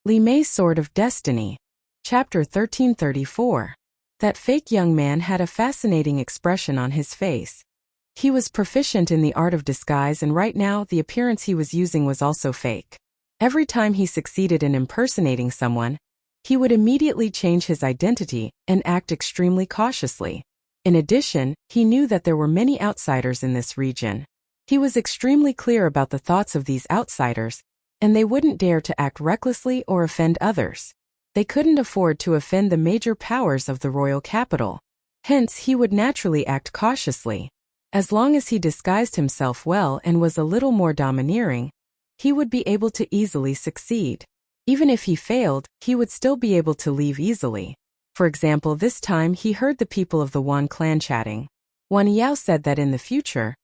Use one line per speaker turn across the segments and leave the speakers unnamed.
Li Mei's Sword of Destiny. Chapter 1334. That fake young man had a fascinating expression on his face. He was proficient in the art of disguise, and right now the appearance he was using was also fake. Every time he succeeded in impersonating someone, he would immediately change his identity and act extremely cautiously. In addition, he knew that there were many outsiders in this region. He was extremely clear about the thoughts of these outsiders, and they wouldn't dare to act recklessly or offend others. They couldn't afford to offend the major powers of the royal capital. Hence, he would naturally act cautiously. As long as he disguised himself well and was a little more domineering, he would be able to easily succeed. Even if he failed, he would still be able to leave easily. For example, this time he heard the people of the Wan clan chatting. Wan Yao said that in the future,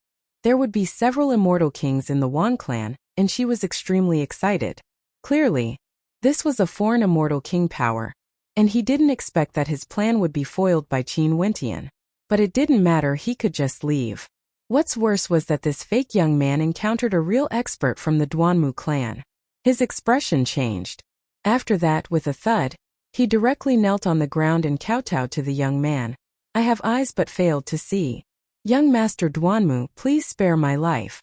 there would be several immortal kings in the Wan clan, and she was extremely excited. Clearly, this was a foreign immortal king power, and he didn't expect that his plan would be foiled by Qin Wentian. But it didn't matter, he could just leave. What's worse was that this fake young man encountered a real expert from the Duanmu clan. His expression changed. After that, with a thud, he directly knelt on the ground and kowtowed to the young man. "I have eyes but failed to see. Young Master Duanmu, please spare my life.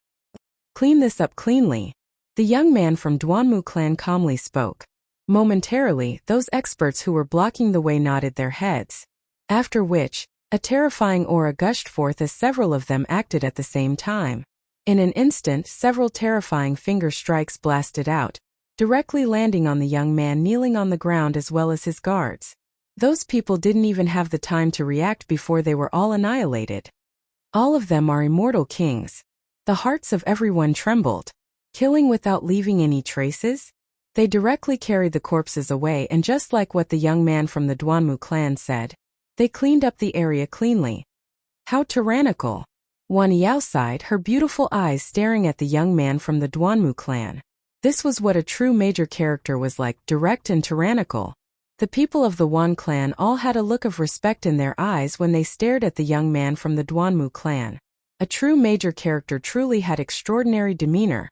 Clean this up cleanly." The young man from Duanmu clan calmly spoke. Momentarily, those experts who were blocking the way nodded their heads. After which, a terrifying aura gushed forth as several of them acted at the same time. In an instant, several terrifying finger strikes blasted out, directly landing on the young man kneeling on the ground as well as his guards. Those people didn't even have the time to react before they were all annihilated. All of them are immortal kings. The hearts of everyone trembled. Killing without leaving any traces? They directly carried the corpses away, and just like what the young man from the Duanmu clan said, they cleaned up the area cleanly. How tyrannical! Wan Yao sighed, her beautiful eyes staring at the young man from the Duanmu clan. This was what a true major character was like, direct and tyrannical. The people of the Wan clan all had a look of respect in their eyes when they stared at the young man from the Duanmu clan. A true major character truly had extraordinary demeanor,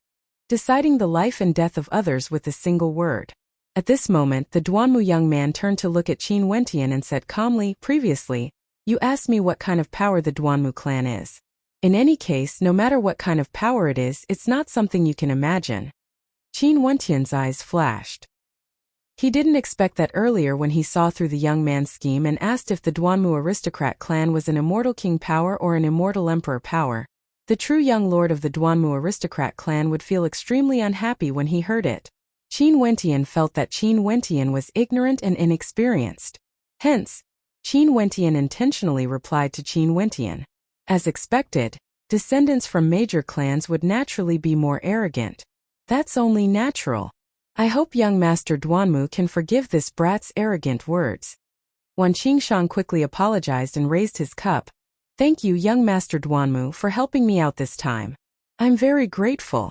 deciding the life and death of others with a single word. At this moment, the Duanmu young man turned to look at Qin Wentian and said calmly, "Previously, you asked me what kind of power the Duanmu clan is. In any case, no matter what kind of power it is, it's not something you can imagine." Qin Wentian's eyes flashed. He didn't expect that earlier when he saw through the young man's scheme and asked if the Duanmu aristocrat clan was an immortal king power or an immortal emperor power. The true young lord of the Duanmu aristocrat clan would feel extremely unhappy when he heard it. Qin Wentian felt that Qin Wentian was ignorant and inexperienced. Hence, Qin Wentian intentionally replied to Qin Wentian. As expected, descendants from major clans would naturally be more arrogant. That's only natural. I hope young Master Duanmu can forgive this brat's arrogant words. Wan Qingshang quickly apologized and raised his cup. "Thank you, young Master Duanmu, for helping me out this time. I'm very grateful."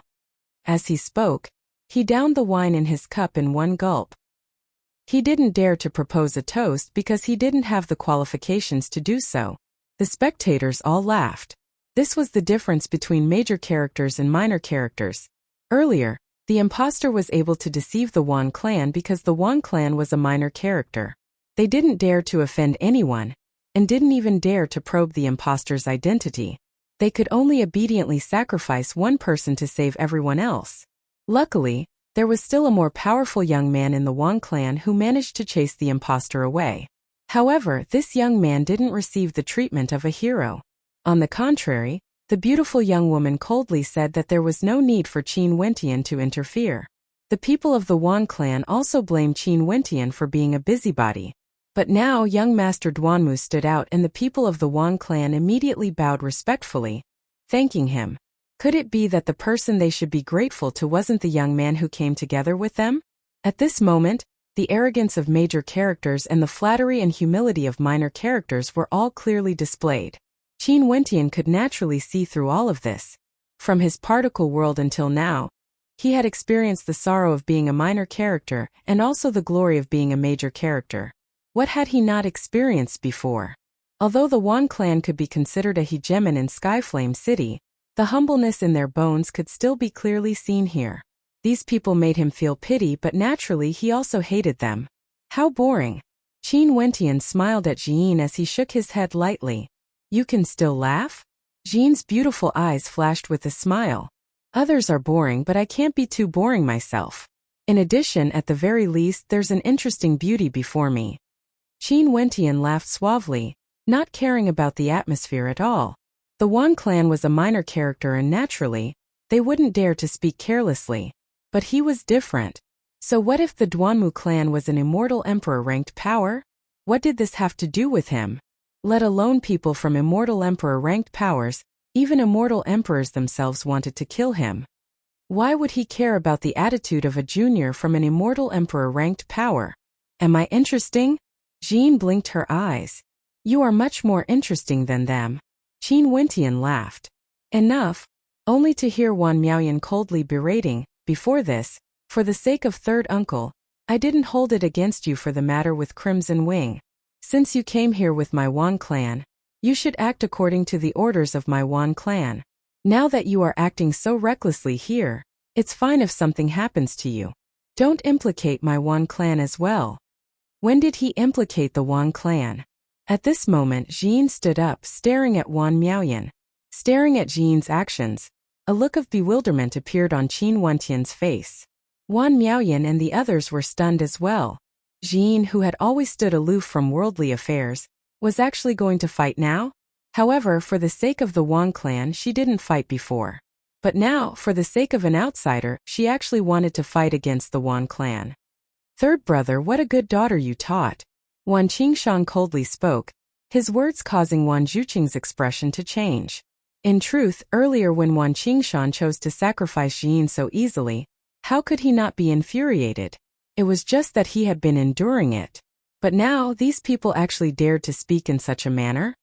As he spoke, he downed the wine in his cup in one gulp. He didn't dare to propose a toast because he didn't have the qualifications to do so. The spectators all laughed. This was the difference between major characters and minor characters. Earlier, the imposter was able to deceive the Wan clan because the Wan clan was a minor character. They didn't dare to offend anyone, and didn't even dare to probe the imposter's identity. They could only obediently sacrifice one person to save everyone else. Luckily, there was still a more powerful young man in the Wan clan who managed to chase the imposter away. However, this young man didn't receive the treatment of a hero. On the contrary, the beautiful young woman coldly said that there was no need for Qin Wentian to interfere. The people of the Wan clan also blamed Qin Wentian for being a busybody. But now young Master Duanmu stood out, and the people of the Wan clan immediately bowed respectfully, thanking him. Could it be that the person they should be grateful to wasn't the young man who came together with them? At this moment, the arrogance of major characters and the flattery and humility of minor characters were all clearly displayed. Qin Wentian could naturally see through all of this. From his particle world until now, he had experienced the sorrow of being a minor character and also the glory of being a major character. What had he not experienced before? Although the Wan clan could be considered a hegemon in Skyflame City, the humbleness in their bones could still be clearly seen here. These people made him feel pity, but naturally he also hated them. How boring. Qin Wentian smiled at Jin as he shook his head lightly. You can still laugh? Jin's beautiful eyes flashed with a smile. Others are boring, but I can't be too boring myself. In addition, at the very least, there's an interesting beauty before me. Qin Wentian laughed suavely, not caring about the atmosphere at all. The Wan clan was a minor character and naturally, they wouldn't dare to speak carelessly. But he was different. So what if the Duanmu clan was an immortal emperor-ranked power? What did this have to do with him? Let alone people from immortal emperor-ranked powers, even immortal emperors themselves wanted to kill him. Why would he care about the attitude of a junior from an immortal emperor-ranked power? Am I interesting? Jin blinked her eyes. You are much more interesting than them. Qin Wentian laughed. Enough. Only to hear Wan Miaoyan coldly berating, before this, for the sake of third uncle, I didn't hold it against you for the matter with Crimson Wing. Since you came here with my Wan clan, you should act according to the orders of my Wan clan. Now that you are acting so recklessly here, it's fine if something happens to you. Don't implicate my Wan clan as well. When did he implicate the Wan clan? At this moment Jin stood up, staring at Wan Miaoyan. Staring at Jin's actions, a look of bewilderment appeared on Qin Wentian's face. Wan Miaoyan and the others were stunned as well. Jin, who had always stood aloof from worldly affairs, was actually going to fight now? However, for the sake of the Wan clan she didn't fight before. But now, for the sake of an outsider, she actually wanted to fight against the Wan clan. Third brother, what a good daughter you taught. Wan Qingshan coldly spoke, his words causing Wan Zhuqing's expression to change. In truth, earlier when Wan Qingshan chose to sacrifice Jin so easily, how could he not be infuriated? It was just that he had been enduring it. But now, these people actually dared to speak in such a manner?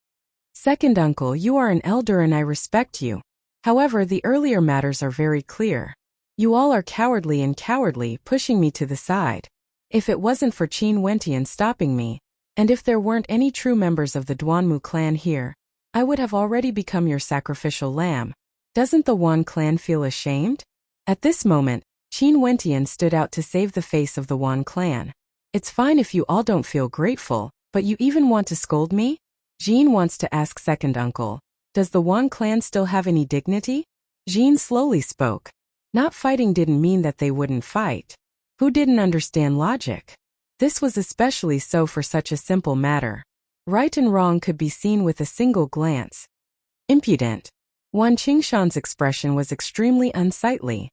Second uncle, you are an elder and I respect you. However, the earlier matters are very clear. You all are cowardly, pushing me to the side. If it wasn't for Qin Wentian stopping me, and if there weren't any true members of the Duanmu clan here, I would have already become your sacrificial lamb. Doesn't the Wan clan feel ashamed? At this moment, Qin Wentian stood out to save the face of the Wan clan. It's fine if you all don't feel grateful, but you even want to scold me? Jin wants to ask second uncle, does the Wan clan still have any dignity? Jin slowly spoke. Not fighting didn't mean that they wouldn't fight. Who didn't understand logic? This was especially so for such a simple matter. Right and wrong could be seen with a single glance. Impudent. Wan Qingshan's expression was extremely unsightly.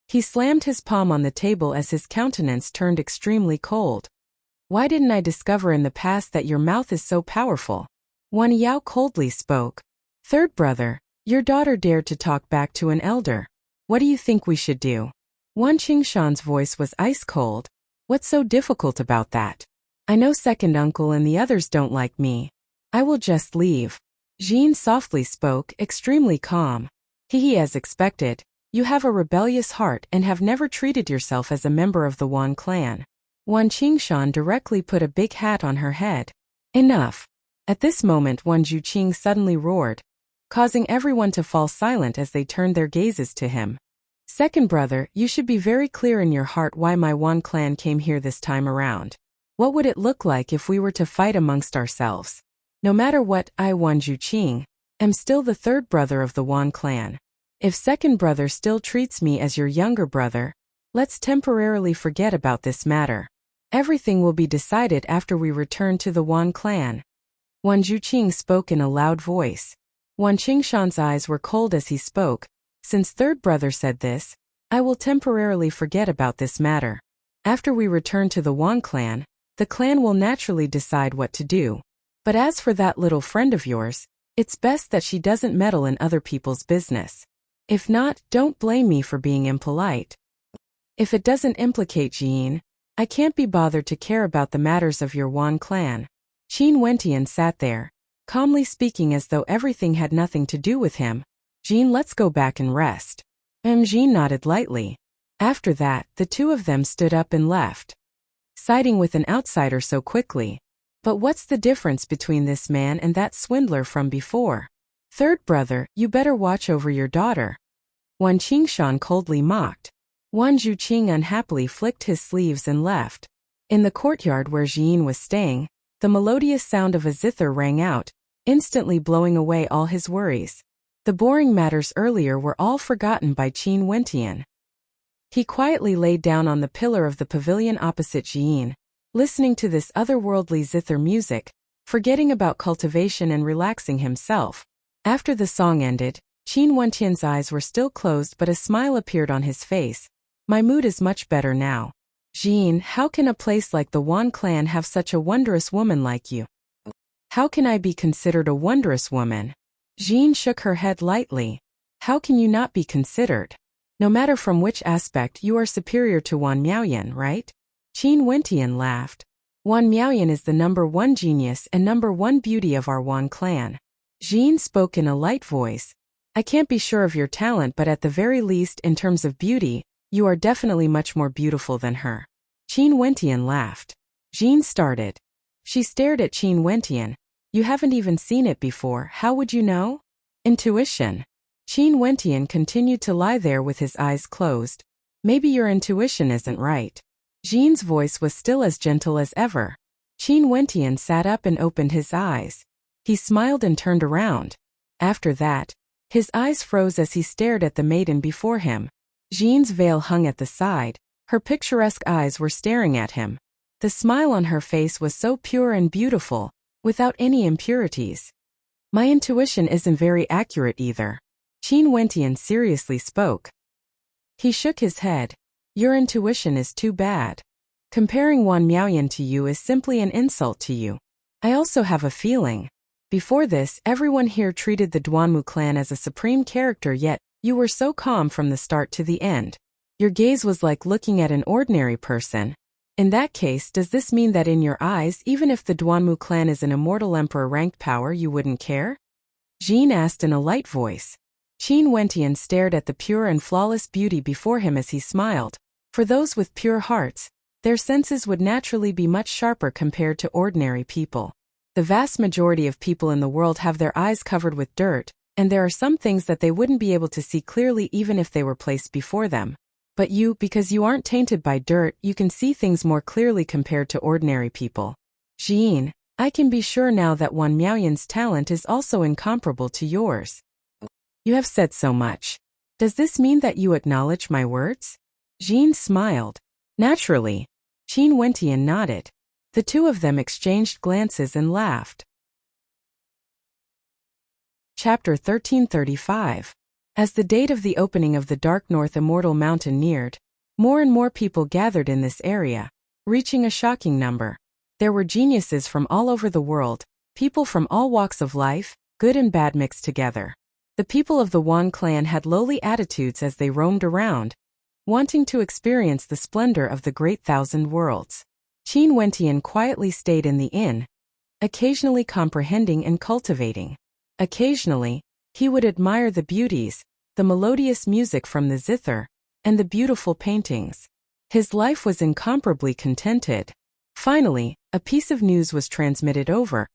He slammed his palm on the table as his countenance turned extremely cold. Why didn't I discover in the past that your mouth is so powerful? Wan Yao coldly spoke. Third brother, your daughter dared to talk back to an elder. What do you think we should do? Wan Qingshan's voice was ice cold. What's so difficult about that? I know second uncle and the others don't like me. I will just leave. Jin softly spoke, extremely calm. He as expected. You have a rebellious heart and have never treated yourself as a member of the Wan clan. Wan Qingshan directly put a big hat on her head. Enough. At this moment Wan Zhuqing suddenly roared, causing everyone to fall silent as they turned their gazes to him. Second brother, you should be very clear in your heart why my Wan clan came here this time around. What would it look like if we were to fight amongst ourselves? No matter what, I, Wan Zhuqing, am still the third brother of the Wan clan. If second brother still treats me as your younger brother, let's temporarily forget about this matter. Everything will be decided after we return to the Wan clan. Wan Zhuqing spoke in a loud voice. Wan Qingshan's eyes were cold as he spoke. Since third brother said this, I will temporarily forget about this matter. After we return to the Wan clan, the clan will naturally decide what to do. But as for that little friend of yours, it's best that she doesn't meddle in other people's business. If not, don't blame me for being impolite. If it doesn't implicate Jin, I can't be bothered to care about the matters of your Wan clan. Qin Wentian sat there, calmly speaking as though everything had nothing to do with him. Jin, let's go back and rest. Jin nodded lightly. After that, the two of them stood up and left. Siding with an outsider so quickly. But what's the difference between this man and that swindler from before? Third brother, you better watch over your daughter. Wan Qingshan coldly mocked. Wan Zhuqing unhappily flicked his sleeves and left. In the courtyard where Jian was staying, the melodious sound of a zither rang out, instantly blowing away all his worries. The boring matters earlier were all forgotten by Qin Wentian. He quietly laid down on the pillar of the pavilion opposite Jian, listening to this otherworldly zither music, forgetting about cultivation and relaxing himself. After the song ended, Qin Wentian's eyes were still closed but a smile appeared on his face. My mood is much better now. Jian, how can a place like the Wan clan have such a wondrous woman like you? How can I be considered a wondrous woman? Jian shook her head lightly. How can you not be considered? No matter from which aspect, you are superior to Wan Miaoyan, right? Qin Wentian laughed. Wan Miaoyan is the #1 genius and #1 beauty of our Wan clan. Jian spoke in a light voice. I can't be sure of your talent, but at the very least in terms of beauty, you are definitely much more beautiful than her. Qin Wentian laughed. Jian started. She stared at Qin Wentian. You haven't even seen it before, how would you know? Intuition. Qin Wentian continued to lie there with his eyes closed. Maybe your intuition isn't right. Jian's voice was still as gentle as ever. Qin Wentian sat up and opened his eyes. He smiled and turned around. After that, his eyes froze as he stared at the maiden before him. Jian's veil hung at the side. Her picturesque eyes were staring at him. The smile on her face was so pure and beautiful, without any impurities. My intuition isn't very accurate either. Qin Wentian seriously spoke. He shook his head. Your intuition is too bad. Comparing Wan Miaoyan to you is simply an insult to you. I also have a feeling. Before this, everyone here treated the Duanmu clan as a supreme character, yet you were so calm from the start to the end. Your gaze was like looking at an ordinary person. In that case, does this mean that in your eyes, even if the Duanmu clan is an immortal emperor-ranked power, you wouldn't care? Jian asked in a light voice. Qin Wentian stared at the pure and flawless beauty before him as he smiled. For those with pure hearts, their senses would naturally be much sharper compared to ordinary people. The vast majority of people in the world have their eyes covered with dirt, and there are some things that they wouldn't be able to see clearly even if they were placed before them. But you, because you aren't tainted by dirt, you can see things more clearly compared to ordinary people. Jian, I can be sure now that Wan Miaoyan's talent is also incomparable to yours. You have said so much. Does this mean that you acknowledge my words? Jian smiled. Naturally. Qin Wentian nodded. The two of them exchanged glances and laughed. Chapter 1335. As the date of the opening of the Dark North Immortal Mountain neared, more and more people gathered in this area, reaching a shocking number. There were geniuses from all over the world, people from all walks of life, good and bad mixed together. The people of the Wan clan had lowly attitudes as they roamed around, wanting to experience the splendor of the great thousand worlds. Qin Wentian quietly stayed in the inn, occasionally comprehending and cultivating. Occasionally, he would admire the beauties, the melodious music from the zither, and the beautiful paintings. His life was incomparably contented. Finally, a piece of news was transmitted over,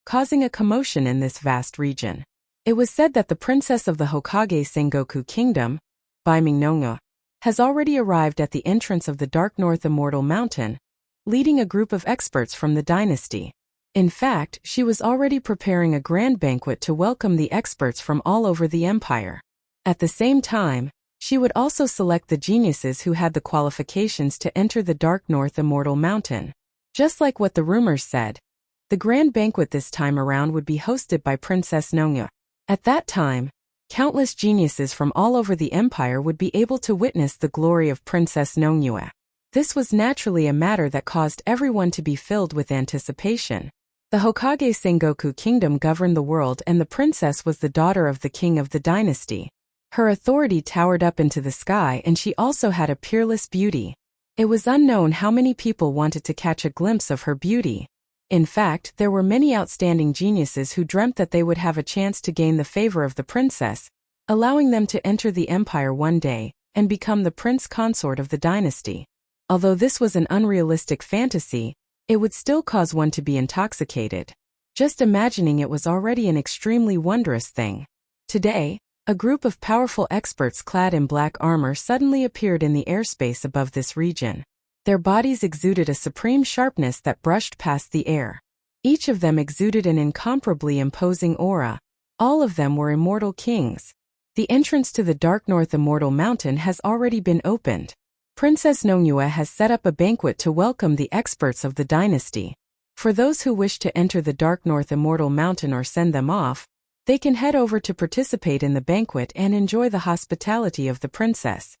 causing a commotion in this vast region. It was said that the princess of the Hokage Sengoku Kingdom, Baiming, has already arrived at the entrance of the Dark North Immortal Mountain, leading a group of experts from the dynasty. In fact, she was already preparing a grand banquet to welcome the experts from all over the empire. At the same time, she would also select the geniuses who had the qualifications to enter the Dark North Immortal Mountain. Just like what the rumors said, the grand banquet this time around would be hosted by Princess Nongyu. At that time, countless geniuses from all over the empire would be able to witness the glory of Princess Nongyu. This was naturally a matter that caused everyone to be filled with anticipation. The Hokage Sengoku Kingdom governed the world, and the princess was the daughter of the king of the dynasty. Her authority towered up into the sky, and she also had a peerless beauty. It was unknown how many people wanted to catch a glimpse of her beauty. In fact, there were many outstanding geniuses who dreamt that they would have a chance to gain the favor of the princess, allowing them to enter the empire one day and become the prince consort of the dynasty. Although this was an unrealistic fantasy, it would still cause one to be intoxicated. Just imagining it was already an extremely wondrous thing. Today, A group of powerful experts clad in black armor suddenly appeared in the airspace above this region. Their bodies exuded a supreme sharpness that brushed past the air. Each of them exuded an incomparably imposing aura. All of them were immortal kings. The entrance to the Dark North Immortal Mountain has already been opened. Princess Nongyue has set up a banquet to welcome the experts of the dynasty. For those who wish to enter the Dark North Immortal Mountain or send them off, they can head over to participate in the banquet and enjoy the hospitality of the princess.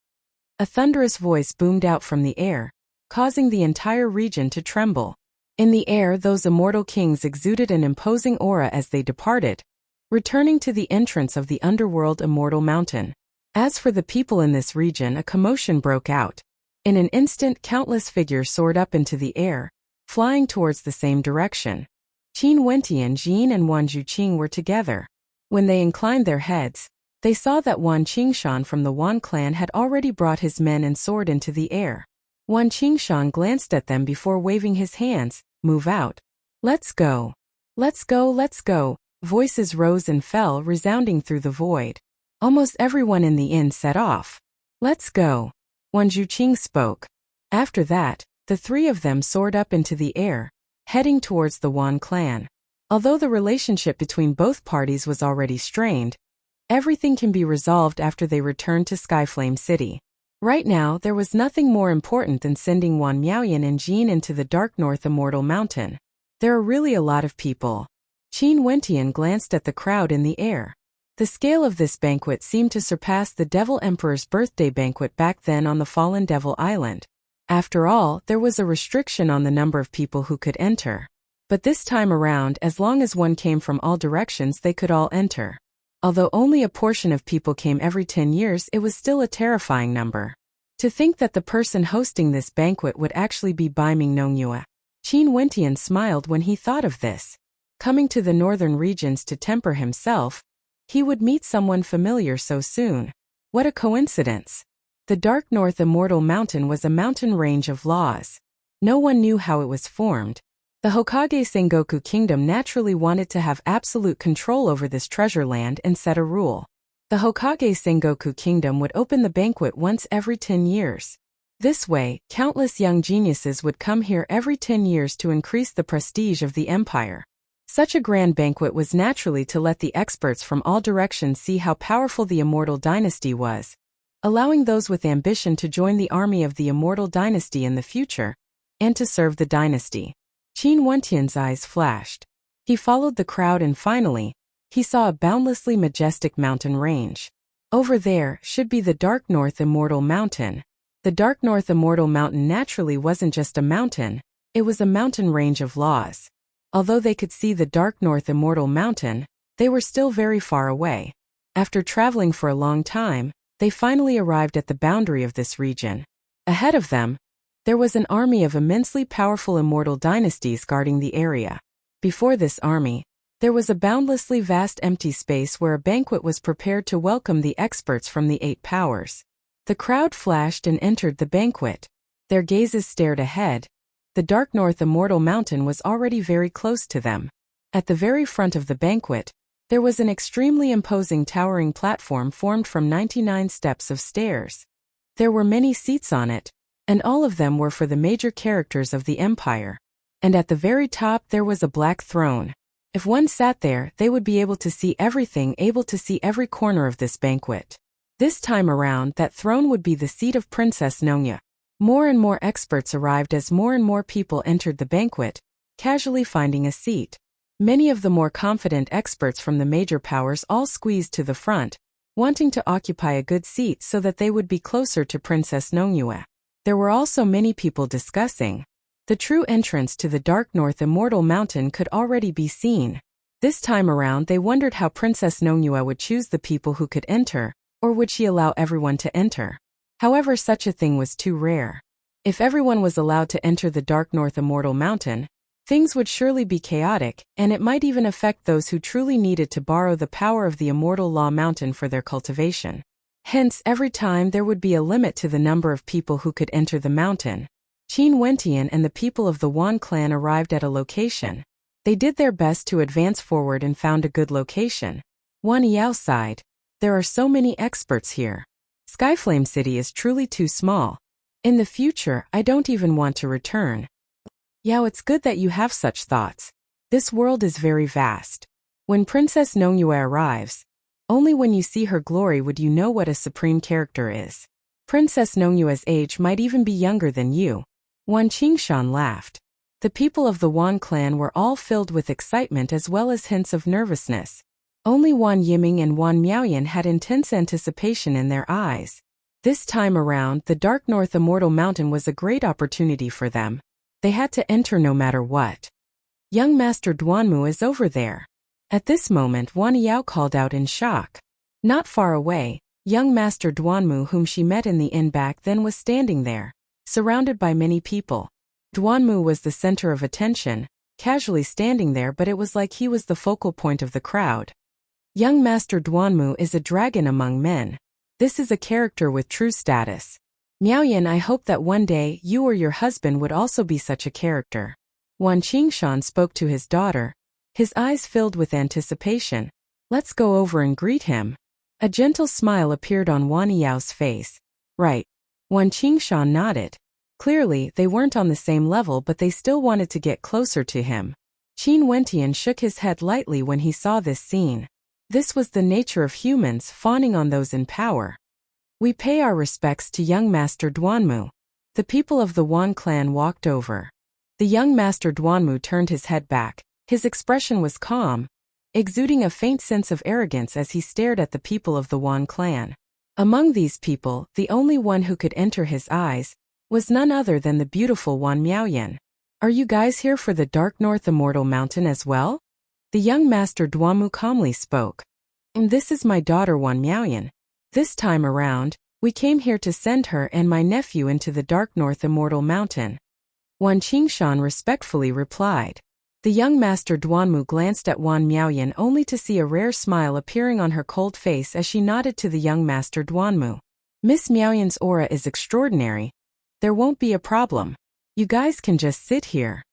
A thunderous voice boomed out from the air, causing the entire region to tremble. In the air, those immortal kings exuded an imposing aura as they departed, returning to the entrance of the underworld Immortal Mountain. As for the people in this region, a commotion broke out. In an instant, countless figures soared up into the air, flying towards the same direction. Qin Wentian, Jin and Wan Zhuqing were together. When they inclined their heads, they saw that Wan Qingshan from the Wan clan had already brought his men and soared into the air. Wan Qingshan glanced at them before waving his hands. "Move out. Let's go. Let's go, let's go." Voices rose and fell, resounding through the void. Almost everyone in the inn set off. "Let's go." Wan Zhuqing spoke. After that, the three of them soared up into the air, heading towards the Wan clan. Although the relationship between both parties was already strained, everything can be resolved after they return to Skyflame City. Right now, there was nothing more important than sending Wan Miaoyan and Jin into the Dark North Immortal Mountain. There are really a lot of people. Qin Wentian glanced at the crowd in the air. The scale of this banquet seemed to surpass the Devil Emperor's birthday banquet back then on the fallen Devil Island. After all, there was a restriction on the number of people who could enter. But this time around, as long as one came from all directions, they could all enter. Although only a portion of people came every 10 years, it was still a terrifying number. To think that the person hosting this banquet would actually be Baiming Nongyue. Qin Wentian smiled when he thought of this. Coming to the northern regions to temper himself, he would meet someone familiar so soon. What a coincidence! The Dark North Immortal Mountain was a mountain range of laws. No one knew how it was formed. The Hokage Sengoku Kingdom naturally wanted to have absolute control over this treasure land and set a rule. The Hokage Sengoku Kingdom would open the banquet once every 10 years. This way, countless young geniuses would come here every 10 years to increase the prestige of the empire. Such a grand banquet was naturally to let the experts from all directions see how powerful the Immortal Dynasty was, allowing those with ambition to join the army of the Immortal Dynasty in the future, and to serve the dynasty. Qin Wentian's eyes flashed. He followed the crowd and finally, he saw a boundlessly majestic mountain range. Over there should be the Dark North Immortal Mountain. The Dark North Immortal Mountain naturally wasn't just a mountain, it was a mountain range of laws. Although they could see the Dark North Immortal Mountain, they were still very far away. After traveling for a long time, they finally arrived at the boundary of this region. Ahead of them, there was an army of immensely powerful immortal dynasties guarding the area. Before this army, there was a boundlessly vast empty space where a banquet was prepared to welcome the experts from the 8 powers. The crowd flashed and entered the banquet. Their gazes stared ahead. The Dark North Immortal Mountain was already very close to them. At the very front of the banquet, there was an extremely imposing towering platform formed from 99 steps of stairs. There were many seats on it, and all of them were for the major characters of the empire. And at the very top there was a black throne. If one sat there, they would be able to see everything, able to see every corner of this banquet. This time around, that throne would be the seat of Princess Nongyue. More and more experts arrived as more and more people entered the banquet, casually finding a seat. Many of the more confident experts from the major powers all squeezed to the front, wanting to occupy a good seat so that they would be closer to Princess Nongyue. There were also many people discussing. The true entrance to the Dark North Immortal Mountain could already be seen. This time around they wondered how Princess Nongyue would choose the people who could enter, or would she allow everyone to enter? However, such a thing was too rare. If everyone was allowed to enter the Dark North Immortal Mountain, things would surely be chaotic, and it might even affect those who truly needed to borrow the power of the Immortal Law Mountain for their cultivation. Hence, every time there would be a limit to the number of people who could enter the mountain. Qin Wentian and the people of the Wan clan arrived at a location. They did their best to advance forward and found a good location. Wan Yao sighed. There are so many experts here. Skyflame City is truly too small. In the future, I don't even want to return. Yao, it's good that you have such thoughts. This world is very vast. When Princess Nongyue arrives, only when you see her glory would you know what a supreme character is. Princess Nongyue's age might even be younger than you. Wan Qingshan laughed. The people of the Wan clan were all filled with excitement as well as hints of nervousness. Only Wan Yiming and Wan Miaoyan had intense anticipation in their eyes. This time around, the Dark North Immortal Mountain was a great opportunity for them. They had to enter no matter what. Young Master Duanmu is over there. At this moment, Wan Yao called out in shock. Not far away, young Master Duanmu, whom she met in the inn back then, was standing there, surrounded by many people. Duanmu was the center of attention, casually standing there, but it was like he was the focal point of the crowd. Young Master Duanmu is a dragon among men. This is a character with true status. Miaoyan, I hope that one day you or your husband would also be such a character. Wan Qingshan spoke to his daughter, his eyes filled with anticipation. Let's go over and greet him. A gentle smile appeared on Wan Yao's face. Right. Wan Qingshan nodded. Clearly, they weren't on the same level, but they still wanted to get closer to him. Qin Wentian shook his head lightly when he saw this scene. This was the nature of humans, fawning on those in power. We pay our respects to young Master Duanmu. The people of the Wan clan walked over. The young Master Duanmu turned his head back. His expression was calm, exuding a faint sense of arrogance as he stared at the people of the Wan clan. Among these people, the only one who could enter his eyes was none other than the beautiful Wan Miaoyan. Are you guys here for the Dark North Immortal Mountain as well? The young Master Duanmu calmly spoke. And this is my daughter Wan Miaoyan. This time around, we came here to send her and my nephew into the Dark North Immortal Mountain. Wan Qingshan respectfully replied. The young Master Duanmu glanced at Wan Miaoyan only to see a rare smile appearing on her cold face as she nodded to the young Master Duanmu. Miss Miaoyan's aura is extraordinary. There won't be a problem. You guys can just sit here.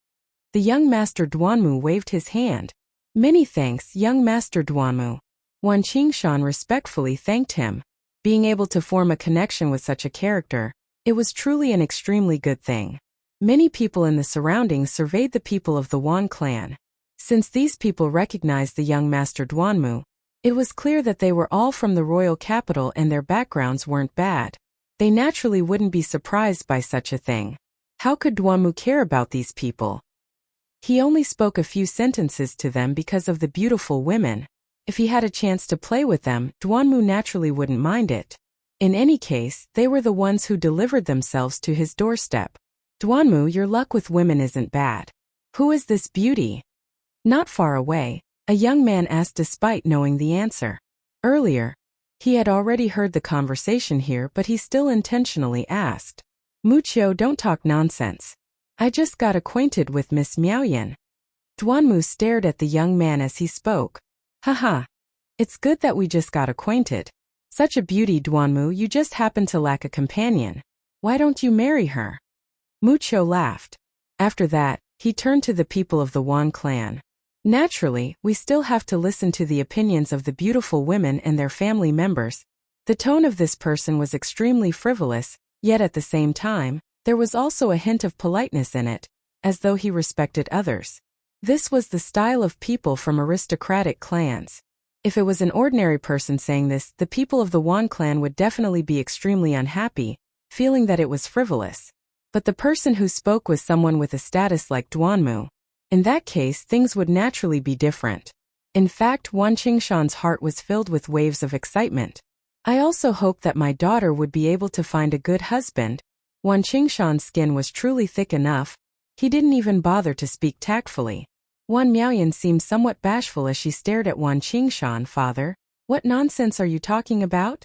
The young Master Duanmu waved his hand. Many thanks, young Master Duanmu. Wan Qingshan respectfully thanked him. Being able to form a connection with such a character, it was truly an extremely good thing. Many people in the surroundings surveyed the people of the Wan clan. Since these people recognized the young Master Duanmu, it was clear that they were all from the royal capital and their backgrounds weren't bad. They naturally wouldn't be surprised by such a thing. How could Duanmu care about these people? He only spoke a few sentences to them because of the beautiful women. If he had a chance to play with them, Duanmu naturally wouldn't mind it. In any case, they were the ones who delivered themselves to his doorstep. Duanmu, your luck with women isn't bad. Who is this beauty? Not far away, a young man asked despite knowing the answer. Earlier, he had already heard the conversation here, but he still intentionally asked. Mucho, don't talk nonsense. I just got acquainted with Miss Miaoyan. Duanmu stared at the young man as he spoke. Haha. It's good that we just got acquainted. Such a beauty, Duanmu, you just happen to lack a companion. Why don't you marry her? Mucho laughed. After that, he turned to the people of the Wan clan. Naturally, we still have to listen to the opinions of the beautiful women and their family members. The tone of this person was extremely frivolous, yet at the same time, there was also a hint of politeness in it, as though he respected others. This was the style of people from aristocratic clans. If it was an ordinary person saying this, the people of the Wan clan would definitely be extremely unhappy, feeling that it was frivolous. But the person who spoke was someone with a status like Duanmu. In that case, things would naturally be different. In fact, Wan Qingshan's heart was filled with waves of excitement. I also hoped that my daughter would be able to find a good husband. Wan Qingshan's skin was truly thick enough. He didn't even bother to speak tactfully. Wan Miaoyan seemed somewhat bashful as she stared at Wan Qingshan. Father, what nonsense are you talking about?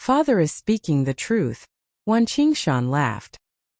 Father is speaking the truth. Wan Qingshan laughed.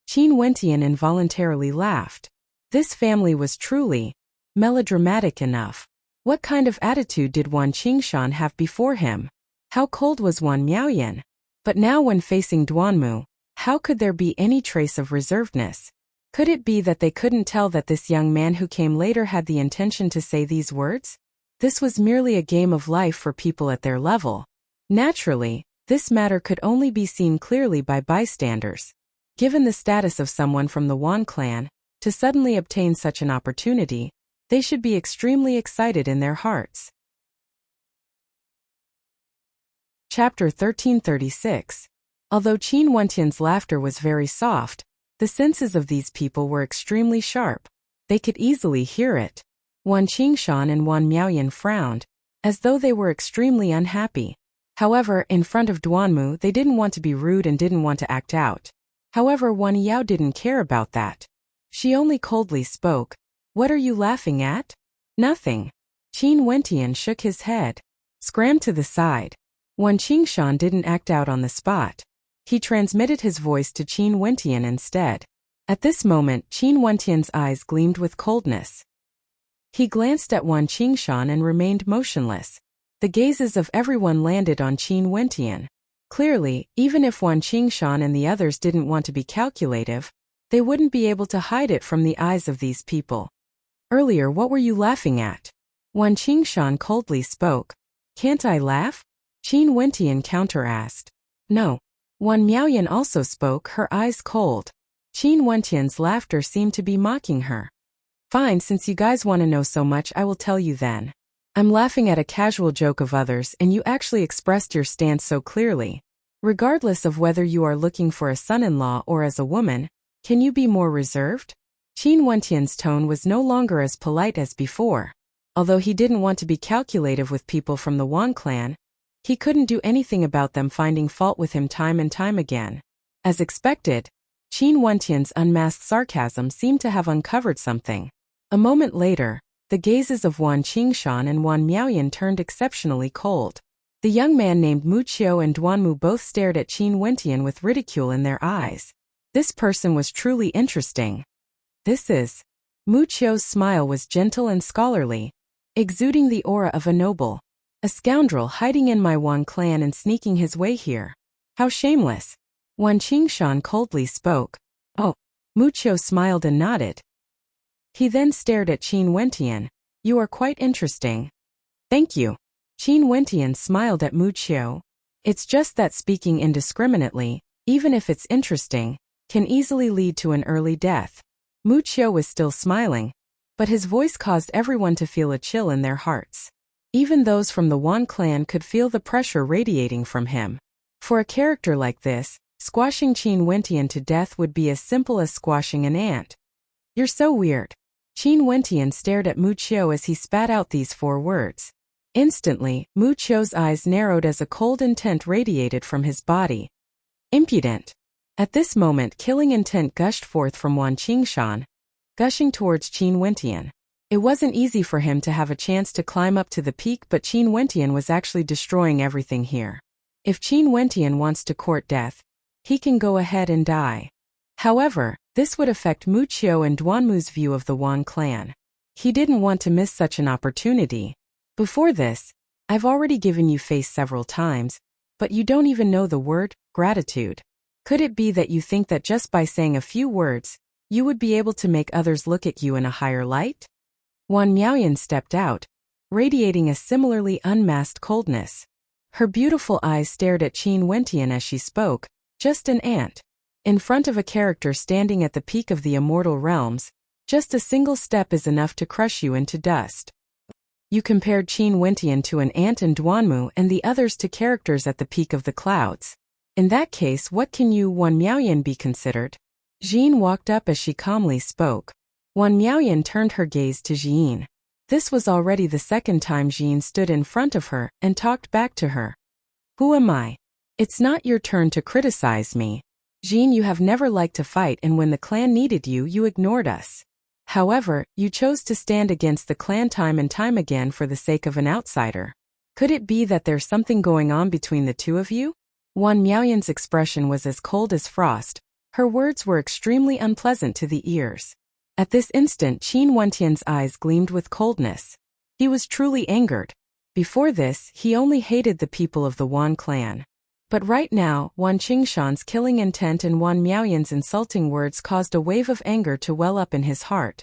Qin Wentian involuntarily laughed. This family was truly melodramatic enough. What kind of attitude did Wan Qingshan have before him? How cold was Wan Miaoyan? But now when facing Duanmu, how could there be any trace of reservedness? Could it be that they couldn't tell that this young man who came later had the intention to say these words? This was merely a game of life for people at their level. Naturally, this matter could only be seen clearly by bystanders. Given the status of someone from the Wan clan, to suddenly obtain such an opportunity, they should be extremely excited in their hearts. Chapter 1336. Although Qin Wentian's laughter was very soft, the senses of these people were extremely sharp. They could easily hear it. Wan Qingshan and Wan Miaoyan frowned, as though they were extremely unhappy. However, in front of Duanmu they didn't want to be rude and didn't want to act out. However, Wan Yao didn't care about that. She only coldly spoke. "What are you laughing at?" "Nothing." Qin Wentian shook his head. Scram to the side. Wan Qingshan didn't act out on the spot. He transmitted his voice to Qin Wentian instead. At this moment, Qin Wentian's eyes gleamed with coldness. He glanced at Wan Qingshan and remained motionless. The gazes of everyone landed on Qin Wentian. Clearly, even if Wan Qingshan and the others didn't want to be calculative, they wouldn't be able to hide it from the eyes of these people. "Earlier, what were you laughing at?" Wan Qingshan coldly spoke. "Can't I laugh?" Qin Wentian counter-asked. "No." Wan Miaoyan also spoke, her eyes cold. Qin Wentian's laughter seemed to be mocking her. "Fine, since you guys want to know so much, I will tell you then. I'm laughing at a casual joke of others and you actually expressed your stance so clearly. Regardless of whether you are looking for a son-in-law or as a woman, can you be more reserved?" Qin Wentian's tone was no longer as polite as before. Although he didn't want to be calculative with people from the Wan clan, he couldn't do anything about them finding fault with him time and time again. As expected, Qin Wentian's unmasked sarcasm seemed to have uncovered something. A moment later, the gazes of Wan Qingshan and Wan Miaoyan turned exceptionally cold. The young man named Mu Qiu and Duanmu both stared at Qin Wentian with ridicule in their eyes. This person was truly interesting. "This is..." Mu Qiu's smile was gentle and scholarly, exuding the aura of a noble. "A scoundrel hiding in my Wan clan and sneaking his way here. How shameless." Wan Qingshan coldly spoke. "Oh." Mu Qiu smiled and nodded. He then stared at Qin Wentian. "You are quite interesting." "Thank you." Qin Wentian smiled at Mu Qiu. "It's just that speaking indiscriminately, even if it's interesting, can easily lead to an early death." Mu Qiu was still smiling, but his voice caused everyone to feel a chill in their hearts. Even those from the Wan clan could feel the pressure radiating from him. For a character like this, squashing Qin Wentian to death would be as simple as squashing an ant. "You're so weird." Qin Wentian stared at Mu Qiu as he spat out these 4 words. Instantly, Mu Qiu's eyes narrowed as a cold intent radiated from his body. "Impudent." At this moment, killing intent gushed forth from Wan Qingshan, gushing towards Qin Wentian. It wasn't easy for him to have a chance to climb up to the peak, but Qin Wentian was actually destroying everything here. If Qin Wentian wants to court death, he can go ahead and die. However, this would affect Mu Qiu and Duanmu's view of the Wan clan. He didn't want to miss such an opportunity. "Before this, I've already given you face several times, but you don't even know the word, gratitude. Could it be that you think that just by saying a few words, you would be able to make others look at you in a higher light?" Wan Miaoyan stepped out, radiating a similarly unmasked coldness. Her beautiful eyes stared at Qin Wentian as she spoke. "Just an ant. In front of a character standing at the peak of the immortal realms, just a single step is enough to crush you into dust." You compared Qin Wentian to an ant and Duanmu and the others to characters at the peak of the clouds. In that case, what can you, Wan Miaoyan, be considered? Jin walked up as she calmly spoke. Wan Miaoyan turned her gaze to Jin. This was already the second time Jin stood in front of her and talked back to her. "Who am I? It's not your turn to criticize me. Jin, you have never liked to fight, and when the clan needed you, you ignored us. However, you chose to stand against the clan time and time again for the sake of an outsider. Could it be that there's something going on between the two of you?" Wan Miaoyan's expression was as cold as frost. Her words were extremely unpleasant to the ears. At this instant, Qin Wentian's eyes gleamed with coldness. He was truly angered. Before this, he only hated the people of the Wan clan. But right now, Wan Qingshan's killing intent and Wan Miaoyan's insulting words caused a wave of anger to well up in his heart.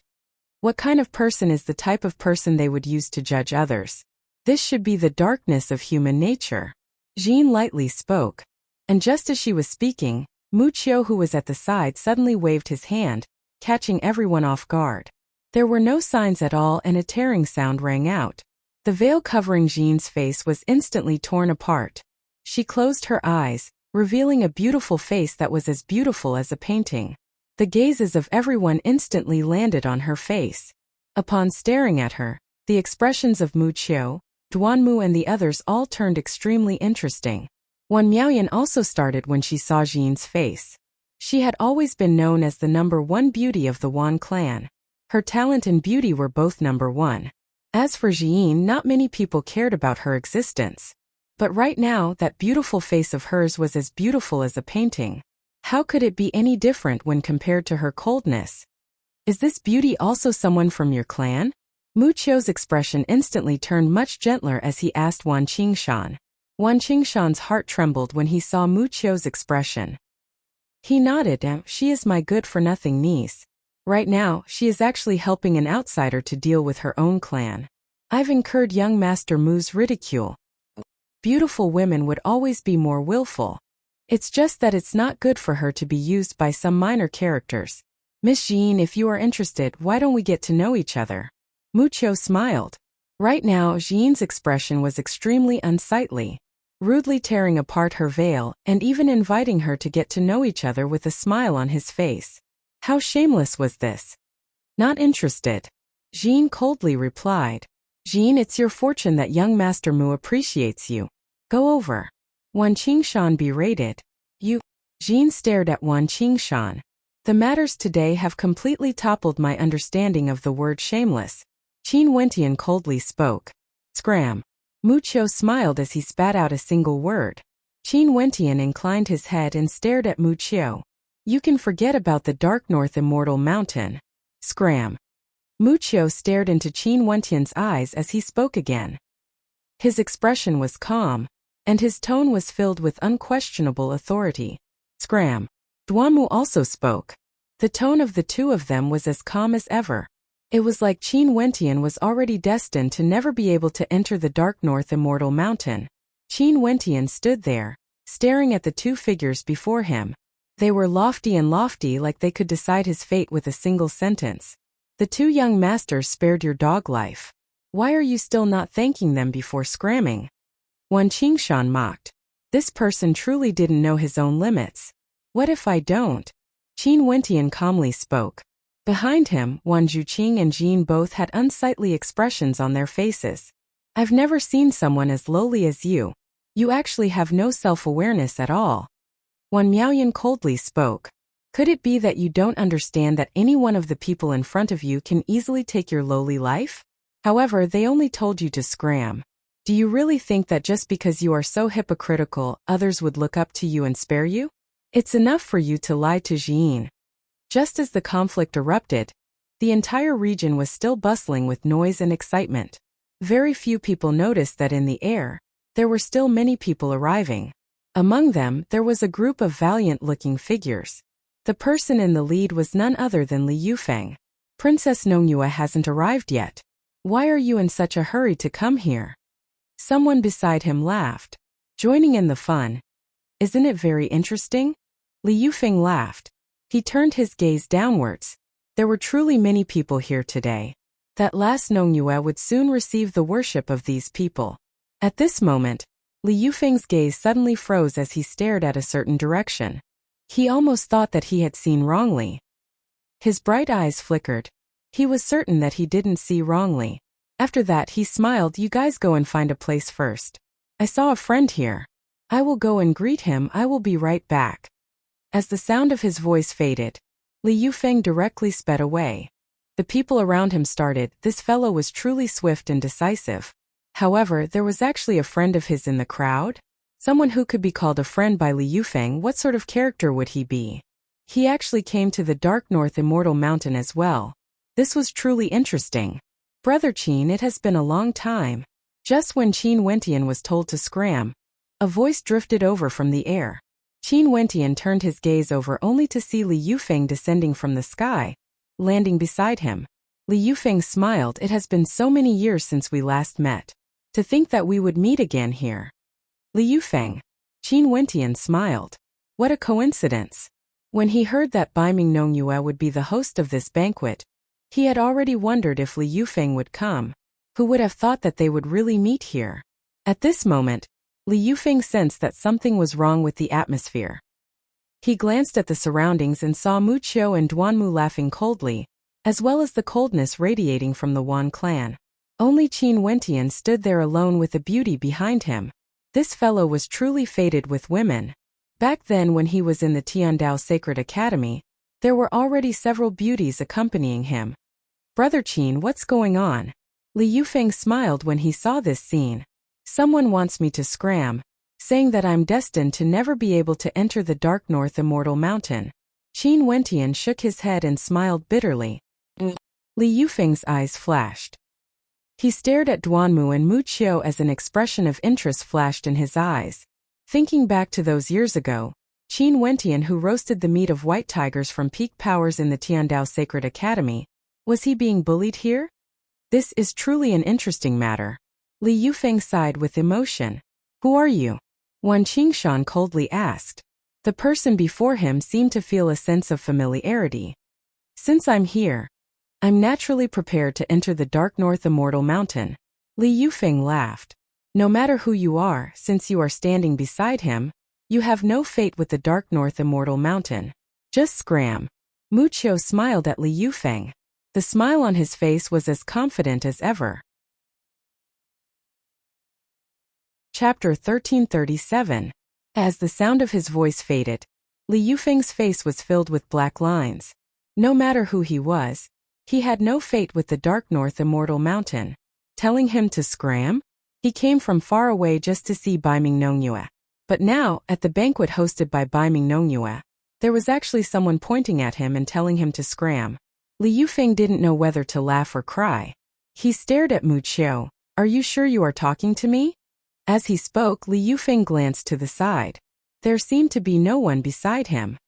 What kind of person is the type of person they would use to judge others? This should be the darkness of human nature. Jean lightly spoke. And just as she was speaking, Mu Qiu, who was at the side, suddenly waved his hand, catching everyone off guard. There were no signs at all and a tearing sound rang out. The veil covering Jean's face was instantly torn apart. She closed her eyes, revealing a beautiful face that was as beautiful as a painting. The gazes of everyone instantly landed on her face. Upon staring at her, the expressions of Mu Qiu, Duanmu and the others all turned extremely interesting. Wan Miaoyan also started when she saw Jean's face. She had always been known as the #1 beauty of the Wan clan. Her talent and beauty were both #1. As for Jean, not many people cared about her existence. But right now, that beautiful face of hers was as beautiful as a painting. How could it be any different when compared to her coldness? Is this beauty also someone from your clan? Mu Qiu's expression instantly turned much gentler as he asked Wan Qingshan. Wan Qingshan's heart trembled when he saw Mu Qiu's expression. He nodded and, "She is my good-for-nothing niece. Right now, she is actually helping an outsider to deal with her own clan. I've incurred young Master Mu's ridicule. Beautiful women would always be more willful. It's just that it's not good for her to be used by some minor characters. Miss Jean, if you are interested, why don't we get to know each other?" Mu Qiu smiled. Right now, Jean's expression was extremely unsightly, rudely tearing apart her veil and even inviting her to get to know each other with a smile on his face. How shameless was this? Not interested. Jean coldly replied. Jean, it's your fortune that young Master Mu appreciates you. Go over. Wan Qingshan berated. You. Jean stared at Wan Qingshan. The matters today have completely toppled my understanding of the word shameless. Qin Wentian coldly spoke. Scram. Mu Qiu smiled as he spat out a single word. Qin Wentian inclined his head and stared at Mu Qiu. You can forget about the Dark North Immortal Mountain. Scram. Mu Qiu stared into Qin Wentian's eyes as he spoke again. His expression was calm, and his tone was filled with unquestionable authority. Scram. Duanmu also spoke. The tone of the two of them was as calm as ever. It was like Qin Wentian was already destined to never be able to enter the Dark North Immortal Mountain. Qin Wentian stood there, staring at the two figures before him. They were lofty like they could decide his fate with a single sentence. The two young masters spared your dog life. Why are you still not thanking them before scramming? Wan Qingshan mocked. This person truly didn't know his own limits. What if I don't? Qin Wentian calmly spoke. Behind him, Wan Zhuqing and Jean both had unsightly expressions on their faces. I've never seen someone as lowly as you. You actually have no self-awareness at all. Wan Miaoyan coldly spoke. Could it be that you don't understand that any one of the people in front of you can easily take your lowly life? However, they only told you to scram. Do you really think that just because you are so hypocritical, others would look up to you and spare you? It's enough for you to lie to Jean. Just as the conflict erupted, the entire region was still bustling with noise and excitement. Very few people noticed that in the air, there were still many people arriving. Among them, there was a group of valiant-looking figures. The person in the lead was none other than Li Yufeng. Princess Nongyue hasn't arrived yet. Why are you in such a hurry to come here? Someone beside him laughed, joining in the fun. Isn't it very interesting? Li Yufeng laughed. He turned his gaze downwards. There were truly many people here today. That last Nongyue would soon receive the worship of these people. At this moment, Li Yufeng's gaze suddenly froze as he stared at a certain direction. He almost thought that he had seen wrongly. His bright eyes flickered. He was certain that he didn't see wrongly. After that he smiled. You guys go and find a place first. I saw a friend here. I will go and greet him. I will be right back. As the sound of his voice faded, Li Yufeng directly sped away. The people around him started. This fellow was truly swift and decisive. However, there was actually a friend of his in the crowd. Someone who could be called a friend by Li Yufeng. What sort of character would he be? He actually came to the Dark North Immortal Mountain as well. This was truly interesting. Brother Qin, it has been a long time. Just when Qin Wentian was told to scram, a voice drifted over from the air. Qin Wentian turned his gaze over only to see Li Yufeng descending from the sky, landing beside him. Li Yufeng smiled. It has been so many years since we last met. To think that we would meet again here. Liu Feng. Qin Wentian smiled. What a coincidence. When he heard that Bai Mingnongyue would be the host of this banquet, he had already wondered if Liu Feng would come. Who would have thought that they would really meet here? At this moment, Liu Feng sensed that something was wrong with the atmosphere. He glanced at the surroundings and saw Mu Qiu and Duanmu laughing coldly, as well as the coldness radiating from the Wan clan. Only Qin Wentian stood there alone with a beauty behind him. This fellow was truly fated with women. Back then when he was in the Tiandao Sacred Academy, there were already several beauties accompanying him. Brother Qin, what's going on? Liu Feng smiled when he saw this scene. Someone wants me to scram, saying that I'm destined to never be able to enter the Dark North Immortal Mountain. Qin Wentian shook his head and smiled bitterly. Liu Feng's eyes flashed. He stared at Duanmu and Mu Qiu as an expression of interest flashed in his eyes. Thinking back to those years ago, Qin Wentian who roasted the meat of white tigers from peak powers in the Tiandao Sacred Academy, was he being bullied here? This is truly an interesting matter. Liu Feng sighed with emotion. Who are you? Wan Qingshan coldly asked. The person before him seemed to feel a sense of familiarity. Since I'm here, I'm naturally prepared to enter the Dark North Immortal Mountain. Liu Feng laughed. No matter who you are, since you are standing beside him, you have no fate with the Dark North Immortal Mountain. Just scram. Mu Qiu smiled at Liu Feng. The smile on his face was as confident as ever. Chapter 1337. As the sound of his voice faded, Liu Feng's face was filled with black lines. No matter who he was, he had no fate with the Dark North Immortal Mountain. Telling him to scram? He came from far away just to see Bai Mingnongyue. But now, at the banquet hosted by Bai Mingnongyue, there was actually someone pointing at him and telling him to scram. Liu Feng didn't know whether to laugh or cry. He stared at Mu Qiu. Are you sure you are talking to me? As he spoke, Liu Feng glanced to the side. There seemed to be no one beside him.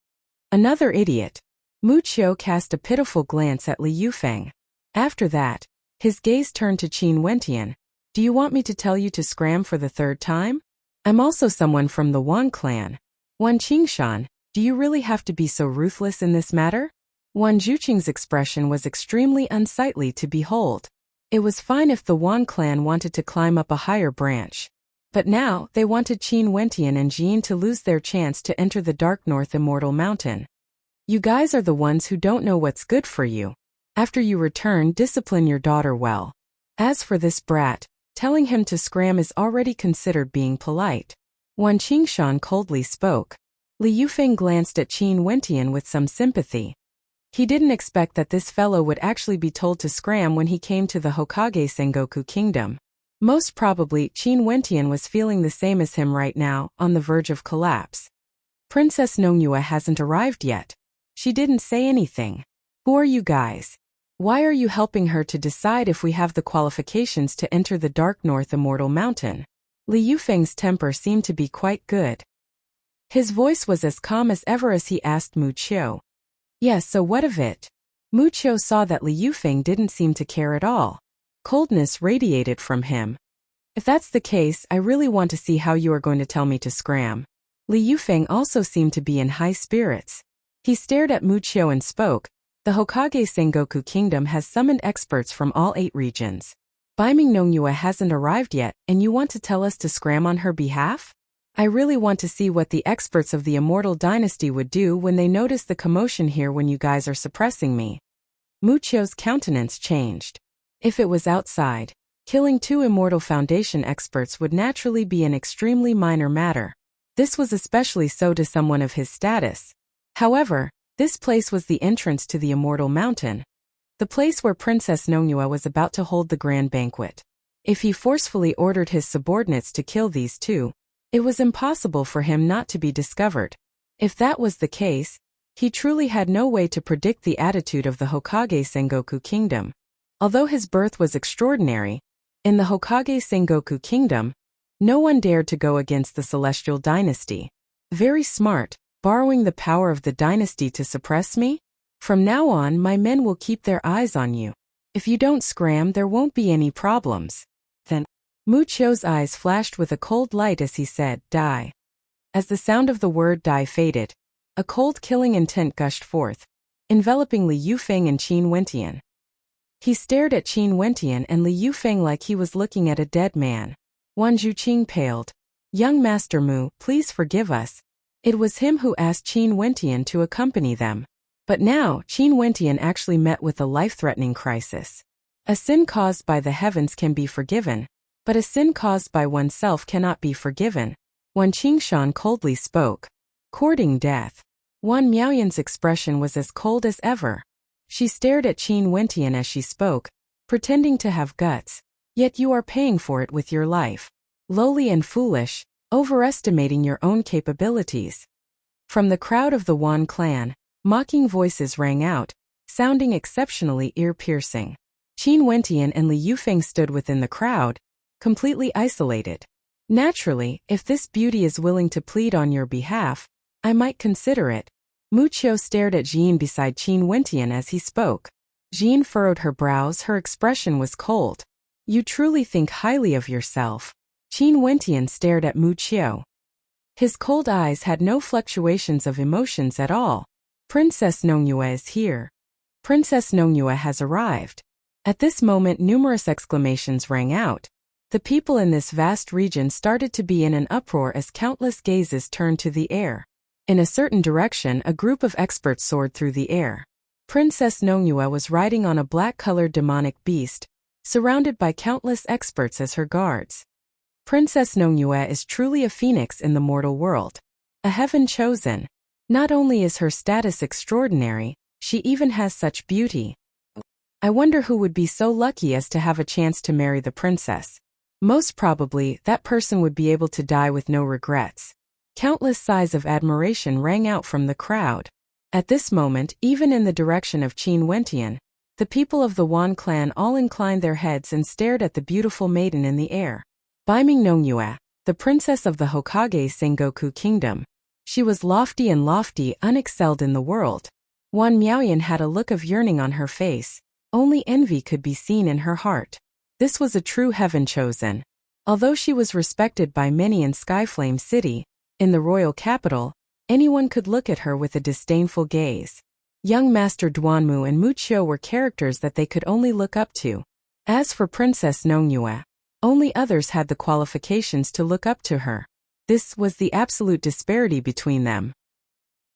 Another idiot. Mu Qiu cast a pitiful glance at Liu Feng. After that, his gaze turned to Qin Wentian. Do you want me to tell you to scram for the third time? I'm also someone from the Wan clan. Wan Qingshan, do you really have to be so ruthless in this matter? Wan Zhuqing's expression was extremely unsightly to behold. It was fine if the Wan clan wanted to climb up a higher branch. But now, they wanted Qin Wentian and Jin to lose their chance to enter the Dark North Immortal Mountain. You guys are the ones who don't know what's good for you. After you return, discipline your daughter well. As for this brat, telling him to scram is already considered being polite. Wan Qingshan coldly spoke. Liu Feng glanced at Qin Wentian with some sympathy. He didn't expect that this fellow would actually be told to scram when he came to the Hokage Sengoku Kingdom. Most probably, Qin Wentian was feeling the same as him right now, on the verge of collapse. Princess Nongyue hasn't arrived yet. She didn't say anything. Who are you guys? Why are you helping her to decide if we have the qualifications to enter the Dark North Immortal Mountain? Liu Feng's temper seemed to be quite good. His voice was as calm as ever as he asked Mu Qiu. Yes, so what of it? Mu Qiu saw that Liu Feng didn't seem to care at all. Coldness radiated from him. If that's the case, I really want to see how you are going to tell me to scram. Liu Feng also seemed to be in high spirits. He stared at Mu Qiu and spoke. The Hokage Sengoku Kingdom has summoned experts from all 8 regions. Bai Mingnongyue hasn't arrived yet, and you want to tell us to scram on her behalf? I really want to see what the experts of the Immortal Dynasty would do when they notice the commotion here when you guys are suppressing me. Mu Qiu's countenance changed. If it was outside, killing 2 Immortal Foundation experts would naturally be an extremely minor matter. This was especially so to someone of his status. However, this place was the entrance to the Immortal Mountain, the place where Princess Nongyue was about to hold the grand banquet. If he forcefully ordered his subordinates to kill these 2, it was impossible for him not to be discovered. If that was the case, he truly had no way to predict the attitude of the Hokage Sengoku Kingdom. Although his birth was extraordinary, in the Hokage Sengoku Kingdom, no one dared to go against the Celestial Dynasty. Very smart. Borrowing the power of the dynasty to suppress me? From now on, my men will keep their eyes on you. If you don't scram, there won't be any problems. Then, Mu Qiu's eyes flashed with a cold light as he said, "Die." As the sound of the word "die" faded, a cold killing intent gushed forth, enveloping Li Yufeng and Qin Wentian. He stared at Qin Wentian and Li Yufeng like he was looking at a dead man. Wan Zhuqing paled. "Young Master Mu, please forgive us." It was him who asked Qin Wentian to accompany them. But now, Qin Wentian actually met with a life-threatening crisis. A sin caused by the heavens can be forgiven, but a sin caused by oneself cannot be forgiven. Wan Qingshan coldly spoke. "Courting death." Wan Miaoyan's expression was as cold as ever. She stared at Qin Wentian as she spoke, pretending to have guts. "Yet you are paying for it with your life. Lowly and foolish, overestimating your own capabilities." From the crowd of the Wan clan, mocking voices rang out, sounding exceptionally ear-piercing. Qin Wentian and Li Yufeng stood within the crowd, completely isolated. "Naturally, if this beauty is willing to plead on your behalf, I might consider it." Mu Qiu stared at Jin beside Qin Wentian as he spoke. Jin furrowed her brows, her expression was cold. "You truly think highly of yourself." Qin Wentian stared at Mu Qiu. His cold eyes had no fluctuations of emotions at all. "Princess Nongyue is here. Princess Nongyue has arrived." At this moment numerous exclamations rang out. The people in this vast region started to be in an uproar as countless gazes turned to the air. In a certain direction, a group of experts soared through the air. Princess Nongyue was riding on a black-colored demonic beast, surrounded by countless experts as her guards. Princess Nongyue is truly a phoenix in the mortal world. A heaven chosen. Not only is her status extraordinary, she even has such beauty. I wonder who would be so lucky as to have a chance to marry the princess. Most probably, that person would be able to die with no regrets. Countless sighs of admiration rang out from the crowd. At this moment, even in the direction of Qin Wentian, the people of the Wan clan all inclined their heads and stared at the beautiful maiden in the air. Baiming Nongyue, the princess of the Hokage Sengoku Kingdom. She was lofty and unexcelled in the world. Wan Miaoyan had a look of yearning on her face. Only envy could be seen in her heart. This was a true heaven chosen. Although she was respected by many in Skyflame City, in the royal capital, anyone could look at her with a disdainful gaze. Young Master Duanmu and Mu Qiu were characters that they could only look up to. As for Princess Nongyue, only others had the qualifications to look up to her. This was the absolute disparity between them.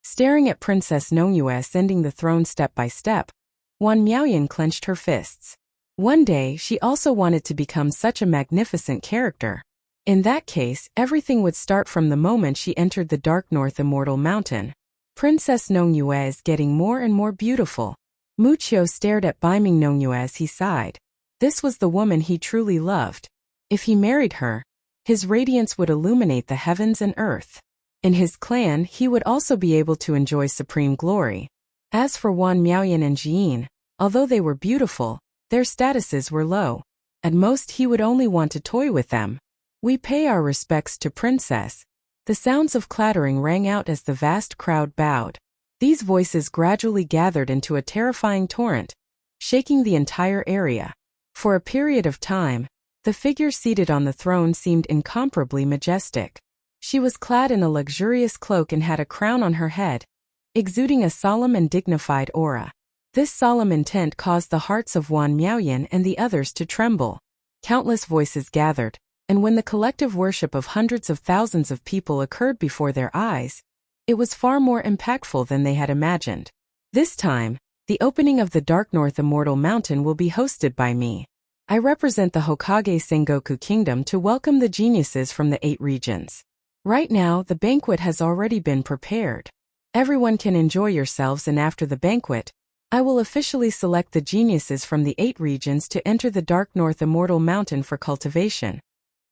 Staring at Princess Nongyue ascending the throne step by step, Wan Miaoyan clenched her fists. One day she also wanted to become such a magnificent character. In that case, everything would start from the moment she entered the Dark North Immortal Mountain. Princess Nongyue is getting more and more beautiful. Mu Qiu stared at Baiming Nongyue as he sighed. This was the woman he truly loved. If he married her, his radiance would illuminate the heavens and earth. In his clan, he would also be able to enjoy supreme glory. As for Wan Miaoyan and Jin, although they were beautiful, their statuses were low. At most he would only want to toy with them. "We pay our respects to Princess." The sounds of clattering rang out as the vast crowd bowed. These voices gradually gathered into a terrifying torrent, shaking the entire area. For a period of time, the figure seated on the throne seemed incomparably majestic. She was clad in a luxurious cloak and had a crown on her head, exuding a solemn and dignified aura. This solemn intent caused the hearts of Wan Miaoyan and the others to tremble. Countless voices gathered, and when the collective worship of hundreds of thousands of people occurred before their eyes, it was far more impactful than they had imagined. This time, the opening of the Dark North Immortal Mountain will be hosted by me. I represent the Hokage Sengoku Kingdom to welcome the geniuses from the 8 regions. Right now, the banquet has already been prepared. Everyone can enjoy yourselves, and after the banquet, I will officially select the geniuses from the 8 regions to enter the Dark North Immortal Mountain for cultivation.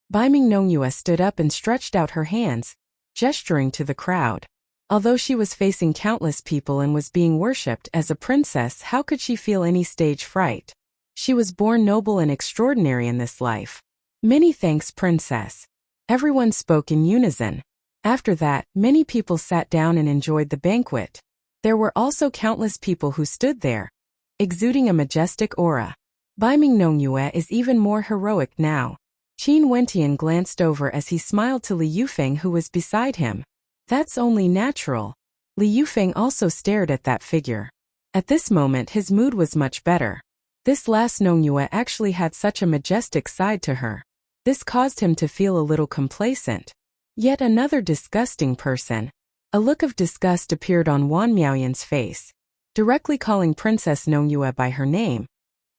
Baiming Nongyue stood up and stretched out her hands, gesturing to the crowd. Although she was facing countless people and was being worshipped as a princess, how could she feel any stage fright? She was born noble and extraordinary in this life. "Many thanks, Princess." Everyone spoke in unison. After that, many people sat down and enjoyed the banquet. There were also countless people who stood there, exuding a majestic aura. Baiming Nongyue is even more heroic now. Qin Wentian glanced over as he smiled to Li Yufeng, who was beside him. That's only natural. Li Yufeng also stared at that figure. At this moment his mood was much better. This last Nongyue actually had such a majestic side to her. This caused him to feel a little complacent. Yet another disgusting person. A look of disgust appeared on Wan Miaoyan's face, directly calling Princess Nongyue by her name,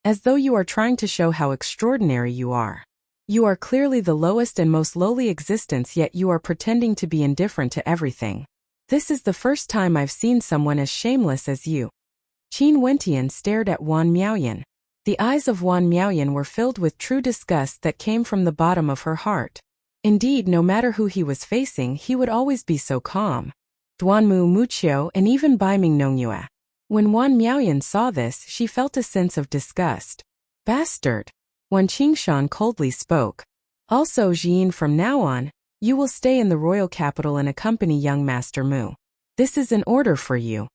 as though you are trying to show how extraordinary you are. You are clearly the lowest and most lowly existence, yet you are pretending to be indifferent to everything. This is the first time I've seen someone as shameless as you. Qin Wentian stared at Wan Miaoyan. The eyes of Wan Miaoyan were filled with true disgust that came from the bottom of her heart. Indeed, no matter who he was facing, he would always be so calm. Duanmu, Muqiu, and even Baiming Nongyue. When Wan Miaoyan saw this, she felt a sense of disgust. Bastard! Wan Qingshan coldly spoke. Also, Jin, from now on, you will stay in the royal capital and accompany young Master Mu. This is an order for you.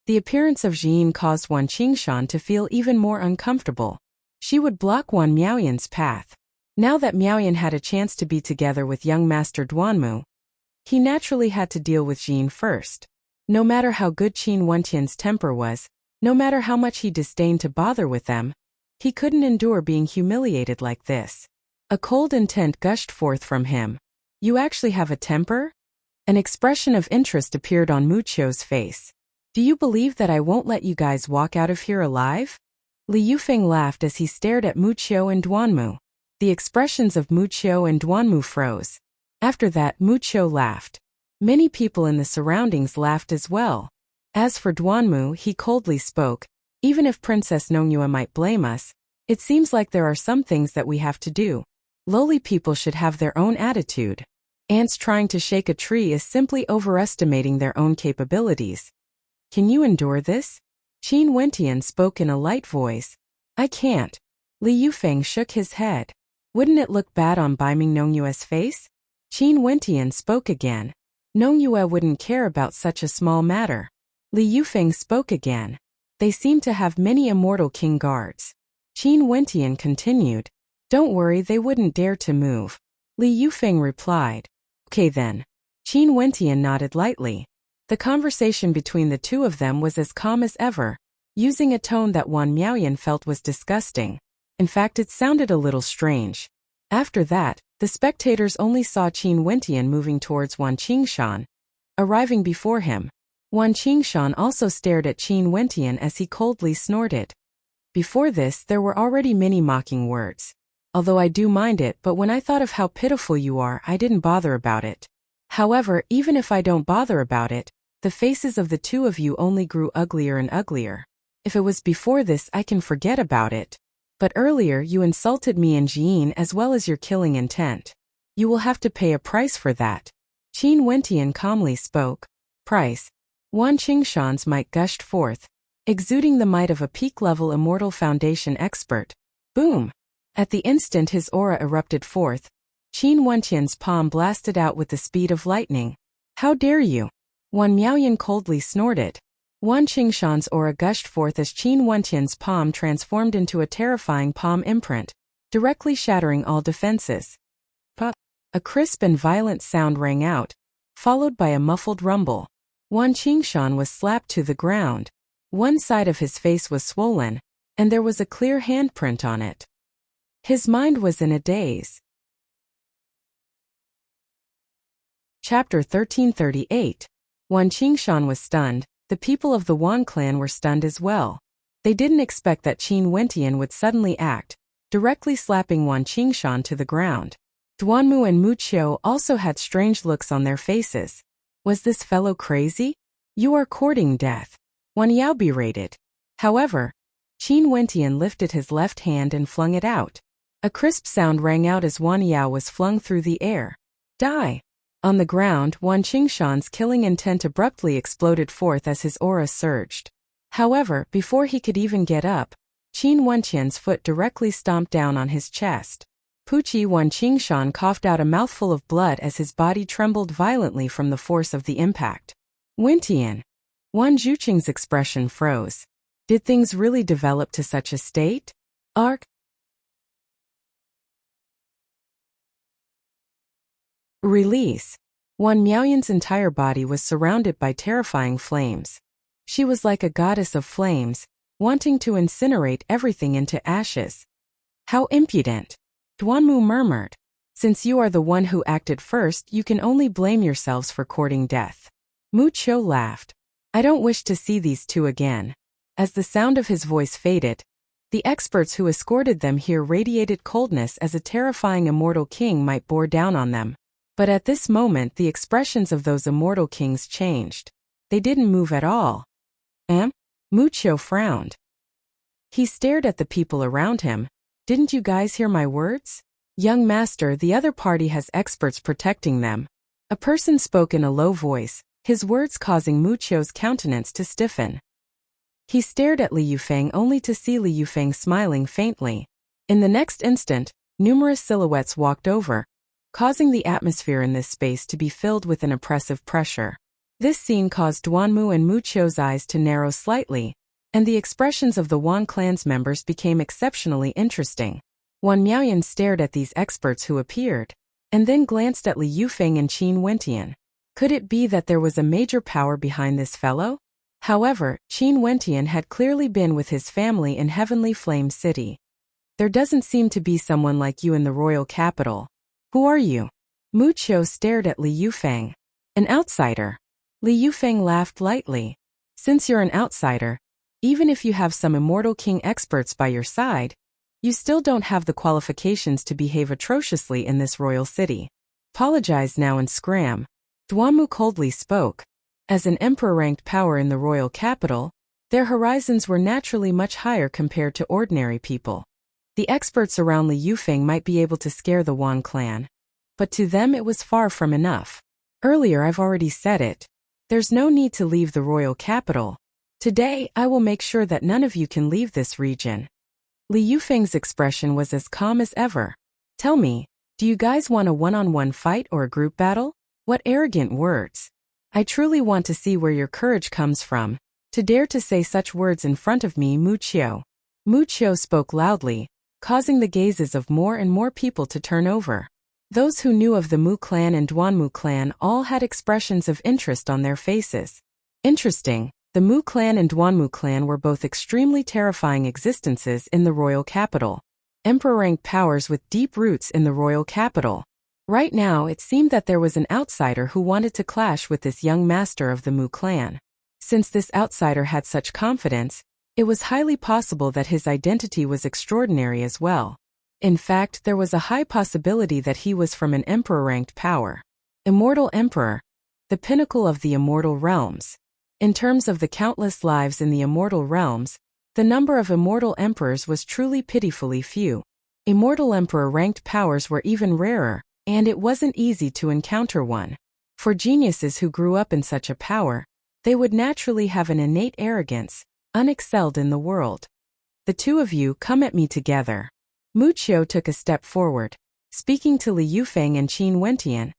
The appearance of Jin caused Wan Qingshan to feel even more uncomfortable. She would block Wan Miaoyan's path. Now that Miaoyan had a chance to be together with young Master Duanmu, he naturally had to deal with Jin first. No matter how good Qin Wentian's temper was, no matter how much he disdained to bother with them, he couldn't endure being humiliated like this. A cold intent gushed forth from him. You actually have a temper? An expression of interest appeared on Muqiu's face. Do you believe that I won't let you guys walk out of here alive? Li Yufeng laughed as he stared at Muqiu and Duanmu. The expressions of Muqiu and Duanmu froze. After that, Muqiu laughed. Many people in the surroundings laughed as well. As for Duanmu, he coldly spoke. Even if Princess Nongyue might blame us, it seems like there are some things that we have to do. Lowly people should have their own attitude. Ants trying to shake a tree is simply overestimating their own capabilities. Can you endure this? Qin Wentian spoke in a light voice. I can't. Li Yufeng shook his head. Wouldn't it look bad on Baiming Nongyue's face? Qin Wentian spoke again. Nongyue wouldn't care about such a small matter. Li Yufeng spoke again. They seem to have many immortal king guards. Qin Wentian continued. Don't worry, they wouldn't dare to move. Li Yufeng replied. Okay then. Qin Wentian nodded lightly. The conversation between the two of them was as calm as ever, using a tone that Wan Miaoyan felt was disgusting. In fact, it sounded a little strange. After that, the spectators only saw Qin Wentian moving towards Wan Qingshan, arriving before him. Wan Qingshan also stared at Qin Wentian as he coldly snorted. Before this, there were already many mocking words. Although I do mind it, but when I thought of how pitiful you are, I didn't bother about it. However, even if I don't bother about it, the faces of the two of you only grew uglier and uglier. If it was before this, I can forget about it. But earlier you insulted me and Jin as well as your killing intent. You will have to pay a price for that. Qin Wentian calmly spoke. Price. Wan Qingshan's might gushed forth, exuding the might of a peak-level immortal foundation expert. Boom! At the instant his aura erupted forth, Qin Wentian's palm blasted out with the speed of lightning. How dare you? Wan Miaoyan coldly snorted. Wan Qingshan's aura gushed forth as Qin Wentian's palm transformed into a terrifying palm imprint, directly shattering all defenses. Pop! A crisp and violent sound rang out, followed by a muffled rumble. Wan Qingshan was slapped to the ground. One side of his face was swollen, and there was a clear handprint on it. His mind was in a daze. Chapter 1338. Wan Qingshan was stunned. The people of the Wan clan were stunned as well. They didn't expect that Qin Wentian would suddenly act, directly slapping Wan Qingshan to the ground. Duanmu and Muqiu also had strange looks on their faces. Was this fellow crazy? You are courting death. Wan Yao berated. However, Qin Wentian lifted his left hand and flung it out. A crisp sound rang out as Wan Yao was flung through the air. Die! On the ground, Wan Qingshan's killing intent abruptly exploded forth as his aura surged. However, before he could even get up, Qin Wentian's foot directly stomped down on his chest. Puchi Wan Qingshan coughed out a mouthful of blood as his body trembled violently from the force of the impact. Wentian! Wan Zhuqing's expression froze. Did things really develop to such a state? Arc. Release. Wan Miaoyan's entire body was surrounded by terrifying flames. She was like a goddess of flames, wanting to incinerate everything into ashes. How impudent! Duanmu murmured. Since you are the one who acted first, you can only blame yourselves for courting death. Mu Qiu laughed. I don't wish to see these two again. As the sound of his voice faded, the experts who escorted them here radiated coldness as a terrifying immortal king might bore down on them. But at this moment the expressions of those immortal kings changed. They didn't move at all. Mu Qiu frowned. He stared at the people around him. Didn't you guys hear my words? Young master, the other party has experts protecting them. A person spoke in a low voice, his words causing Mu Qiu's countenance to stiffen. He stared at Li Yufeng only to see Li Yufeng smiling faintly. In the next instant, numerous silhouettes walked over, causing the atmosphere in this space to be filled with an oppressive pressure. This scene caused Duanmu and Mu Qiu's eyes to narrow slightly, and the expressions of the Wan clan's members became exceptionally interesting. Wan Miaoyan stared at these experts who appeared, and then glanced at Li Yufeng and Qin Wentian. Could it be that there was a major power behind this fellow? However, Qin Wentian had clearly been with his family in Heavenly Flame City. There doesn't seem to be someone like you in the royal capital. Who are you? Mu Qiu stared at Li Yufeng. An outsider. Li Yufeng laughed lightly. Since you're an outsider, even if you have some immortal king experts by your side, you still don't have the qualifications to behave atrociously in this royal city. Apologize now and scram. Duanmu coldly spoke. As an emperor-ranked power in the royal capital, their horizons were naturally much higher compared to ordinary people. The experts around Li Yufeng might be able to scare the Wan clan, but to them it was far from enough. Earlier I've already said it. There's no need to leave the royal capital. Today I will make sure that none of you can leave this region. Li Yufeng's expression was as calm as ever. Tell me, do you guys want a one-on-one fight or a group battle? What arrogant words. I truly want to see where your courage comes from, to dare to say such words in front of me, Mu Qiu. Mu Qiu spoke loudly, causing the gazes of more and more people to turn over. Those who knew of the Mu clan and Duanmu clan all had expressions of interest on their faces. Interesting, the Mu clan and Duanmu clan were both extremely terrifying existences in the royal capital. Emperor-ranked powers with deep roots in the royal capital. Right now it seemed that there was an outsider who wanted to clash with this young master of the Mu clan. Since this outsider had such confidence, it was highly possible that his identity was extraordinary as well. In fact, there was a high possibility that he was from an emperor-ranked power. Immortal Emperor, the pinnacle of the immortal realms. In terms of the countless lives in the immortal realms, the number of immortal emperors was truly pitifully few. Immortal emperor-ranked powers were even rarer, and it wasn't easy to encounter one. For geniuses who grew up in such a power, they would naturally have an innate arrogance, unexcelled in the world. The two of you come at me together. Mu Qiu took a step forward, speaking to Li Yufeng and Qin Wentian.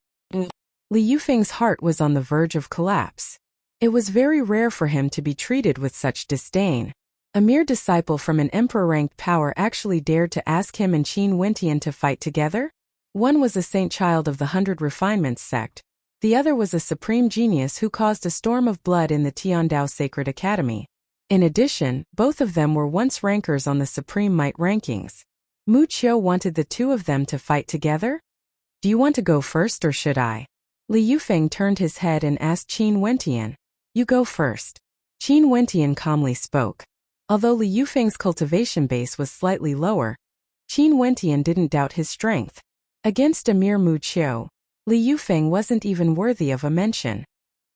Li Yufeng's heart was on the verge of collapse. It was very rare for him to be treated with such disdain. A mere disciple from an emperor-ranked power actually dared to ask him and Qin Wentian to fight together? One was a saint child of the 100 Refinements sect, the other was a supreme genius who caused a storm of blood in the Tiandao Sacred Academy. In addition, both of them were once rankers on the Supreme Might rankings. Mu Qiu wanted the two of them to fight together? Do you want to go first or should I? Li Yufeng turned his head and asked Qin Wentian. You go first. Qin Wentian calmly spoke. Although Li Yufeng's cultivation base was slightly lower, Qin Wentian didn't doubt his strength. Against a mere Mu Qiu, Li Yufeng wasn't even worthy of a mention.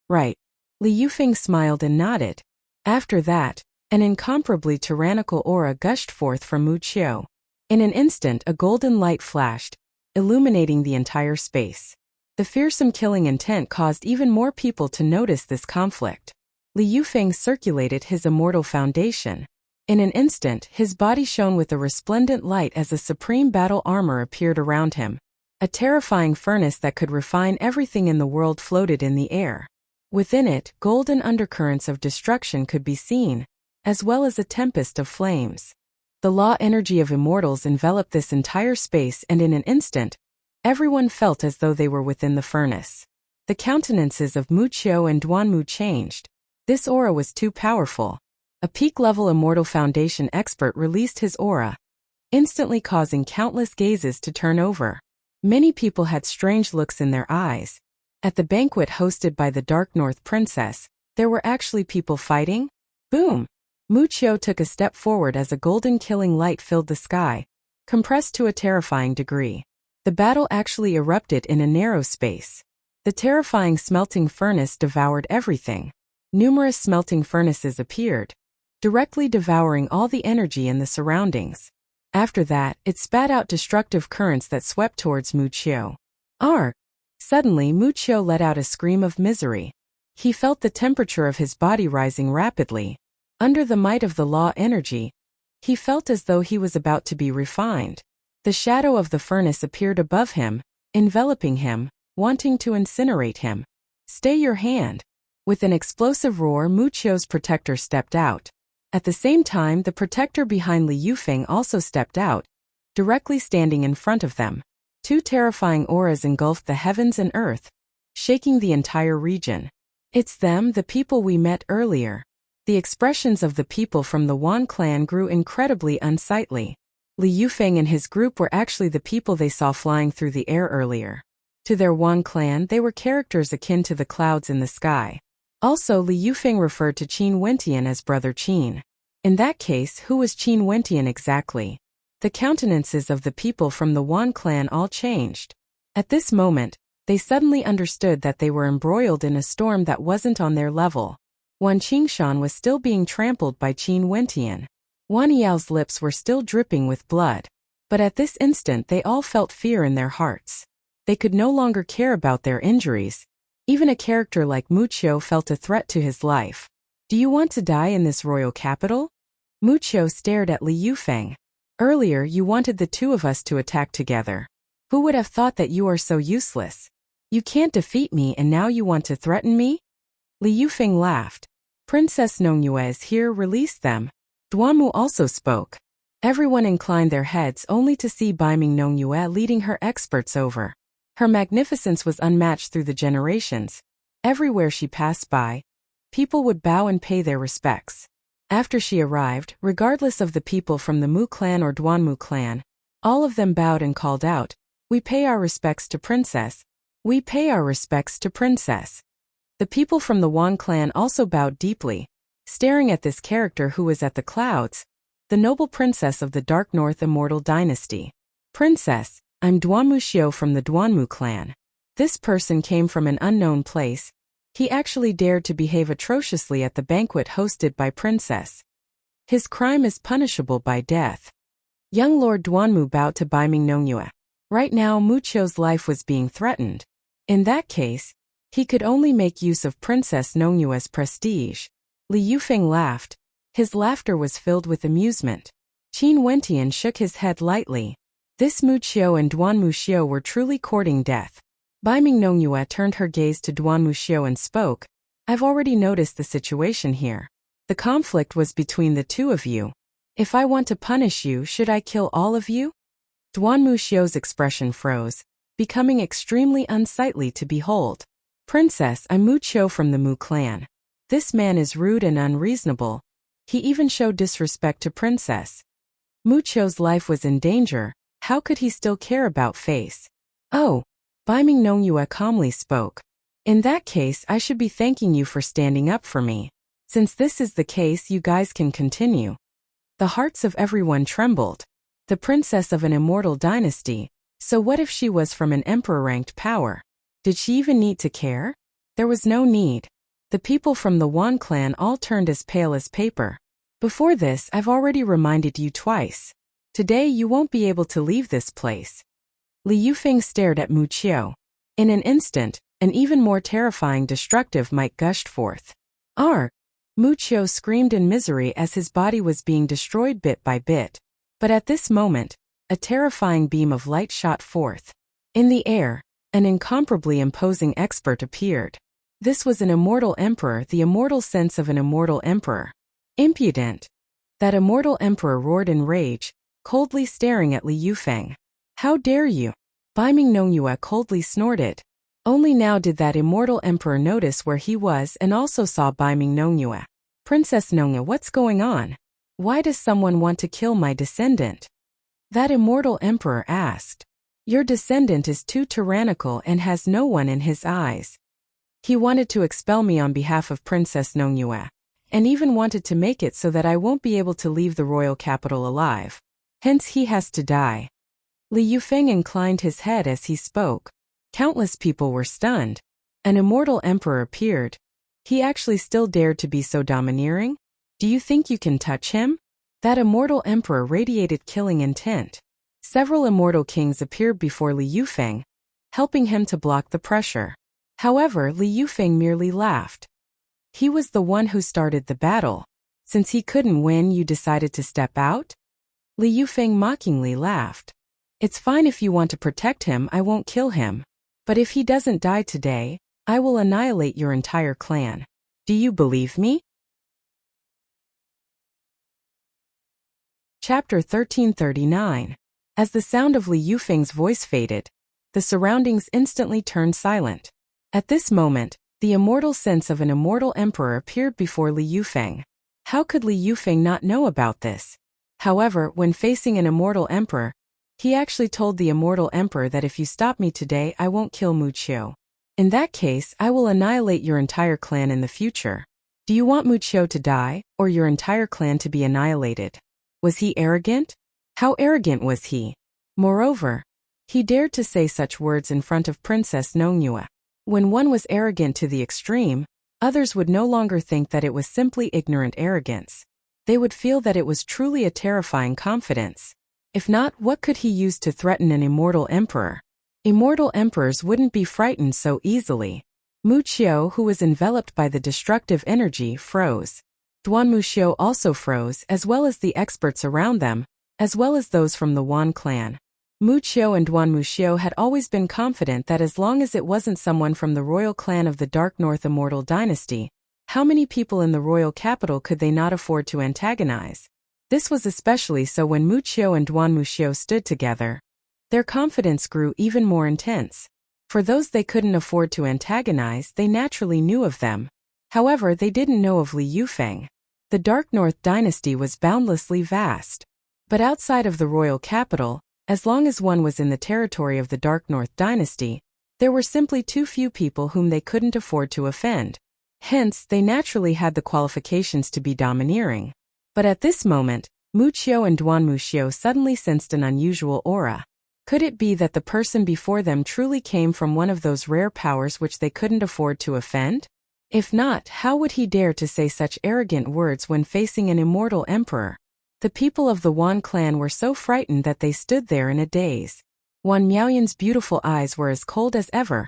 Right. Li Yufeng smiled and nodded. After that, an incomparably tyrannical aura gushed forth from Mu Qiu. In an instant a golden light flashed, illuminating the entire space. The fearsome killing intent caused even more people to notice this conflict. Li Yufeng circulated his immortal foundation. In an instant, his body shone with a resplendent light as a supreme battle armor appeared around him. A terrifying furnace that could refine everything in the world floated in the air. Within it, golden undercurrents of destruction could be seen, as well as a tempest of flames. The law energy of immortals enveloped this entire space and in an instant, Everyone felt as though they were within the furnace. The countenances of Mu Qiu and Duanmu changed. This aura was too powerful. A peak-level Immortal Foundation expert released his aura, instantly causing countless gazes to turn over. Many people had strange looks in their eyes. At the banquet hosted by the Dark North Princess, there were actually people fighting? Boom! Mu Qiu took a step forward as a golden killing light filled the sky, compressed to a terrifying degree. The battle actually erupted in a narrow space. The terrifying smelting furnace devoured everything. Numerous smelting furnaces appeared, directly devouring all the energy in the surroundings. After that, it spat out destructive currents that swept towards Mu Qiu. Arr! Suddenly Mu Qiu let out a scream of misery. He felt the temperature of his body rising rapidly. Under the might of the law energy, he felt as though he was about to be refined. The shadow of the furnace appeared above him, enveloping him, wanting to incinerate him. Stay your hand. With an explosive roar, Mu Qiu's protector stepped out. At the same time, the protector behind Li Yufeng also stepped out, directly standing in front of them. Two terrifying auras engulfed the heavens and earth, shaking the entire region. It's them, the people we met earlier. The expressions of the people from the Wan clan grew incredibly unsightly. Li Yufeng and his group were actually the people they saw flying through the air earlier. To their Wan clan, they were characters akin to the clouds in the sky. Also, Li Yufeng referred to Qin Wentian as Brother Qin. In that case, who was Qin Wentian exactly? The countenances of the people from the Wan clan all changed. At this moment, they suddenly understood that they were embroiled in a storm that wasn't on their level. Wan Qingshan was still being trampled by Qin Wentian. Wan Yao's lips were still dripping with blood. But at this instant they all felt fear in their hearts. They could no longer care about their injuries. Even a character like Mu Qiu felt a threat to his life. Do you want to die in this royal capital? Mu Qiu stared at Li Yufeng. Earlier you wanted the two of us to attack together. Who would have thought that you are so useless? You can't defeat me and now you want to threaten me? Li Yufeng laughed. Princess Nongyue is here, release them. Duanmu also spoke. Everyone inclined their heads only to see Baiming Nongyue leading her experts over. Her magnificence was unmatched through the generations. Everywhere she passed by, people would bow and pay their respects. After she arrived, regardless of the people from the Mu clan or Duanmu clan, all of them bowed and called out, "We pay our respects to Princess. We pay our respects to Princess." The people from the Wan clan also bowed deeply, staring at this character who was at the clouds, the noble princess of the Dark North Immortal Dynasty. "Princess, I'm Duanmu Xiu from the Duanmu clan." This person came from an unknown place. He actually dared to behave atrociously at the banquet hosted by Princess. His crime is punishable by death. Young Lord Duanmu bowed to Baiming Nongyue. Right now Mu Qiu's life was being threatened. In that case, he could only make use of Princess Nongyue's prestige. Li Yufeng laughed. His laughter was filled with amusement. Qin Wentian shook his head lightly. This Mu Qiu and Duanmu Xiu were truly courting death. Baiming Nongyue turned her gaze to Duanmu Xiu and spoke. I've already noticed the situation here. The conflict was between the two of you. If I want to punish you, should I kill all of you? Duanmu Xiu's expression froze, becoming extremely unsightly to behold. Princess, I'm Mu Qiu from the Mu clan. This man is rude and unreasonable. He even showed disrespect to Princess. Mu Qiu's life was in danger. How could he still care about face? Oh, Baiming Nongyue calmly spoke. In that case, I should be thanking you for standing up for me. Since this is the case, you guys can continue. The hearts of everyone trembled. The princess of an immortal dynasty. So what if she was from an emperor-ranked power? Did she even need to care? There was no need. The people from the Wan clan all turned as pale as paper. Before this, I've already reminded you twice. Today you won't be able to leave this place. Li Yufeng stared at Mu Qiu. In an instant, an even more terrifying destructive might gushed forth. Arr! Mu Qiu screamed in misery as his body was being destroyed bit by bit. But at this moment, a terrifying beam of light shot forth. In the air, an incomparably imposing expert appeared. This was an immortal emperor, the immortal sense of an immortal emperor. Impudent! That immortal emperor roared in rage, coldly staring at Li Yufeng. How dare you? Bai Mingnongyue coldly snorted. Only now did that immortal emperor notice where he was and also saw Bai Mingnongyue. Princess Nongye, what's going on? Why does someone want to kill my descendant? That immortal emperor asked. Your descendant is too tyrannical and has no one in his eyes. He wanted to expel me on behalf of Princess Nongyue, and even wanted to make it so that I won't be able to leave the royal capital alive. Hence he has to die. Li Yufeng inclined his head as he spoke. Countless people were stunned. An immortal emperor appeared. He actually still dared to be so domineering? Do you think you can touch him? That immortal emperor radiated killing intent. Several immortal kings appeared before Li Yufeng, helping him to block the pressure. However, Li Yufeng merely laughed. He was the one who started the battle. Since he couldn't win, you decided to step out? Li Yufeng mockingly laughed. It's fine if you want to protect him, I won't kill him. But if he doesn't die today, I will annihilate your entire clan. Do you believe me? Chapter 1339. As the sound of Li Yufeng's voice faded, the surroundings instantly turned silent. At this moment, the immortal sense of an immortal emperor appeared before Li Yufeng. How could Li Yufeng not know about this? However, when facing an immortal emperor, he actually told the immortal emperor that if you stop me today, I won't kill Mu Qiu. In that case, I will annihilate your entire clan in the future. Do you want Mu Qiu to die, or your entire clan to be annihilated? Was he arrogant? How arrogant was he? Moreover, he dared to say such words in front of Princess Nongyue. When one was arrogant to the extreme, others would no longer think that it was simply ignorant arrogance. They would feel that it was truly a terrifying confidence. If not, what could he use to threaten an immortal emperor? Immortal emperors wouldn't be frightened so easily. Mu Qiu, who was enveloped by the destructive energy, froze. Duan Mu Xiu also froze, as well as the experts around them, as well as those from the Wan clan. Mu Qiu and Duan Mu Xiu had always been confident that as long as it wasn't someone from the royal clan of the Dark North Immortal Dynasty, how many people in the royal capital could they not afford to antagonize? This was especially so when Mu Qiu and Duan Mu Xiu stood together. Their confidence grew even more intense. For those they couldn't afford to antagonize, they naturally knew of them. However, they didn't know of Li Yufeng. The Dark North Dynasty was boundlessly vast. But outside of the royal capital, as long as one was in the territory of the Dark North Dynasty, there were simply too few people whom they couldn't afford to offend. Hence, they naturally had the qualifications to be domineering. But at this moment, Mu Qiu and Duan Mu Xiu suddenly sensed an unusual aura. Could it be that the person before them truly came from one of those rare powers which they couldn't afford to offend? If not, how would he dare to say such arrogant words when facing an immortal emperor? The people of the Wan clan were so frightened that they stood there in a daze. Wan Miaoyan's beautiful eyes were as cold as ever,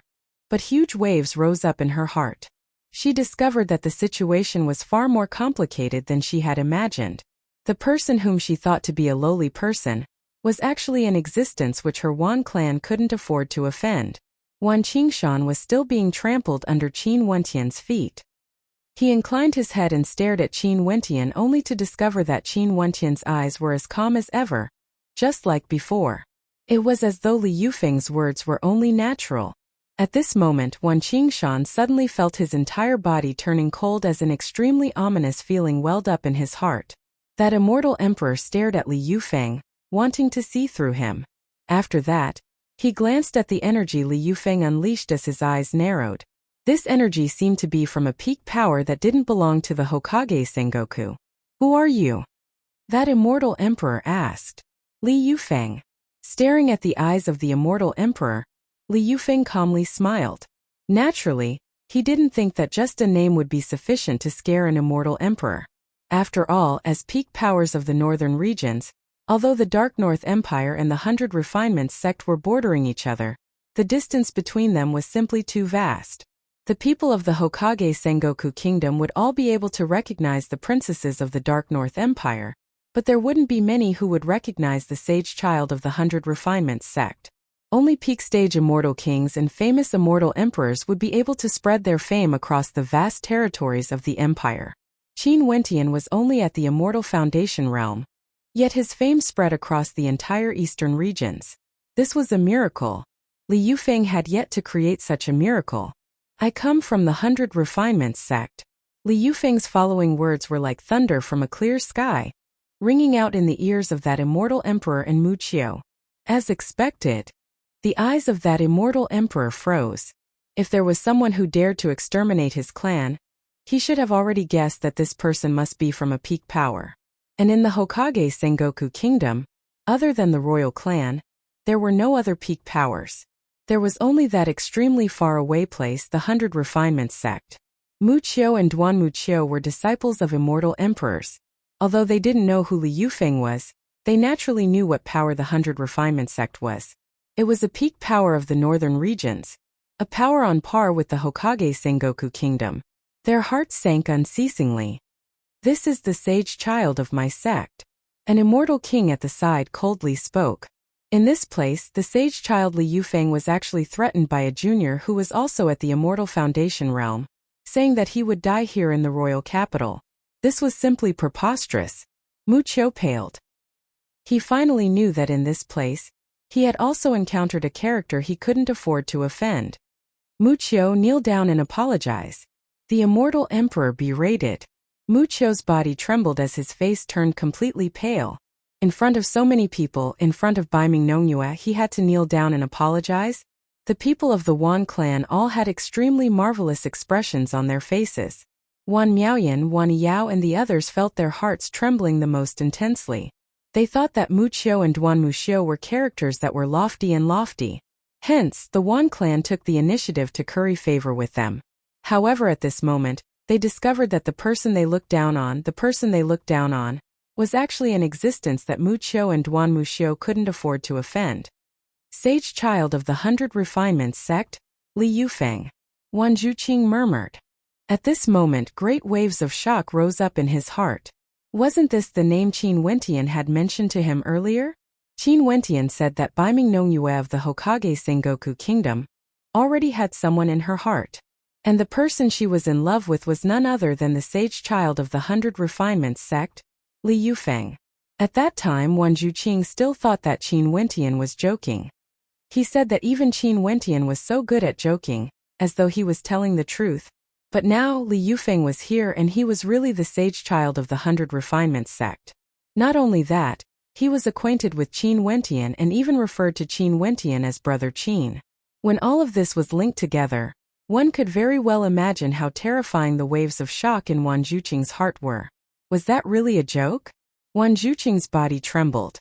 but huge waves rose up in her heart. She discovered that the situation was far more complicated than she had imagined. The person whom she thought to be a lowly person was actually an existence which her Wan clan couldn't afford to offend. Wan Qingshan was still being trampled under Qin Wentian's feet. He inclined his head and stared at Qin Wentian only to discover that Qin Wentian's eyes were as calm as ever, just like before. It was as though Li Yufeng's words were only natural. At this moment, Wan Qingshan suddenly felt his entire body turning cold as an extremely ominous feeling welled up in his heart. That immortal emperor stared at Li Yufeng, wanting to see through him. After that, he glanced at the energy Li Yufeng unleashed as his eyes narrowed. This energy seemed to be from a peak power that didn't belong to the Hokage Sengoku. Who are you? That immortal emperor asked. Li Yufeng. Staring at the eyes of the immortal emperor, Li Yufeng calmly smiled. Naturally, he didn't think that just a name would be sufficient to scare an immortal emperor. After all, as peak powers of the northern regions, although the Dark North Empire and the 100 Refinements sect were bordering each other, the distance between them was simply too vast. The people of the Hokage Sengoku Kingdom would all be able to recognize the princesses of the Dark North Empire, but there wouldn't be many who would recognize the sage child of the 100 Refinements sect. Only peak-stage immortal kings and famous immortal emperors would be able to spread their fame across the vast territories of the empire. Qin Wentian was only at the Immortal Foundation realm, yet his fame spread across the entire eastern regions. This was a miracle. Li Yufeng had yet to create such a miracle. I come from the 100 Refinements sect. Li Yufeng's following words were like thunder from a clear sky, ringing out in the ears of that immortal emperor in Mu Qiu. As expected, the eyes of that immortal emperor froze. If there was someone who dared to exterminate his clan, he should have already guessed that this person must be from a peak power. And in the Hokage Sengoku Kingdom, other than the royal clan, there were no other peak powers. There was only that extremely far-away place, the 100 Refinements sect. Mu Qiu and Duan Mu Qiu were disciples of immortal emperors. Although they didn't know who Li Yufeng was, they naturally knew what power the 100 Refinement sect was. It was a peak power of the northern regions, a power on par with the Hokage Sengoku Kingdom. Their hearts sank unceasingly. This is the sage child of my sect. An immortal king at the side coldly spoke. In this place, the sage child Li Yufeng was actually threatened by a junior who was also at the Immortal Foundation realm, saying that he would die here in the royal capital. This was simply preposterous. Mu Qiu paled. He finally knew that in this place, he had also encountered a character he couldn't afford to offend. Mu Qiu, kneel down and apologize. The immortal emperor berated. Mu Qiu's body trembled as his face turned completely pale. In front of so many people, in front of Baiming Nongyue, he had to kneel down and apologize? The people of the Wan clan all had extremely marvelous expressions on their faces. Wan Miaoyan, Wan Yao and the others felt their hearts trembling the most intensely. They thought that Mu Qiu and Duan Mu Qiu were characters that were lofty. Hence, the Wan clan took the initiative to curry favor with them. However, at this moment, they discovered that the person they looked down on, was actually an existence that Mu Qiu and Duan Mu Qiu couldn't afford to offend. Sage child of the 100 Refinements sect, Li Yufeng. Wan Zhuqing murmured. At this moment, great waves of shock rose up in his heart. Wasn't this the name Qin Wentian had mentioned to him earlier? Qin Wentian said that Baiming Nongyue of the Hokage Sengoku Kingdom already had someone in her heart. And the person she was in love with was none other than the sage child of the 100 Refinements sect, Li Yufeng. At that time, Wan Zhuqing still thought that Qin Wentian was joking. He said that even Qin Wentian was so good at joking, as though he was telling the truth. But now Li Yufeng was here and he was really the sage child of the 100 Refinements sect. Not only that, he was acquainted with Qin Wentian and even referred to Qin Wentian as Brother Qin. When all of this was linked together, one could very well imagine how terrifying the waves of shock in Wan Zhuqing's heart were. Was that really a joke? Wan Zhuqing's body trembled.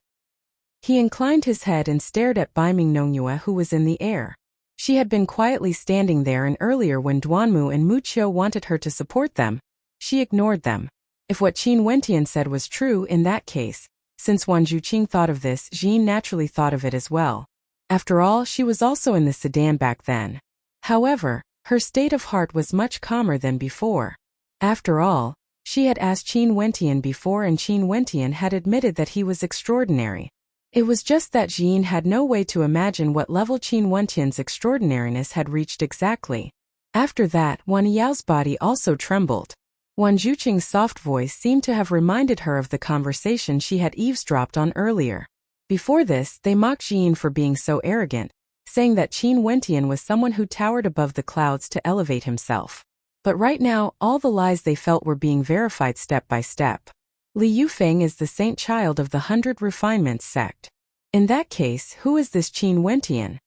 He inclined his head and stared at Baiming Nongyue, who was in the air. She had been quietly standing there, and earlier when Duanmu and Mu Qiu wanted her to support them, she ignored them. If what Qin Wentian said was true in that case, since Wan Zhuqing thought of this, Jean naturally thought of it as well. After all, she was also in the sedan back then. However, her state of heart was much calmer than before. After all, she had asked Qin Wentian before and Qin Wentian had admitted that he was extraordinary. It was just that Jean had no way to imagine what level Qin Wentian's extraordinariness had reached exactly. After that, Wan Yao's body also trembled. Wan Zhuqing's soft voice seemed to have reminded her of the conversation she had eavesdropped on earlier. Before this, they mocked Jean for being so arrogant, saying that Qin Wentian was someone who towered above the clouds to elevate himself. But right now, all the lies they felt were being verified step by step. Li Yufeng is the saint child of the 100 Refinements sect. In that case, who is this Qin Wentian?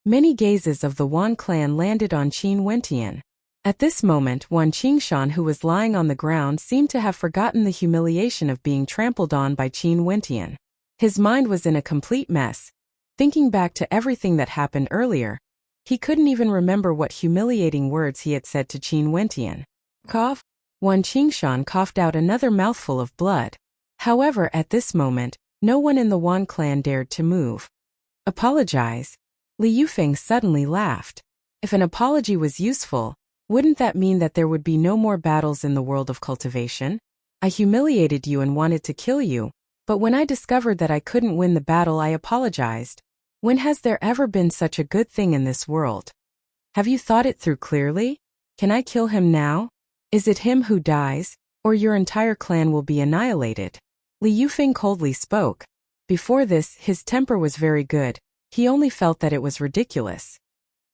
Many gazes of the Wan clan landed on Qin Wentian. At this moment, Wan Qingshan, who was lying on the ground, seemed to have forgotten the humiliation of being trampled on by Qin Wentian. His mind was in a complete mess. Thinking back to everything that happened earlier, he couldn't even remember what humiliating words he had said to Qin Wentian. Cough. Wan Qingshan coughed out another mouthful of blood. However, at this moment, no one in the Wan clan dared to move. Apologize? Li Yufeng suddenly laughed. If an apology was useful, wouldn't that mean that there would be no more battles in the world of cultivation? I humiliated you and wanted to kill you, but when I discovered that I couldn't win the battle, I apologized. When has there ever been such a good thing in this world? Have you thought it through clearly? Can I kill him now? Is it him who dies, or your entire clan will be annihilated? Li Yufeng coldly spoke. Before this, his temper was very good. He only felt that it was ridiculous.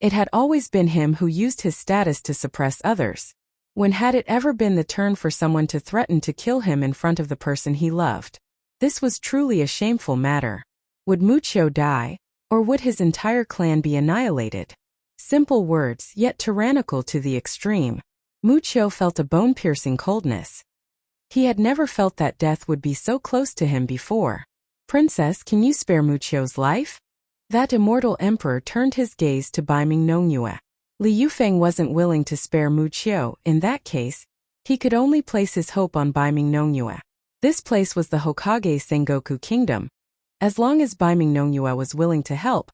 It had always been him who used his status to suppress others. When had it ever been the turn for someone to threaten to kill him in front of the person he loved? This was truly a shameful matter. Would Mucho die, or would his entire clan be annihilated? Simple words, yet tyrannical to the extreme. Mucho felt a bone-piercing coldness. He had never felt that death would be so close to him before. "Princess, can you spare Mucho's life?" That immortal emperor turned his gaze to Baiming Nongyue. Li Yufeng wasn't willing to spare Mucho. In that case, he could only place his hope on Baiming Nongyue. This place was the Hokage Sengoku Kingdom. As long as Baiming Nongyue was willing to help,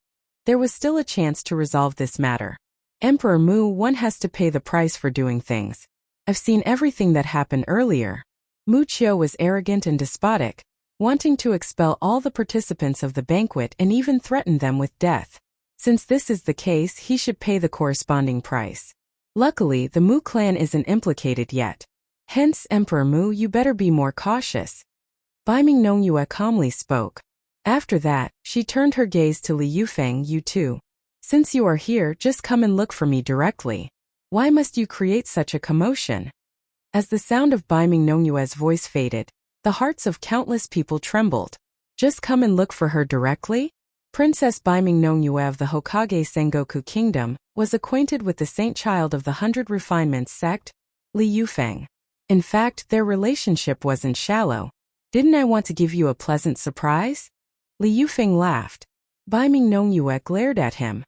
there was still a chance to resolve this matter. Emperor Mu, one has to pay the price for doing things. I've seen everything that happened earlier. Mucho was arrogant and despotic, wanting to expel all the participants of the banquet and even threaten them with death. Since this is the case, he should pay the corresponding price. Luckily, the Mu clan isn't implicated yet. Hence, Emperor Mu, you better be more cautious. Baiming Nongyue calmly spoke. After that, she turned her gaze to Li Yufeng. You too. Since you are here, just come and look for me directly. Why must you create such a commotion? As the sound of Baiming Nongyue's voice faded, the hearts of countless people trembled. Just come and look for her directly? Princess Baiming Nongyue of the Hokage Sengoku Kingdom was acquainted with the saint child of the 100 Refinements sect, Li Yufeng. In fact, their relationship wasn't shallow. Didn't I want to give you a pleasant surprise? Li Yufeng laughed. Baiming Nongyue glared at him.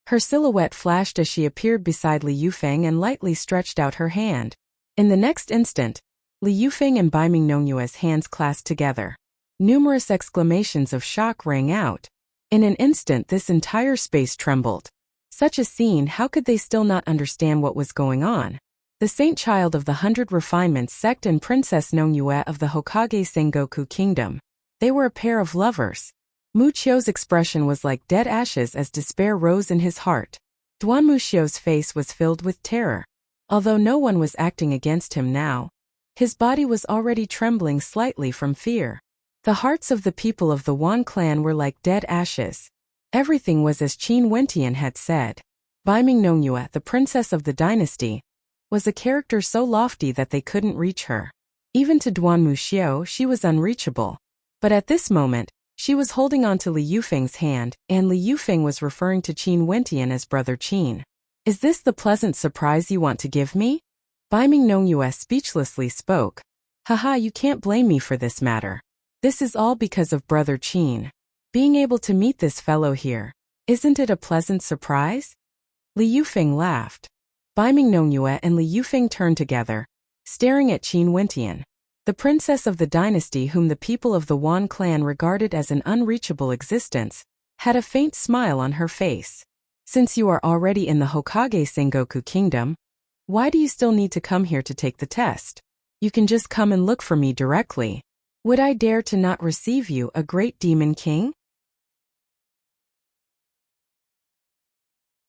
Her silhouette flashed as she appeared beside Li Yufeng and lightly stretched out her hand. In the next instant, Li Yufeng and Baiming Nongyue's hands clasped together. Numerous exclamations of shock rang out. In an instant, this entire space trembled. Such a scene, how could they still not understand what was going on? The saint child of the 100 Refinements sect and Princess Nongyue of the Hokage Sengoku Kingdom. They were a pair of lovers. Mucho's expression was like dead ashes as despair rose in his heart. Duan Muxio's face was filled with terror. Although no one was acting against him now, his body was already trembling slightly from fear. The hearts of the people of the Wan clan were like dead ashes. Everything was as Qin Wentian had said. Baiming Nongyue, the princess of the dynasty, was a character so lofty that they couldn't reach her. Even to Duan Muxio, she was unreachable. But at this moment, she was holding on to Li Yufeng's hand, and Li Yufeng was referring to Qin Wentian as Brother Qin. Is this the pleasant surprise you want to give me? Baiming Nongyue speechlessly spoke. Haha, you can't blame me for this matter. This is all because of Brother Qin. Being able to meet this fellow here, isn't it a pleasant surprise? Li Yufeng laughed. Baiming Nongyue and Li Yufeng turned together, staring at Qin Wentian. The princess of the dynasty whom the people of the Wan clan regarded as an unreachable existence, had a faint smile on her face. Since you are already in the Hokage Sengoku Kingdom, why do you still need to come here to take the test? You can just come and look for me directly. Would I dare to not receive you, a great demon king?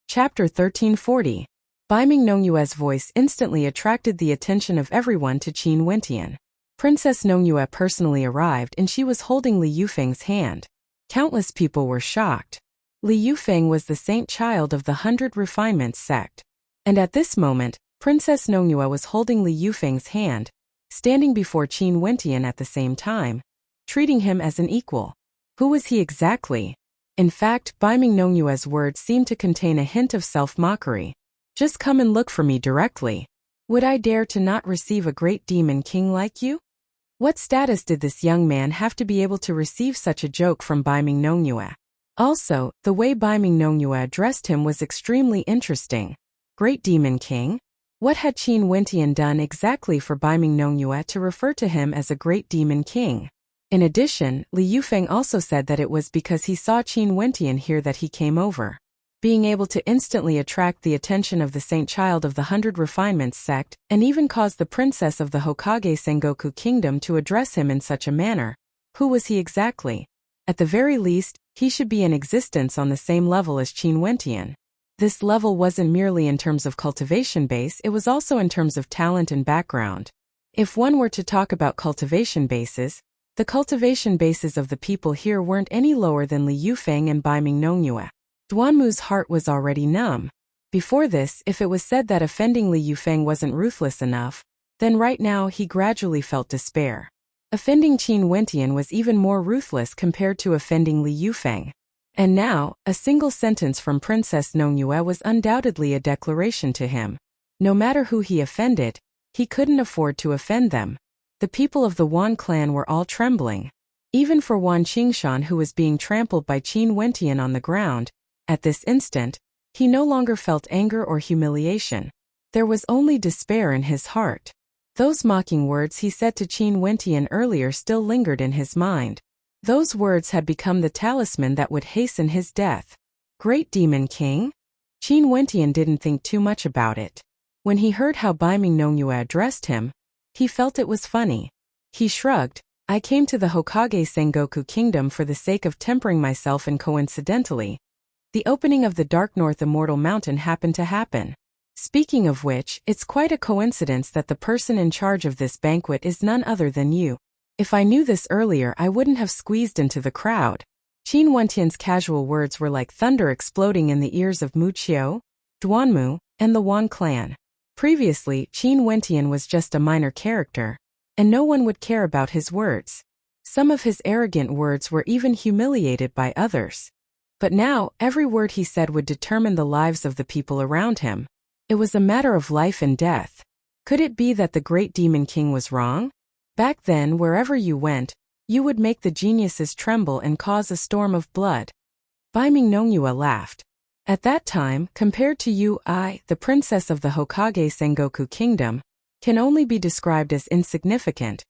Chapter 1340. Baiming Nongyue's voice instantly attracted the attention of everyone to Qin Wentian. Princess Nongyue personally arrived and she was holding Li Yufeng's hand. Countless people were shocked. Li Yufeng was the saint child of the 100 Refinements sect. And at this moment, Princess Nongyue was holding Li Yufeng's hand, standing before Qin Wentian at the same time, treating him as an equal. Who was he exactly? In fact, Baiming Nongyue's words seemed to contain a hint of self-mockery. Just come and look for me directly. Would I dare to not receive a great demon king like you? What status did this young man have to be able to receive such a joke from Baiming Nongyue? Also, the way Baiming Nongyue addressed him was extremely interesting. Great demon king? What had Qin Wentian done exactly for Baiming Nongyue to refer to him as a great demon king? In addition, Li Yufeng also said that it was because he saw Qin Wentian here that he came over. Being able to instantly attract the attention of the saint child of the 100 Refinements sect, and even cause the princess of the Hokage Sengoku Kingdom to address him in such a manner. Who was he exactly? At the very least, he should be in existence on the same level as Qin Wentian. This level wasn't merely in terms of cultivation base, it was also in terms of talent and background. If one were to talk about cultivation bases, The cultivation bases of the people here weren't any lower than Li Yufeng and Baiming Nongyue. Duanmu's heart was already numb. Before this, if it was said that offending Li Yufeng wasn't ruthless enough, then right now he gradually felt despair. Offending Qin Wentian was even more ruthless compared to offending Li Yufeng. And now, a single sentence from Princess Nongyue was undoubtedly a declaration to him. No matter who he offended, he couldn't afford to offend them. The people of the Wan clan were all trembling. Even for Wan Qingshan, who was being trampled by Qin Wentian on the ground, at this instant, he no longer felt anger or humiliation. There was only despair in his heart. Those mocking words he said to Qin Wentian earlier still lingered in his mind. Those words had become the talisman that would hasten his death. Great Demon King? Qin Wentian didn't think too much about it. When he heard how Baiming Nongyue addressed him, he felt it was funny. He shrugged. I came to the Hokage Sengoku Kingdom for the sake of tempering myself, and coincidentally, the opening of the Dark North Immortal Mountain happened to happen. Speaking of which, it's quite a coincidence that the person in charge of this banquet is none other than you. If I knew this earlier, I wouldn't have squeezed into the crowd. Qin Wentian's casual words were like thunder exploding in the ears of Mu Qiu, Duanmu, and the Wan clan. Previously, Qin Wentian was just a minor character, and no one would care about his words. Some of his arrogant words were even humiliated by others. But now, every word he said would determine the lives of the people around him. It was a matter of life and death. Could it be that the great Demon King was wrong? Back then, wherever you went, you would make the geniuses tremble and cause a storm of blood. Baiming Nongyue laughed. At that time, compared to you, I, the princess of the Hokage Sengoku Kingdom, can only be described as insignificant.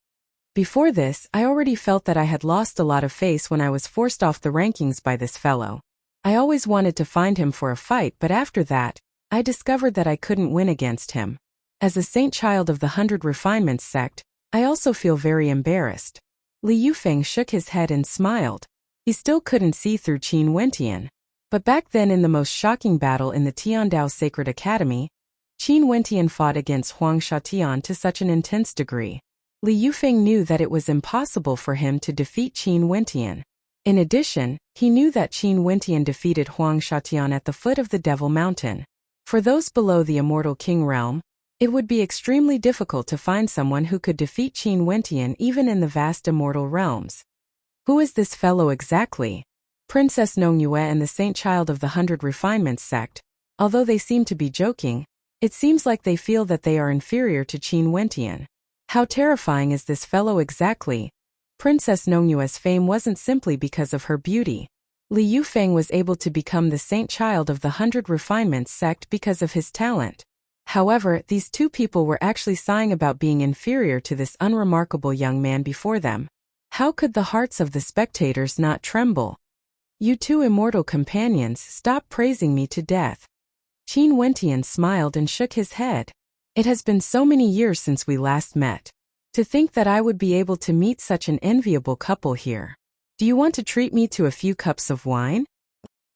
Before this, I already felt that I had lost a lot of face when I was forced off the rankings by this fellow. I always wanted to find him for a fight, but after that, I discovered that I couldn't win against him. As a saint child of the 100 Refinements sect, I also feel very embarrassed. Li Yufeng shook his head and smiled. He still couldn't see through Qin Wentian. But back then, in the most shocking battle in the Tiandao Sacred Academy, Qin Wentian fought against Huang Shatian to such an intense degree. Li Yufeng knew that it was impossible for him to defeat Qin Wentian. In addition, he knew that Qin Wentian defeated Huang Shatian at the foot of the Devil Mountain. For those below the Immortal King realm, it would be extremely difficult to find someone who could defeat Qin Wentian even in the vast immortal realms. Who is this fellow exactly? Princess Nongyue and the Saint Child of the 100 Refinements sect, although they seem to be joking, it seems like they feel that they are inferior to Qin Wentian. How terrifying is this fellow exactly? Princess Nongyue's fame wasn't simply because of her beauty. Li Yufeng was able to become the Saint Child of the 100 Refinements sect because of his talent. However, these two people were actually sighing about being inferior to this unremarkable young man before them. How could the hearts of the spectators not tremble? You two immortal companions, stop praising me to death. Qin Wentian smiled and shook his head. It has been so many years since we last met. To think that I would be able to meet such an enviable couple here. Do you want to treat me to a few cups of wine?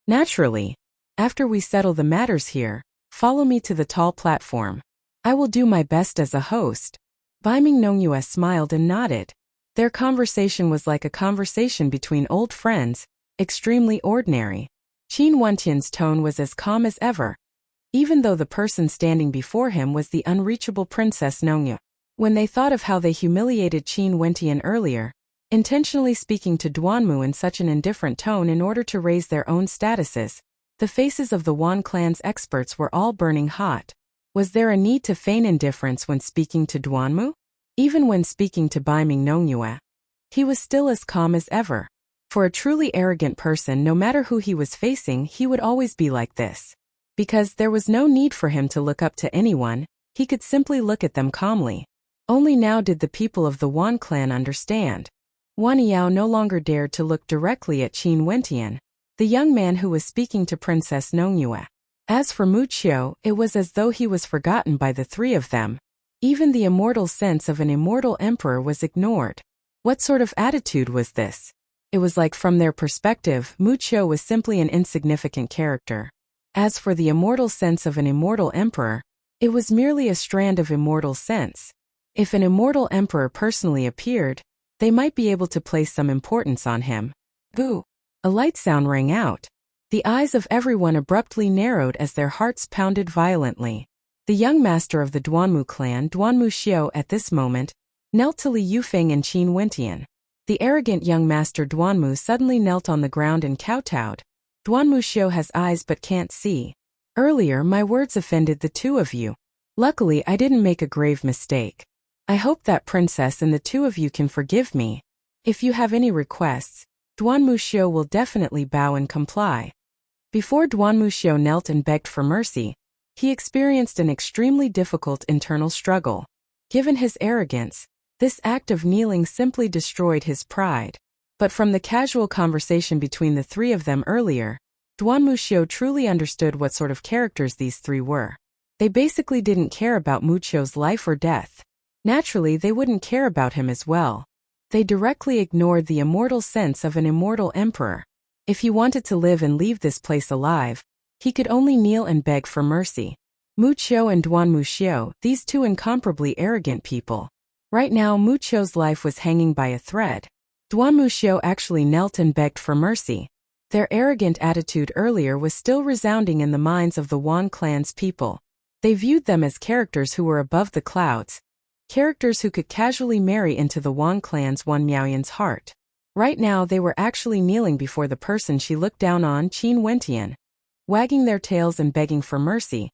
Naturally. After we settle the matters here, follow me to the tall platform. I will do my best as a host. Baiming Nongyue smiled and nodded. Their conversation was like a conversation between old friends, extremely ordinary. Qin Wentian's tone was as calm as ever, even though the person standing before him was the unreachable Princess Nongyue. When they thought of how they humiliated Qin Wentian earlier, intentionally speaking to Duanmu in such an indifferent tone in order to raise their own statuses, the faces of the Wan clan's experts were all burning hot. Was there a need to feign indifference when speaking to Duanmu? Even when speaking to Baiming Nongyue, he was still as calm as ever. For a truly arrogant person, no matter who he was facing, he would always be like this. Because there was no need for him to look up to anyone, he could simply look at them calmly. Only now did the people of the Wan clan understand. Wan Yao no longer dared to look directly at Qin Wentian, the young man who was speaking to Princess Nongyue. As for Mu Qiu, it was as though he was forgotten by the three of them. Even the immortal sense of an immortal emperor was ignored. What sort of attitude was this? It was like from their perspective, Mu Qiu was simply an insignificant character. As for the immortal sense of an immortal emperor, it was merely a strand of immortal sense. If an immortal emperor personally appeared, They might be able to place some importance on him. Boo! A light sound rang out. The eyes of everyone abruptly narrowed as their hearts pounded violently. The young master of the Duanmu clan, Duanmu Xiao, at this moment, knelt to Li Yufeng and Qin Wentian. The arrogant young master Duanmu suddenly knelt on the ground and kowtowed. Duanmu Xiao has eyes but can't see. Earlier my words offended the two of you. Luckily I didn't make a grave mistake. I hope that princess and the two of you can forgive me. If you have any requests, Duanmu Xiao will definitely bow and comply. Before Duanmu Xiao knelt and begged for mercy, he experienced an extremely difficult internal struggle. Given his arrogance, this act of kneeling simply destroyed his pride. But from the casual conversation between the three of them earlier, Duanmu Xiao truly understood what sort of characters these three were. They basically didn't care about Mu Qiu's life or death. Naturally, they wouldn't care about him as well. They directly ignored the immortal sense of an immortal emperor. If he wanted to live and leave this place alive, he could only kneel and beg for mercy. Mu Qiu and Duanmu Xiao, these two incomparably arrogant people. Right now Mu Qiu's life was hanging by a thread. Duanmu Xiao actually knelt and begged for mercy. Their arrogant attitude earlier was still resounding in the minds of the Wan clan's people. They viewed them as characters who were above the clouds, characters who could casually marry into the Wan clan's Wan Miaoyan's heart. Right now they were actually kneeling before the person she looked down on, Qin Wentian, wagging their tails and begging for mercy,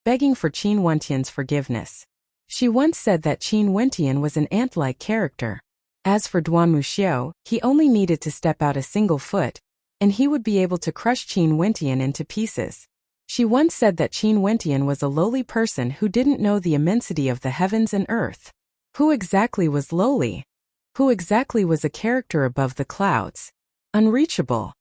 begging for Qin Wentian's forgiveness. She once said that Qin Wentian was an ant-like character. As for Duanmu Xiao, he only needed to step out a single foot, and he would be able to crush Qin Wentian into pieces. She once said that Qin Wentian was a lowly person who didn't know the immensity of the heavens and earth. Who exactly was lowly? Who exactly was a character above the clouds? Unreachable.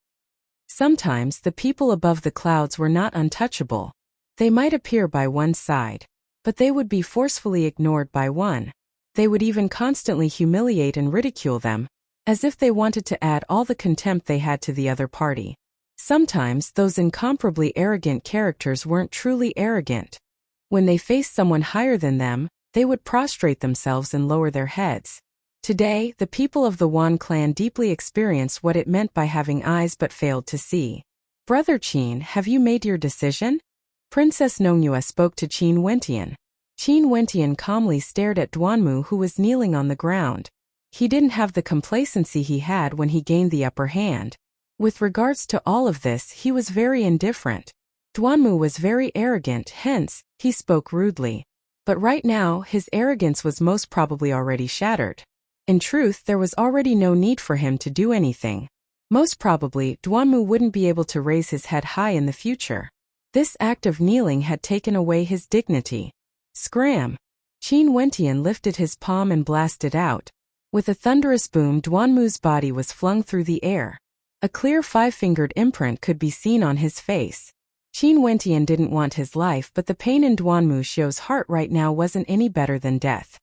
Sometimes the people above the clouds were not untouchable. They might appear by one side, but they would be forcefully ignored by one. They would even constantly humiliate and ridicule them, as if they wanted to add all the contempt they had to the other party. Sometimes those incomparably arrogant characters weren't truly arrogant. When they faced someone higher than them, they would prostrate themselves and lower their heads. Today, the people of the Wan clan deeply experienced what it meant by having eyes but failed to see. Brother Qin, have you made your decision? Princess Nongyue spoke to Qin Wentian. Qin Wentian calmly stared at Duanmu, who was kneeling on the ground. He didn't have the complacency he had when he gained the upper hand. With regards to all of this, he was very indifferent. Duanmu was very arrogant, hence, he spoke rudely. But right now, his arrogance was most probably already shattered. In truth, there was already no need for him to do anything. Most probably, Duanmu wouldn't be able to raise his head high in the future. This act of kneeling had taken away his dignity. Scram! Qin Wentian lifted his palm and blasted out. With a thunderous boom, Duanmu's body was flung through the air. A clear five-fingered imprint could be seen on his face. Qin Wentian didn't want his life, but the pain in Duanmu Xiao's heart right now wasn't any better than death.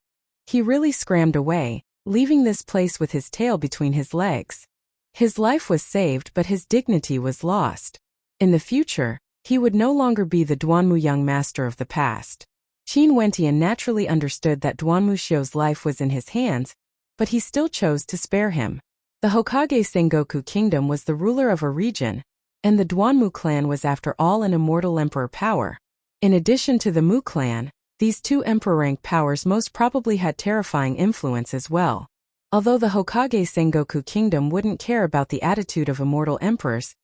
He really scrammed away, leaving this place with his tail between his legs. His life was saved, but his dignity was lost. In the future, he would no longer be the Duanmu young master of the past. Qin Wentian naturally understood that Duanmu Xiao's life was in his hands, but he still chose to spare him. The Hokage Sengoku Kingdom was the ruler of a region, and the Duanmu clan was after all an immortal emperor power. In addition to the Mu clan, these two emperor-rank powers most probably had terrifying influence as well. Although the Hokage Sengoku Kingdom wouldn't care about the attitude of immortal emperors,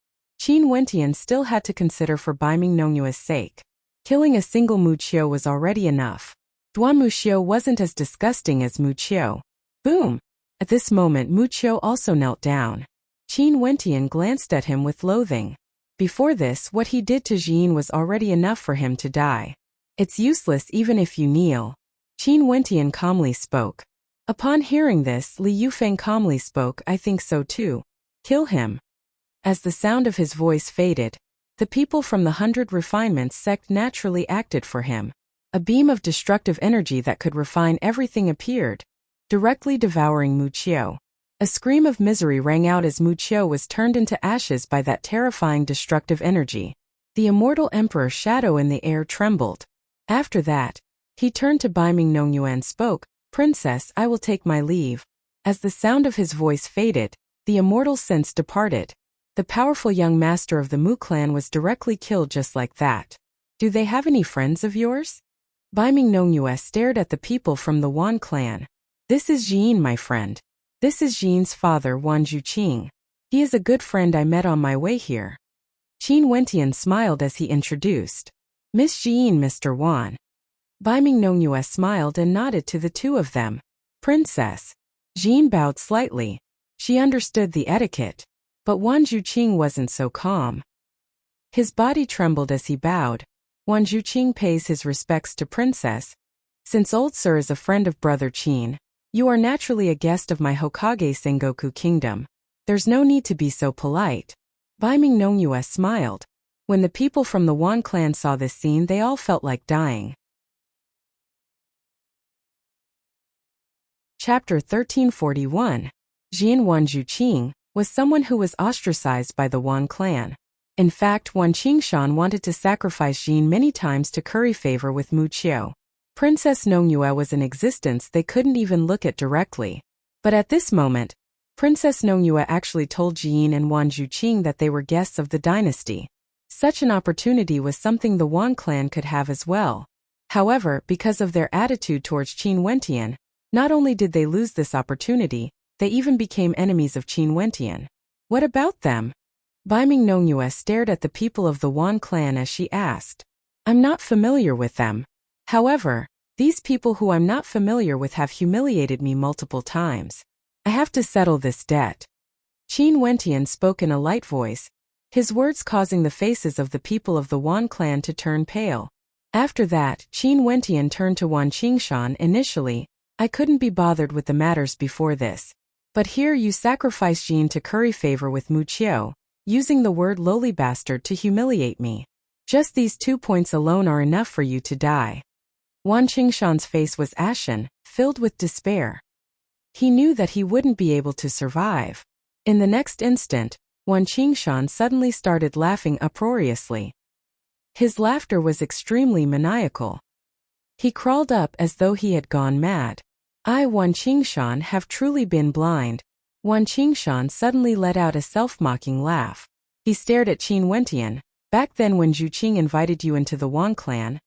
Qin Wentian still had to consider for Baiming Nongyue's sake. Killing a single Mu Qiu was already enough. Duanmu Xiao wasn't as disgusting as Mu Qiu. Boom! At this moment Mu Qiu also knelt down. Qin Wentian glanced at him with loathing. Before this, what he did to Jin was already enough for him to die. It's useless even if you kneel. Qin Wentian calmly spoke. Upon hearing this, Li Yufeng calmly spoke, I think so too. Kill him. As the sound of his voice faded, the people from the 100 Refinements sect naturally acted for him. A beam of destructive energy that could refine everything appeared, directly devouring Mu Qiu. A scream of misery rang out as Mu Qiu was turned into ashes by that terrifying destructive energy. The immortal emperor's shadow in the air trembled. After that, he turned to Baiming Nongyue and spoke, Princess, I will take my leave. As the sound of his voice faded, the immortal sense departed. The powerful young master of the Mu clan was directly killed just like that. Do they have any friends of yours? Bai Mingnongyue stared at the people from the Wan clan. This is Jian, my friend. This is Jian's father, Wan Juqing. He is a good friend I met on my way here. Qin Wentian smiled as he introduced. Miss Jian, Mr. Wan. Bai Mingnongyue smiled and nodded to the two of them. Princess. Jian bowed slightly. She understood the etiquette. But Wan Juqing wasn't so calm. His body trembled as he bowed. Wan Juqing pays his respects to Princess. Since old sir is a friend of brother Qin, you are naturally a guest of my Hokage Sengoku kingdom. There's no need to be so polite. Bai Mingnongyue smiled. When the people from the Wan clan saw this scene, they all felt like dying. Chapter 1341. Jian Wan Juqing was someone who was ostracized by the Wan clan. In fact, Wan Qingshan wanted to sacrifice Jian many times to curry favor with Mu Qiu. Princess Nongyue was an existence they couldn't even look at directly. But at this moment, Princess Nongyue actually told Jian and Wan Juqing that they were guests of the dynasty. Such an opportunity was something the Wan clan could have as well. However, because of their attitude towards Qin Wentian, not only did they lose this opportunity, they even became enemies of Qin Wentian. What about them? Bai Mingnongyue stared at the people of the Wan clan as she asked. I'm not familiar with them. However, these people who I'm not familiar with have humiliated me multiple times. I have to settle this debt. Qin Wentian spoke in a light voice, his words causing the faces of the people of the Wan clan to turn pale. After that, Qin Wentian turned to Wan Qingshan. Initially, I couldn't be bothered with the matters before this. But here you sacrifice Jian to curry favor with Mu Qiu, using the word lowly bastard to humiliate me. Just these 2 points alone are enough for you to die. Wan Qingshan's face was ashen, filled with despair. He knew that he wouldn't be able to survive. In the next instant, Wan Qingshan suddenly started laughing uproariously. His laughter was extremely maniacal. He crawled up as though he had gone mad. I, Wan Qingshan, have truly been blind. Wan Qingshan suddenly let out a self-mocking laugh. He stared at Qin Wentian. Back then when Juqing invited you into the Wan clan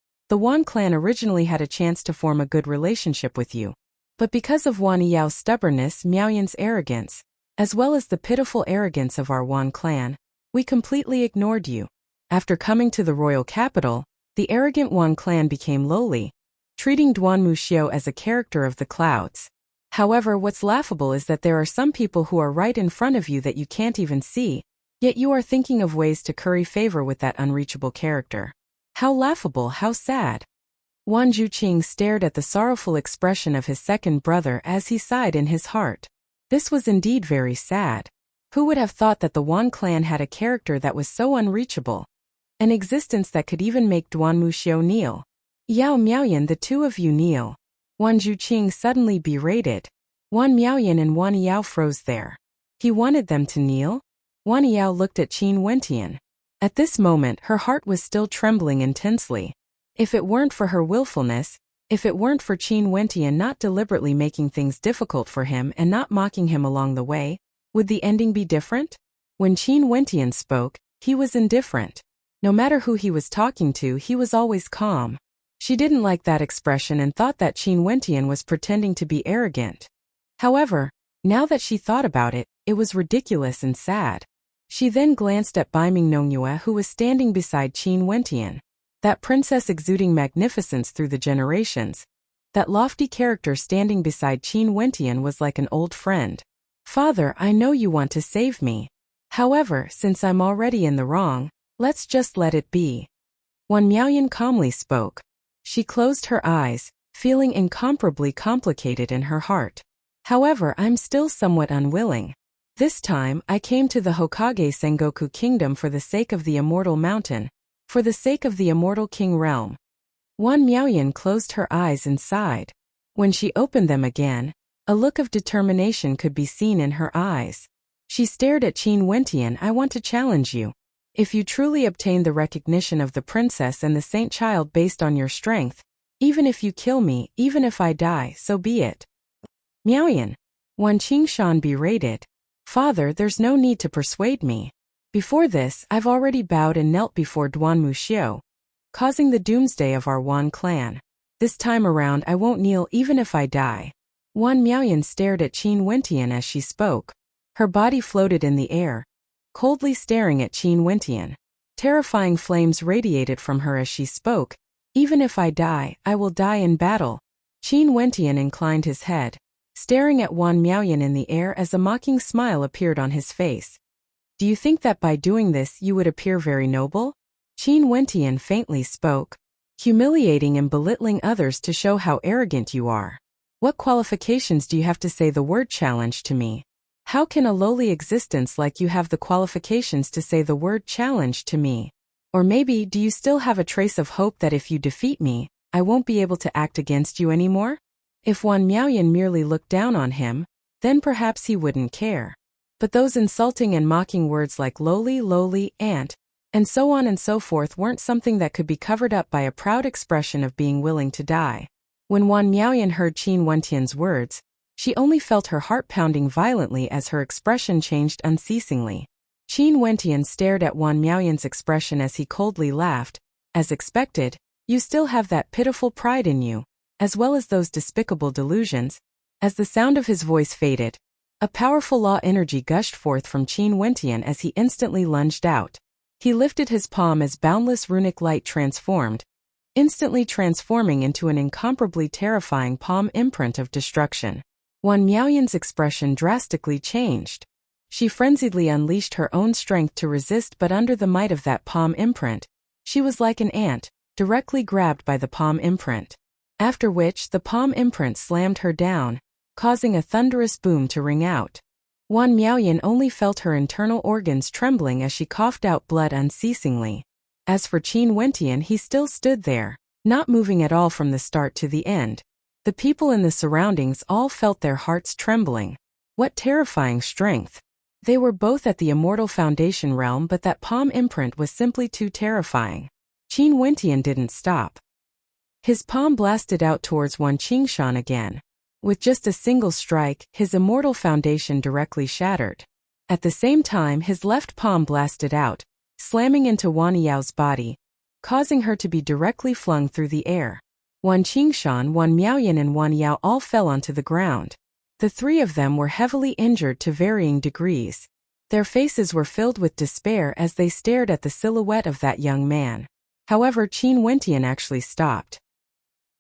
originally had a chance to form a good relationship with you. But because of Wan Yao's stubbornness, Miaoyan's arrogance, as well as the pitiful arrogance of our Wan clan, we completely ignored you. After coming to the royal capital, the arrogant Wan clan became lowly, treating Duan Muxiu as a character of the clouds. However, what's laughable is that there are some people who are right in front of you that you can't even see, yet you are thinking of ways to curry favor with that unreachable character. How laughable, how sad. Wan Juqing stared at the sorrowful expression of his second brother as he sighed in his heart. This was indeed very sad. Who would have thought that the Wan clan had a character that was so unreachable? An existence that could even make Duan Muxiu kneel. Yao Miaoyan, the two of you kneel. Wan Juqing suddenly berated. Wan Miaoyan and Wan Yao froze there. He wanted them to kneel? Wan Yao looked at Qin Wentian. At this moment her heart was still trembling intensely. If it weren't for her willfulness, if it weren't for Qin Wentian not deliberately making things difficult for him and not mocking him along the way, would the ending be different? When Qin Wentian spoke, he was indifferent. No matter who he was talking to, he was always calm. She didn't like that expression and thought that Qin Wentian was pretending to be arrogant. However, now that she thought about it, it was ridiculous and sad. She then glanced at Bai Mingnongyue, who was standing beside Qin Wentian. That princess exuding magnificence through the generations. That lofty character standing beside Qin Wentian was like an old friend. Father, I know you want to save me. However, since I'm already in the wrong, let's just let it be. Wan Miaoyan calmly spoke. She closed her eyes, feeling incomparably complicated in her heart. However, I'm still somewhat unwilling. This time, I came to the Hokage Sengoku kingdom for the sake of the immortal mountain, for the sake of the immortal king realm. Wan Miaoyan closed her eyes and sighed. When she opened them again, a look of determination could be seen in her eyes. She stared at Qin Wentian. I want to challenge you. If you truly obtain the recognition of the princess and the saint child based on your strength, even if you kill me, even if I die, so be it. Miaoyan. Wan Qingshan berated. Father, there's no need to persuade me. Before this, I've already bowed and knelt before Duanmu Xiu, causing the doomsday of our Wan clan. This time around I won't kneel even if I die. Wan Miaoyan stared at Qin Wentian as she spoke. Her body floated in the air, coldly staring at Qin Wentian. Terrifying flames radiated from her as she spoke. Even if I die, I will die in battle. Qin Wentian inclined his head, staring at Wan Miaoyan in the air as a mocking smile appeared on his face. Do you think that by doing this you would appear very noble? Qin Wentian faintly spoke. Humiliating and belittling others to show how arrogant you are. What qualifications do you have to say the word challenge to me? How can a lowly existence like you have the qualifications to say the word challenge to me? Or maybe do you still have a trace of hope that if you defeat me, I won't be able to act against you anymore? If Wan Miaoyan merely looked down on him, then perhaps he wouldn't care. But those insulting and mocking words like lowly, ant, and so on and so forth weren't something that could be covered up by a proud expression of being willing to die. When Wan Miaoyan heard Qin Wentian's words, she only felt her heart pounding violently as her expression changed unceasingly. Qin Wentian stared at Wan Miaoyan's expression as he coldly laughed. As expected, you still have that pitiful pride in you, as well as those despicable delusions. As the sound of his voice faded, a powerful law energy gushed forth from Qin Wentian as he instantly lunged out. He lifted his palm as boundless runic light transformed, instantly transforming into an incomparably terrifying palm imprint of destruction. Wan Miaoyan's expression drastically changed. She frenziedly unleashed her own strength to resist, but under the might of that palm imprint, she was like an ant, directly grabbed by the palm imprint. After which the palm imprint slammed her down, causing a thunderous boom to ring out. Wan Miaoyan only felt her internal organs trembling as she coughed out blood unceasingly. As for Qin Wentian, he still stood there, not moving at all from the start to the end. The people in the surroundings all felt their hearts trembling. What terrifying strength! They were both at the immortal foundation realm, but that palm imprint was simply too terrifying. Qin Wentian didn't stop. His palm blasted out towards Wan Qingshan again. With just a single strike, his immortal foundation directly shattered. At the same time, his left palm blasted out, slamming into Wan Yao's body, causing her to be directly flung through the air. Wan Qingshan, Wan Miaoyan and Wan Yao all fell onto the ground. The three of them were heavily injured to varying degrees. Their faces were filled with despair as they stared at the silhouette of that young man. However, Qin Wentian actually stopped.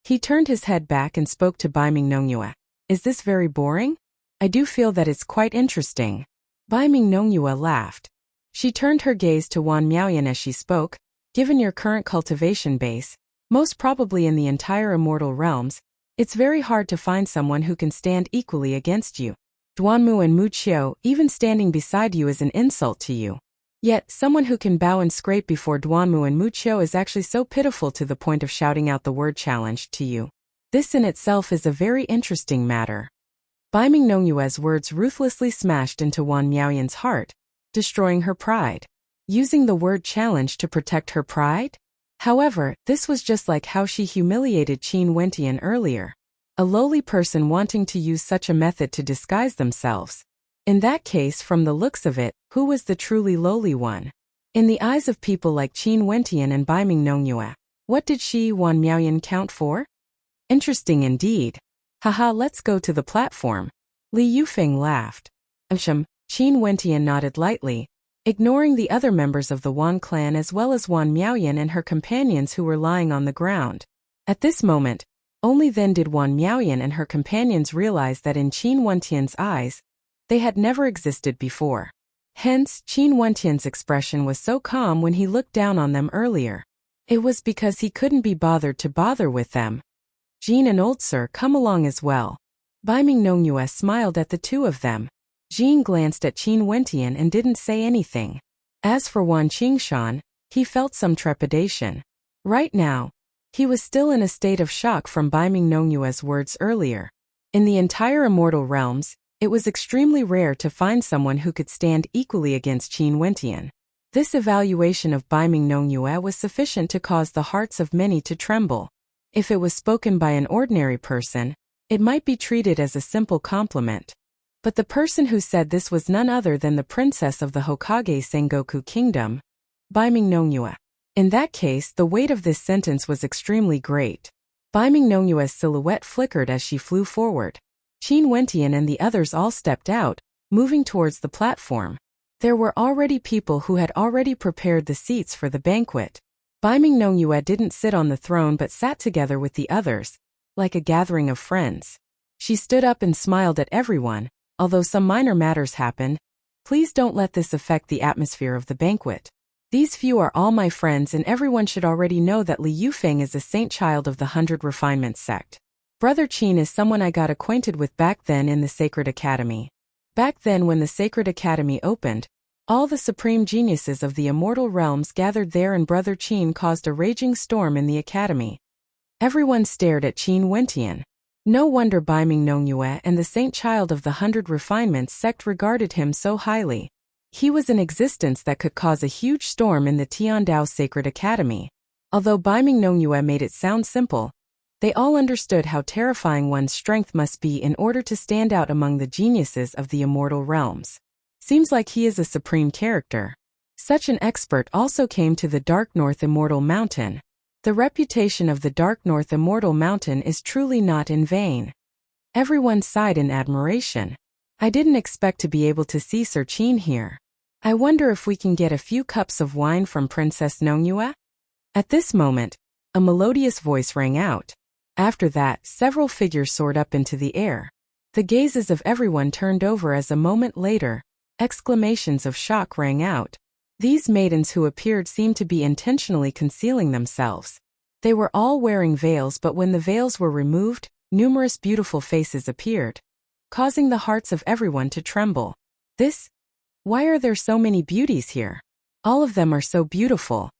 He turned his head back and spoke to Baiming Nongyue. Is this very boring? I do feel that it's quite interesting. Baiming Nongyue laughed. She turned her gaze to Wan Miaoyan as she spoke. Given your current cultivation base, most probably in the entire immortal realms, it's very hard to find someone who can stand equally against you. Duanmu and Mu Qiu, even standing beside you is an insult to you. Yet, someone who can bow and scrape before Duanmu and Mu Qiu is actually so pitiful to the point of shouting out the word challenge to you. This in itself is a very interesting matter. Baiming Nongyue's words ruthlessly smashed into Wan Miaoyan's heart, destroying her pride. Using the word challenge to protect her pride? However, this was just like how she humiliated Qin Wentian earlier. A lowly person wanting to use such a method to disguise themselves. In that case, from the looks of it, who was the truly lowly one? In the eyes of people like Qin Wentian and Baiming Nongyue, what did she, Wan Miaoyan, count for? Interesting indeed. Haha, let's go to the platform. Li Yufeng laughed. Qin Wentian nodded lightly, ignoring the other members of the Wan clan as well as Wan Miaoyan and her companions who were lying on the ground. At this moment, only then did Wan Miaoyan and her companions realize that in Qin Wentian's eyes, they had never existed before. Hence, Qin Wentian's expression was so calm when he looked down on them earlier. It was because he couldn't be bothered to bother with them. Jean and Old Sir, come along as well. Baiming Nongyue smiled at the two of them. Jean glanced at Qin Wentian and didn't say anything. As for Wan Qingshan, he felt some trepidation. Right now, he was still in a state of shock from Baiming Nongyue's words earlier. In the entire immortal realms, it was extremely rare to find someone who could stand equally against Qin Wentian. This evaluation of Baiming Nongyue was sufficient to cause the hearts of many to tremble. If it was spoken by an ordinary person, it might be treated as a simple compliment. But the person who said this was none other than the princess of the Hokage Sengoku Kingdom, Baiming Nongyue. In that case, the weight of this sentence was extremely great. Baiming Nongyue's silhouette flickered as she flew forward. Qin Wentian and the others all stepped out, moving towards the platform. There were already people who had already prepared the seats for the banquet. Baiming Nongyue didn't sit on the throne but sat together with the others, like a gathering of friends. She stood up and smiled at everyone. Although some minor matters happened, please don't let this affect the atmosphere of the banquet. These few are all my friends and everyone should already know that Li Yufeng is a saint child of the 100 Refinements sect. Brother Qin is someone I got acquainted with back then in the Sacred Academy. Back then when the Sacred Academy opened, all the supreme geniuses of the immortal realms gathered there and Brother Qin caused a raging storm in the academy. Everyone stared at Qin Wentian. No wonder Baiming Nongyue and the saint child of the 100 Refinements sect regarded him so highly. He was an existence that could cause a huge storm in the Tiandao Sacred Academy. Although Baiming Nongyue made it sound simple, they all understood how terrifying one's strength must be in order to stand out among the geniuses of the immortal realms. Seems like he is a supreme character. Such an expert also came to the Dark North Immortal Mountain. The reputation of the Dark North Immortal Mountain is truly not in vain. Everyone sighed in admiration. I didn't expect to be able to see Sir Qin here. I wonder if we can get a few cups of wine from Princess Nongyue? At this moment, a melodious voice rang out. After that, several figures soared up into the air. The gazes of everyone turned over as a moment later, exclamations of shock rang out. These maidens who appeared seemed to be intentionally concealing themselves. They were all wearing veils, but when the veils were removed, numerous beautiful faces appeared, causing the hearts of everyone to tremble. Why are there so many beauties here? All of them are so beautiful.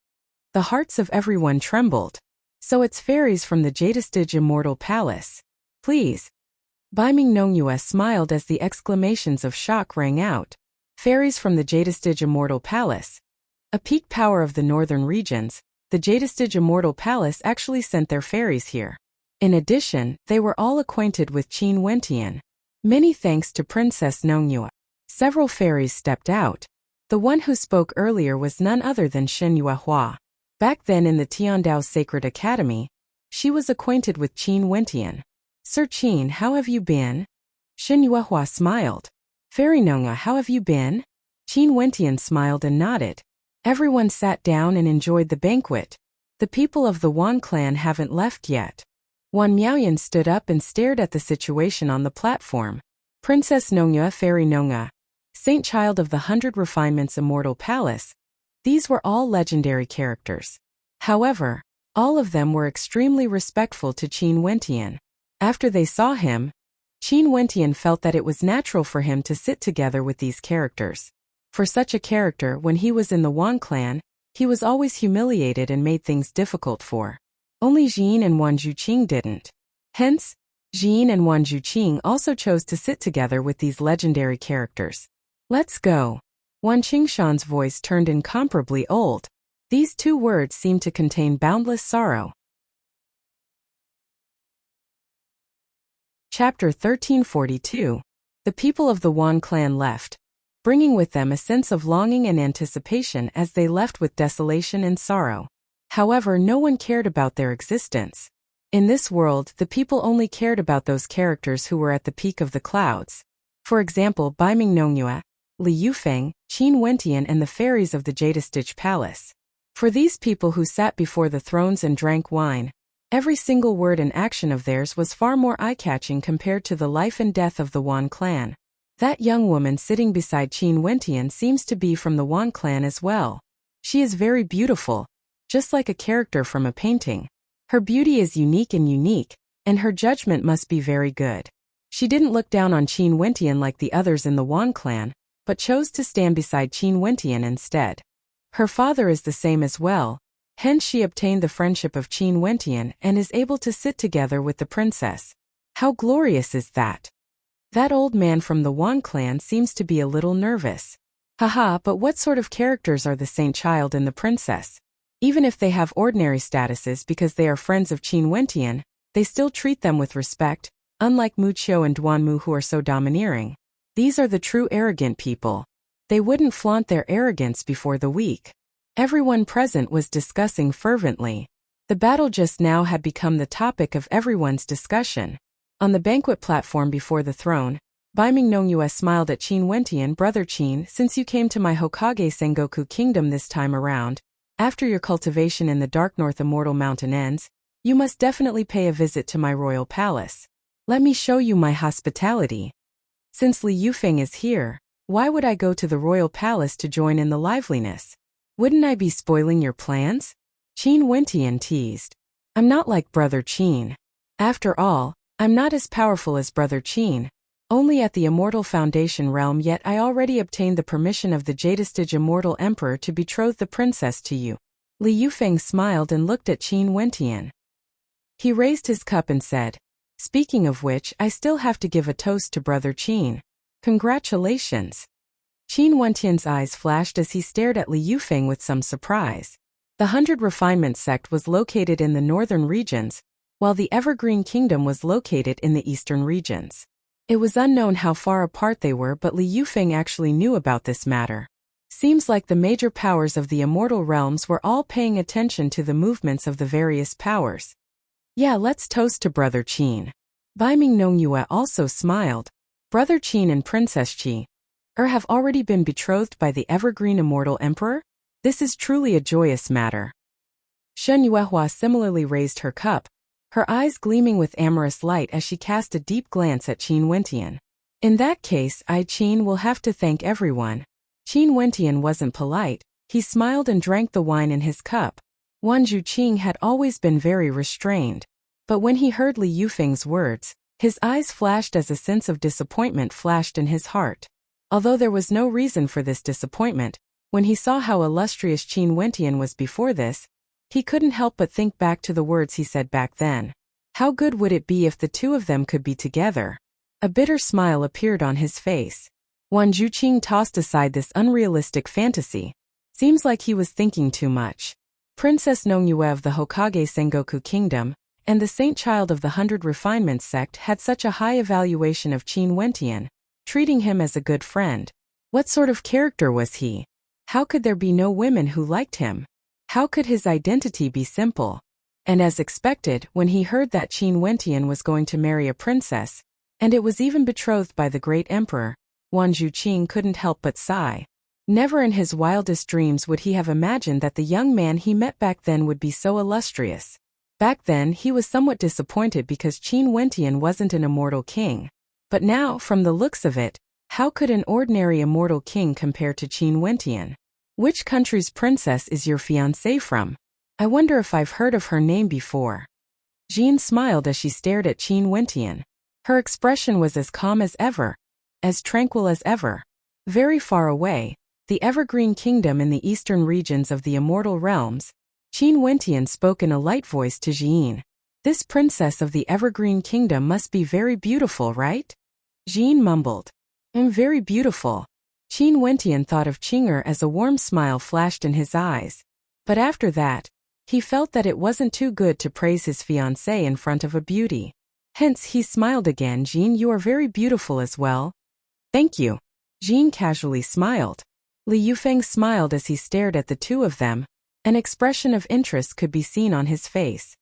The hearts of everyone trembled. So it's fairies from the Jadestige Immortal Palace. Please. Baiming Nongyue smiled as the exclamations of shock rang out. Fairies from the Jadestige Immortal Palace. A peak power of the northern regions, the Jadestige Immortal Palace actually sent their fairies here. In addition, they were all acquainted with Qin Wentian. Many thanks to Princess Nongyue. Several fairies stepped out. The one who spoke earlier was none other than Shen Yuehua. Back then in the Tiandao Sacred Academy, she was acquainted with Qin Wentian. Sir Qin, how have you been? Shen Yuehua smiled. Fairy Nongyue, how have you been? Qin Wentian smiled and nodded. Everyone sat down and enjoyed the banquet. The people of the Wan clan haven't left yet. Wan Miaoyan stood up and stared at the situation on the platform. Princess Nongyue, Fairy Nongyue, Saint Child of the 100 Refinements Immortal Palace. These were all legendary characters. However, all of them were extremely respectful to Qin Wentian. After they saw him, Qin Wentian felt that it was natural for him to sit together with these characters. For such a character, when he was in the Wan clan, he was always humiliated and made things difficult for. Only Jin and Wan Zhuqing didn't. Hence, Jin and Wan Zhuqing also chose to sit together with these legendary characters. Let's go. Wan Qingshan's voice turned incomparably old. These two words seemed to contain boundless sorrow. Chapter 1342. The people of the Wan clan left, bringing with them a sense of longing and anticipation as they left with desolation and sorrow. However, no one cared about their existence. In this world, the people only cared about those characters who were at the peak of the clouds. For example, Baiming Nongyue, Li Yufeng, Qin Wentian and the fairies of the Jadestige Palace. For these people who sat before the thrones and drank wine, every single word and action of theirs was far more eye-catching compared to the life and death of the Wan clan. That young woman sitting beside Qin Wentian seems to be from the Wan clan as well. She is very beautiful, just like a character from a painting. Her beauty is unique, and her judgment must be very good. She didn't look down on Qin Wentian like the others in the Wan clan, but chose to stand beside Qin Wentian instead. Her father is the same as well. Hence she obtained the friendship of Qin Wentian and is able to sit together with the princess. How glorious is that? That old man from the Wan clan seems to be a little nervous. Haha, but what sort of characters are the saint child and the princess? Even if they have ordinary statuses because they are friends of Qin Wentian, they still treat them with respect, unlike Mu Qiu and Duan Mu who are so domineering. These are the true arrogant people. They wouldn't flaunt their arrogance before the weak. Everyone present was discussing fervently. The battle just now had become the topic of everyone's discussion. On the banquet platform before the throne, Baiming Nongyue smiled at Qin Wentian. Brother Qin, since you came to my Hokage Sengoku kingdom this time around, after your cultivation in the Dark North Immortal Mountain ends, you must definitely pay a visit to my royal palace. Let me show you my hospitality. Since Li Yufeng is here, why would I go to the royal palace to join in the liveliness? Wouldn't I be spoiling your plans? Qin Wentian teased. I'm not like Brother Qin. After all, I'm not as powerful as Brother Qin, only at the Immortal Foundation realm, yet I already obtained the permission of the Jadestige Immortal Emperor to betroth the princess to you. Li Yufeng smiled and looked at Qin Wentian. He raised his cup and said, speaking of which, I still have to give a toast to Brother Qin. Congratulations. Qin Wentian's eyes flashed as he stared at Li Yufeng with some surprise. The 100 Refinement sect was located in the northern regions, while the Evergreen Kingdom was located in the eastern regions. It was unknown how far apart they were, but Li Yufeng actually knew about this matter. Seems like the major powers of the immortal realms were all paying attention to the movements of the various powers. Yeah, let's toast to Brother Qin. Baiming Nongyue also smiled. Brother Qin and Princess Qi have already been betrothed by the Evergreen Immortal Emperor? This is truly a joyous matter. Shen Yuehua similarly raised her cup, her eyes gleaming with amorous light as she cast a deep glance at Qin Wentian. In that case, Qin will have to thank everyone. Qin Wentian wasn't polite. He smiled and drank the wine in his cup. Wan Zhuqing had always been very restrained. But when he heard Li Yufeng's words, his eyes flashed as a sense of disappointment flashed in his heart. Although there was no reason for this disappointment, when he saw how illustrious Qin Wentian was before this, he couldn't help but think back to the words he said back then. How good would it be if the two of them could be together? A bitter smile appeared on his face. Wan Zhuqing tossed aside this unrealistic fantasy. Seems like he was thinking too much. Princess Nongyue of the Hokage Sengoku Kingdom and the Saint Child of the 100 Refinement sect had such a high evaluation of Qin Wentian, treating him as a good friend. What sort of character was he? How could there be no women who liked him? How could his identity be simple? And as expected, when he heard that Qin Wentian was going to marry a princess, and it was even betrothed by the great emperor, Wan Zhuqing couldn't help but sigh. Never in his wildest dreams would he have imagined that the young man he met back then would be so illustrious. Back then he was somewhat disappointed because Qin Wentian wasn't an immortal king. But now, from the looks of it, how could an ordinary immortal king compare to Qin Wentian? Which country's princess is your fiancée from? I wonder if I've heard of her name before. Jean smiled as she stared at Qin Wentian. Her expression was as calm as ever, as tranquil as ever. Very far away, the Evergreen Kingdom in the eastern regions of the immortal realms, Qin Wentian spoke in a light voice to Jean. This princess of the Evergreen Kingdom must be very beautiful, right? Jean mumbled. Very beautiful. Qin Wentian thought of Qing'er as a warm smile flashed in his eyes. But after that, he felt that it wasn't too good to praise his fiancée in front of a beauty. Hence he smiled again. Jean, you are very beautiful as well. Thank you. Jean casually smiled. Li Yufeng smiled as he stared at the two of them. An expression of interest could be seen on his face.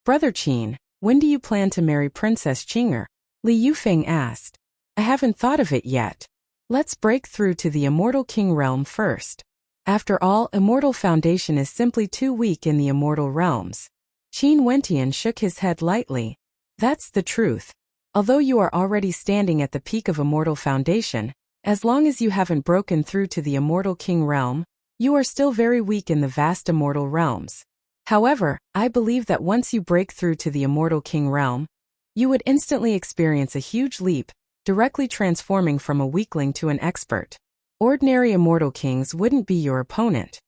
Brother Qin, when do you plan to marry Princess Qing'er? Li Yufeng asked. I haven't thought of it yet. Let's break through to the Immortal King realm first. After all, Immortal Foundation is simply too weak in the immortal realms. Qin Wentian shook his head lightly. That's the truth. Although you are already standing at the peak of Immortal Foundation, as long as you haven't broken through to the Immortal King realm, you are still very weak in the vast immortal realms. However, I believe that once you break through to the Immortal King realm, you would instantly experience a huge leap, directly transforming from a weakling to an expert. Ordinary immortal kings wouldn't be your opponent.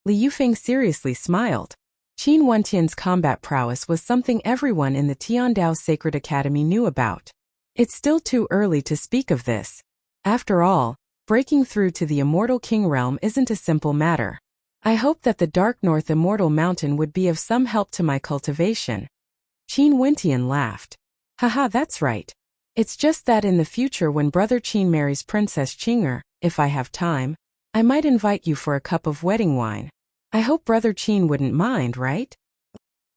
Li Yufeng seriously smiled. Qin Wentian's combat prowess was something everyone in the Tiandao Sacred Academy knew about. It's still too early to speak of this. After all, breaking through to the Immortal King realm isn't a simple matter. I hope that the Dark North Immortal Mountain would be of some help to my cultivation. Qin Wentian laughed. Haha, that's right. It's just that in the future when Brother Qin marries Princess Qinger, if I have time, I might invite you for a cup of wedding wine. I hope Brother Qin wouldn't mind, right?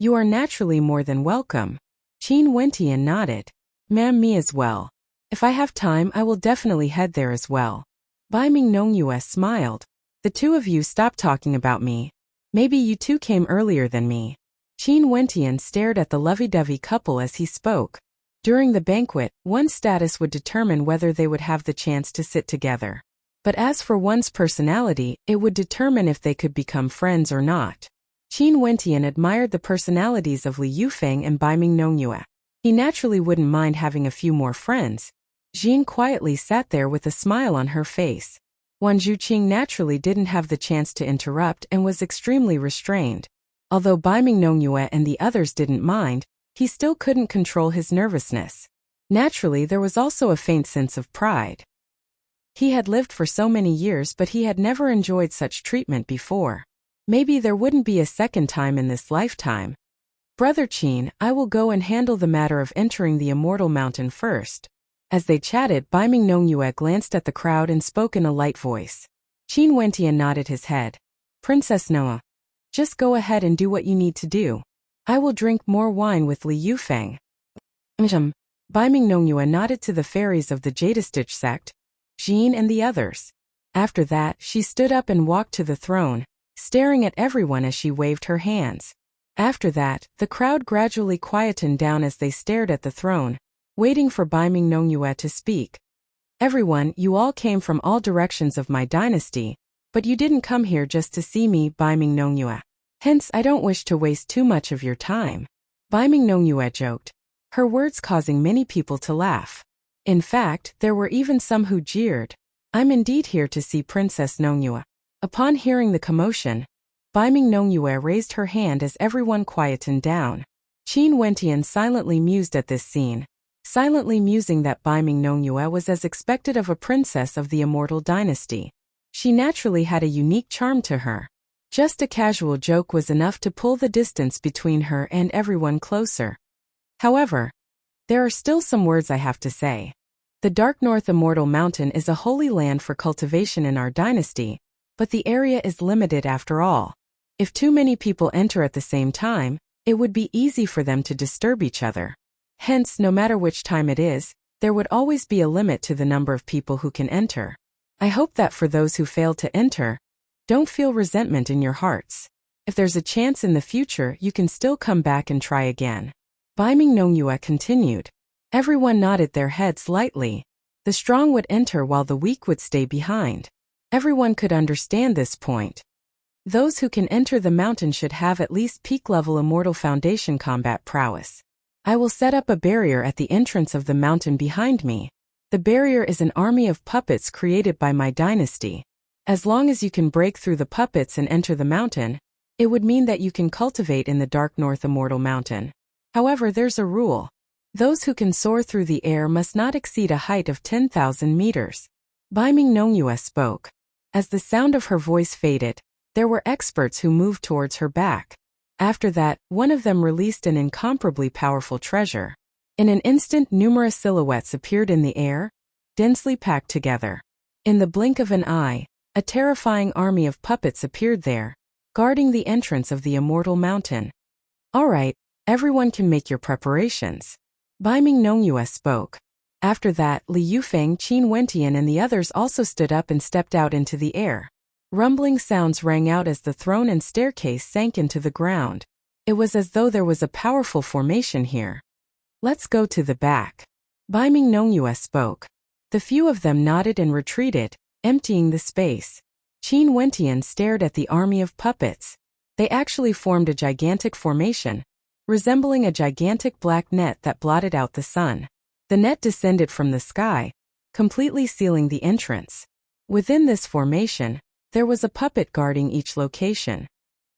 You are naturally more than welcome. Qin Wentian nodded. Ma'am, me as well. If I have time, I will definitely head there as well. Bai Mingnongyue smiled. The two of you stop talking about me. Maybe you two came earlier than me. Qin Wentian stared at the lovey-dovey couple as he spoke. During the banquet, one's status would determine whether they would have the chance to sit together. But as for one's personality, it would determine if they could become friends or not. Qin Wentian admired the personalities of Li Yufeng and Bai Mingnongyue. He naturally wouldn't mind having a few more friends. Jean quietly sat there with a smile on her face. Wan Zhuqing naturally didn't have the chance to interrupt and was extremely restrained. Although Bai Mingnongyue and the others didn't mind, he still couldn't control his nervousness. Naturally, there was also a faint sense of pride. He had lived for so many years, but he had never enjoyed such treatment before. Maybe there wouldn't be a second time in this lifetime. Brother Qin, I will go and handle the matter of entering the Immortal Mountain first. As they chatted, Bai Mingnongyue glanced at the crowd and spoke in a light voice. Qin Wentian nodded his head. Princess Noa, just go ahead and do what you need to do. I will drink more wine with Li Yufeng. Bai Mingnongyue nodded to the fairies of the Jadestich sect, Jean and the others. After that, she stood up and walked to the throne, staring at everyone as she waved her hands. After that, the crowd gradually quietened down as they stared at the throne, waiting for Bai Mingnongyue to speak. Everyone, you all came from all directions of my dynasty, but you didn't come here just to see me, Bai Mingnongyue. Hence, I don't wish to waste too much of your time. Bai Mingnongyue joked, her words causing many people to laugh. In fact, there were even some who jeered. I'm indeed here to see Princess Nongyue. Upon hearing the commotion, Bai Mingnongyue raised her hand as everyone quietened down. Qin Wentian silently mused at this scene, silently musing that Bai Mingnongyue was as expected of a princess of the immortal dynasty. She naturally had a unique charm to her. Just a casual joke was enough to pull the distance between her and everyone closer. However, there are still some words I have to say. The Dark North Immortal Mountain is a holy land for cultivation in our dynasty, but the area is limited after all. If too many people enter at the same time, it would be easy for them to disturb each other. Hence, no matter which time it is, there would always be a limit to the number of people who can enter. I hope that for those who fail to enter, don't feel resentment in your hearts. If there's a chance in the future, you can still come back and try again. Bai Mingnongyue continued. Everyone nodded their heads lightly. The strong would enter while the weak would stay behind. Everyone could understand this point. Those who can enter the mountain should have at least peak-level Immortal Foundation combat prowess. I will set up a barrier at the entrance of the mountain behind me. The barrier is an army of puppets created by my dynasty. As long as you can break through the puppets and enter the mountain, it would mean that you can cultivate in the Dark North Immortal Mountain. However, there's a rule. Those who can soar through the air must not exceed a height of 10,000 meters. Bai Mingnongyue spoke. As the sound of her voice faded, there were experts who moved towards her back. After that, one of them released an incomparably powerful treasure. In an instant, numerous silhouettes appeared in the air, densely packed together. In the blink of an eye, a terrifying army of puppets appeared there, guarding the entrance of the Immortal Mountain. All right, everyone can make your preparations. Bai Mingnongyue spoke. After that, Li Yufeng, Qin Wentian and the others also stood up and stepped out into the air. Rumbling sounds rang out as the throne and staircase sank into the ground. It was as though there was a powerful formation here. Let's go to the back. Bai Mingnongyue spoke. The few of them nodded and retreated, emptying the space. Qin Wentian stared at the army of puppets. They actually formed a gigantic formation, resembling a gigantic black net that blotted out the sun. The net descended from the sky, completely sealing the entrance. Within this formation, there was a puppet guarding each location.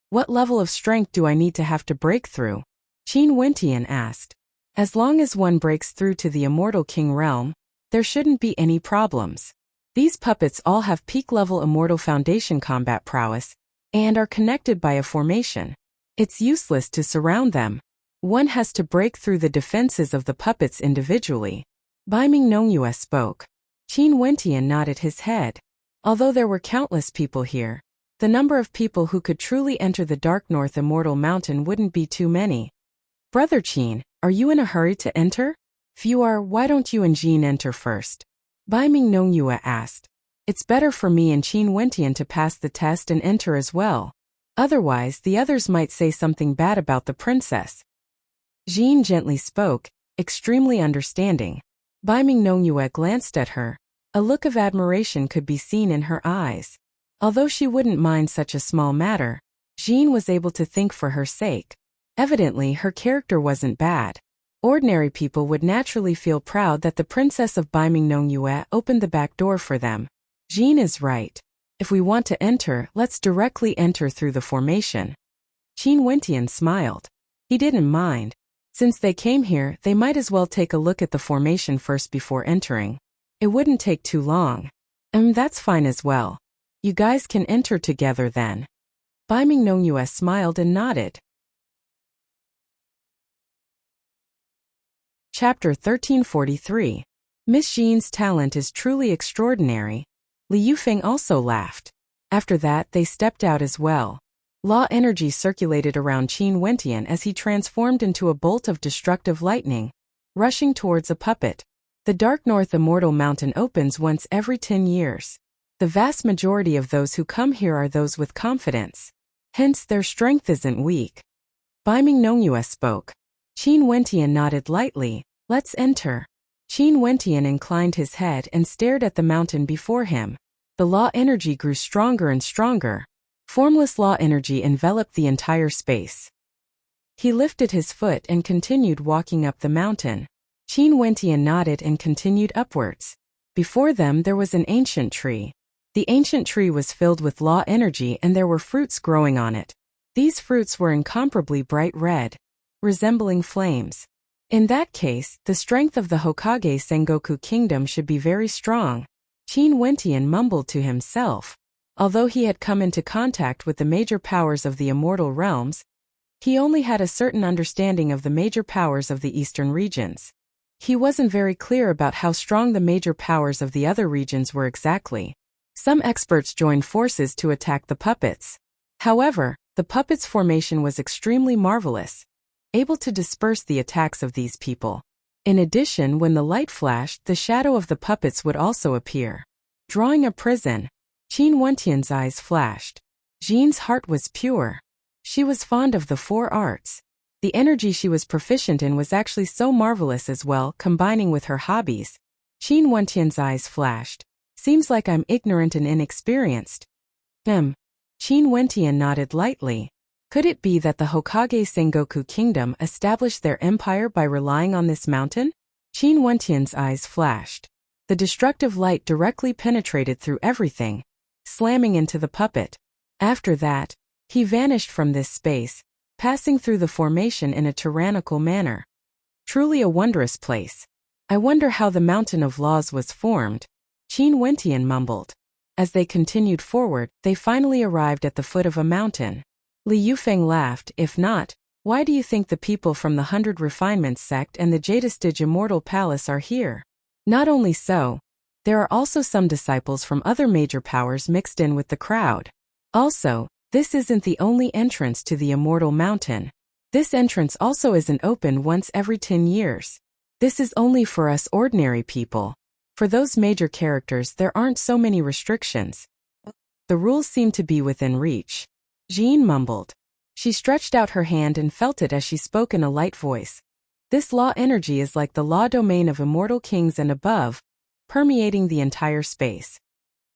What level of strength do I need to have to break through? Qin Wentian asked. As long as one breaks through to the Immortal King realm, there shouldn't be any problems. These puppets all have peak-level Immortal Foundation combat prowess, and are connected by a formation. It's useless to surround them. One has to break through the defenses of the puppets individually. Bai Mingnongyue spoke. Qin Wentian nodded his head. Although there were countless people here, the number of people who could truly enter the Dark North Immortal Mountain wouldn't be too many. Brother Qin, are you in a hurry to enter? If you are, why don't you and Jin enter first? Bai Mingnongyue asked. It's better for me and Qin Wentian to pass the test and enter as well. Otherwise, the others might say something bad about the princess. Jin gently spoke, extremely understanding. Bai Mingnongyue glanced at her. A look of admiration could be seen in her eyes. Although she wouldn't mind such a small matter, Jin was able to think for her sake. Evidently, her character wasn't bad. Ordinary people would naturally feel proud that the princess of Bai Mingnongyue opened the back door for them. Jin is right. If we want to enter, let's directly enter through the formation. Qin Wentian smiled. He didn't mind. Since they came here, they might as well take a look at the formation first before entering. It wouldn't take too long. That's fine as well. You guys can enter together then. Bai Mingnongyue smiled and nodded. Chapter 1343. Miss Jin's talent is truly extraordinary. Li Yufeng also laughed. After that, they stepped out as well. Law energy circulated around Qin Wentian as he transformed into a bolt of destructive lightning, rushing towards a puppet. The Dark North Immortal Mountain opens once every 10 years. The vast majority of those who come here are those with confidence. Hence, their strength isn't weak. Bai Mingnongyue spoke. Qin Wentian nodded lightly. Let's enter. Qin Wentian inclined his head and stared at the mountain before him. The law energy grew stronger and stronger. Formless law energy enveloped the entire space. He lifted his foot and continued walking up the mountain. Qin Wentian nodded and continued upwards. Before them there was an ancient tree. The ancient tree was filled with law energy and there were fruits growing on it. These fruits were incomparably bright red, resembling flames. In that case, the strength of the Hokage Sengoku Kingdom should be very strong. Qin Wentian mumbled to himself. Although he had come into contact with the major powers of the immortal realms, he only had a certain understanding of the major powers of the eastern regions. He wasn't very clear about how strong the major powers of the other regions were exactly. Some experts joined forces to attack the puppets. However, the puppets' formation was extremely marvelous, able to disperse the attacks of these people. In addition, when the light flashed, the shadow of the puppets would also appear. Drawing a prison, Qin Wentian's eyes flashed. Jin's heart was pure. She was fond of the 4 arts. The energy she was proficient in was actually so marvelous as well, combining with her hobbies. Qin Wentian's eyes flashed. Seems like I'm ignorant and inexperienced. Qin Wentian nodded lightly. Could it be that the Hokage Sengoku Kingdom established their empire by relying on this mountain? Qin Wentian's eyes flashed. The destructive light directly penetrated through everything, slamming into the puppet. After that, he vanished from this space, passing through the formation in a tyrannical manner. Truly a wondrous place. I wonder how the Mountain of Laws was formed, Qin Wentian mumbled. As they continued forward, they finally arrived at the foot of a mountain. Li Yufeng laughed. If not, why do you think the people from the 100 Refinements sect and the Jadestige Immortal Palace are here? Not only so, there are also some disciples from other major powers mixed in with the crowd. Also, this isn't the only entrance to the Immortal Mountain. This entrance also isn't open once every 10 years. This is only for us ordinary people. For those major characters there aren't so many restrictions. The rules seem to be within reach. Jin mumbled. She stretched out her hand and felt it as she spoke in a light voice. This law energy is like the law domain of immortal kings and above, permeating the entire space.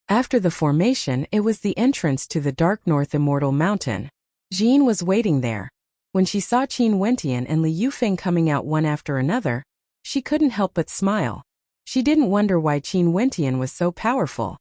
After the formation, it was the entrance to the Dark North Immortal Mountain. Jin was waiting there. When she saw Qin Wentian and Li Yufeng coming out one after another, she couldn't help but smile. She didn't wonder why Qin Wentian was so powerful.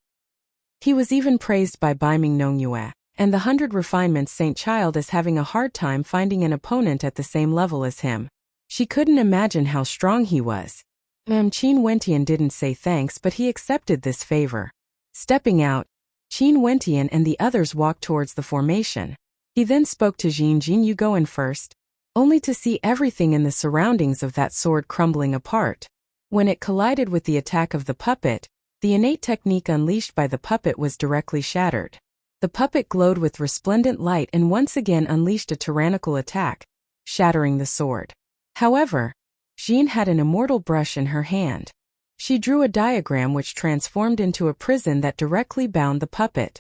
He was even praised by Bai Mingnongyue and the 100 Refinements Saint Child as having a hard time finding an opponent at the same level as him. She couldn't imagine how strong he was. Qin Wentian didn't say thanks, but he accepted this favor. Stepping out, Qin Wentian and the others walked towards the formation. He then spoke to Jin. Jin, you go in first. Only to see everything in the surroundings of that sword crumbling apart. When it collided with the attack of the puppet, the innate technique unleashed by the puppet was directly shattered. The puppet glowed with resplendent light and once again unleashed a tyrannical attack, shattering the sword. However, Jean had an immortal brush in her hand. She drew a diagram which transformed into a prison that directly bound the puppet.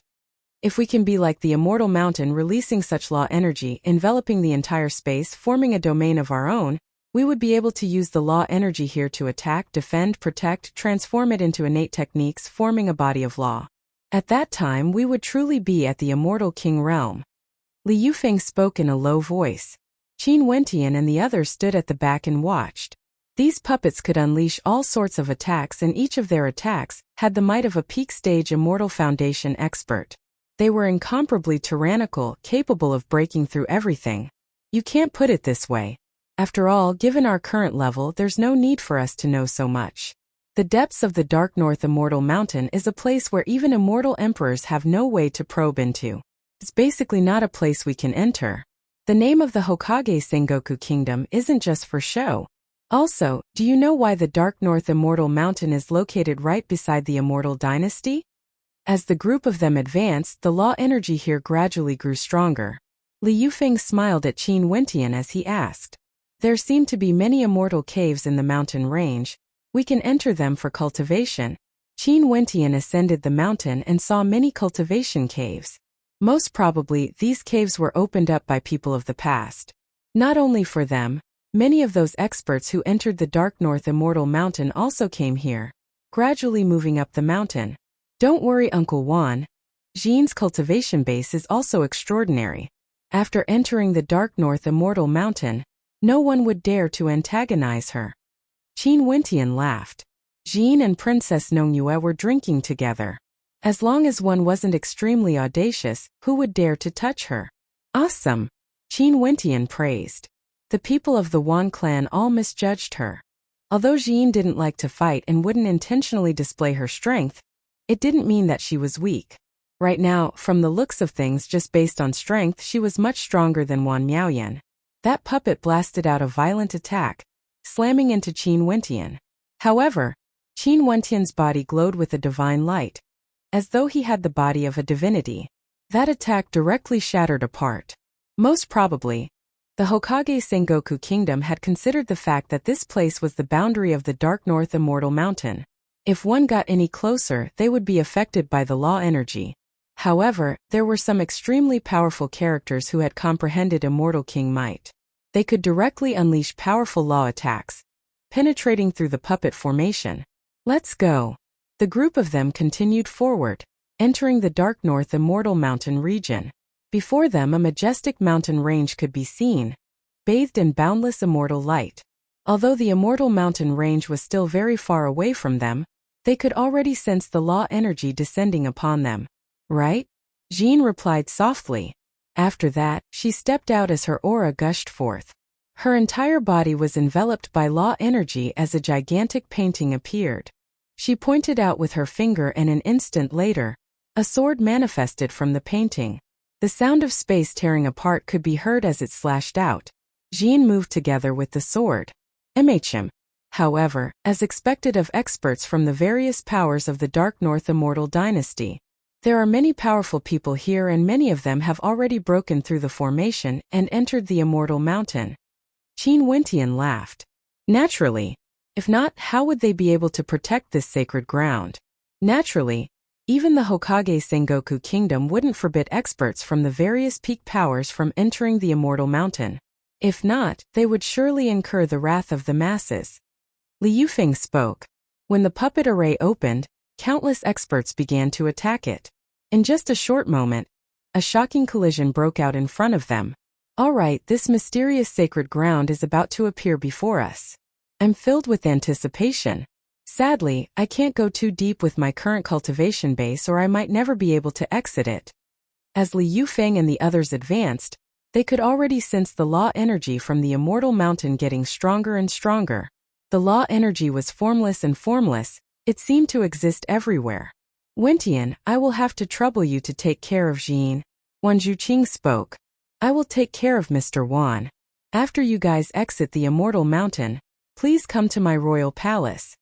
If we can be like the immortal mountain, releasing such law energy, enveloping the entire space, forming a domain of our own, we would be able to use the law energy here to attack, defend, protect, transform it into innate techniques, forming a body of law. At that time we would truly be at the immortal king realm. Li Yufeng spoke in a low voice. Qin Wentian and the others stood at the back and watched. These puppets could unleash all sorts of attacks, and each of their attacks had the might of a peak-stage immortal foundation expert. They were incomparably tyrannical, capable of breaking through everything. You can't put it this way. After all, given our current level, there's no need for us to know so much. The depths of the Dark North Immortal Mountain is a place where even immortal emperors have no way to probe into. It's basically not a place we can enter. The name of the Hokage Sengoku Kingdom isn't just for show. Also, do you know why the Dark North Immortal Mountain is located right beside the Immortal Dynasty? As the group of them advanced, the law energy here gradually grew stronger. Li Yufeng smiled at Qin Wentian as he asked. There seem to be many immortal caves in the mountain range. We can enter them for cultivation. Qin Wentian ascended the mountain and saw many cultivation caves. Most probably, these caves were opened up by people of the past. Not only for them, many of those experts who entered the Dark North Immortal Mountain also came here, gradually moving up the mountain. Don't worry, Uncle Wan. Jean's cultivation base is also extraordinary. After entering the Dark North Immortal Mountain, no one would dare to antagonize her. Qin Wentian laughed. Jean and Princess Nongyue were drinking together. As long as one wasn't extremely audacious, who would dare to touch her? Awesome! Qin Wentian praised. The people of the Wan clan all misjudged her. Although Jean didn't like to fight and wouldn't intentionally display her strength, it didn't mean that she was weak. Right now, from the looks of things, just based on strength, she was much stronger than Wan Miaoyan. That puppet blasted out a violent attack, slamming into Qin Wentian. However, Qin Wentian's body glowed with a divine light, as though he had the body of a divinity. That attack directly shattered apart. Most probably, the Hokage Sengoku Kingdom had considered the fact that this place was the boundary of the Dark North Immortal Mountain. If one got any closer, they would be affected by the law energy. However, there were some extremely powerful characters who had comprehended Immortal King might. They could directly unleash powerful law attacks, penetrating through the puppet formation. Let's go. The group of them continued forward, entering the Dark North Immortal Mountain region. Before them, a majestic mountain range could be seen, bathed in boundless immortal light. Although the Immortal Mountain range was still very far away from them, they could already sense the law energy descending upon them. Right? Jean replied softly. After that, she stepped out as her aura gushed forth. Her entire body was enveloped by law energy as a gigantic painting appeared. She pointed out with her finger, and an instant later, a sword manifested from the painting. The sound of space tearing apart could be heard as it slashed out. Jean moved together with the sword. MHM. However, as expected of experts from the various powers of the Dark North Immortal Dynasty, there are many powerful people here, and many of them have already broken through the formation and entered the Immortal Mountain. Qin Wentian laughed. Naturally. If not, how would they be able to protect this sacred ground? Naturally, even the Hokage Sengoku Kingdom wouldn't forbid experts from the various peak powers from entering the Immortal Mountain. If not, they would surely incur the wrath of the masses. Li Yufeng spoke. When the puppet array opened, countless experts began to attack it. In just a short moment, a shocking collision broke out in front of them. All right, this mysterious sacred ground is about to appear before us. I'm filled with anticipation. Sadly, I can't go too deep with my current cultivation base, or I might never be able to exit it. As Li Yufeng and the others advanced, they could already sense the law energy from the Immortal Mountain getting stronger and stronger. The law energy was formless and formless. It seemed to exist everywhere. Wentian, I will have to trouble you to take care of Jean. Wan Zhuqing spoke. I will take care of Mr. Wan. After you guys exit the Immortal Mountain, Please come to my royal palace.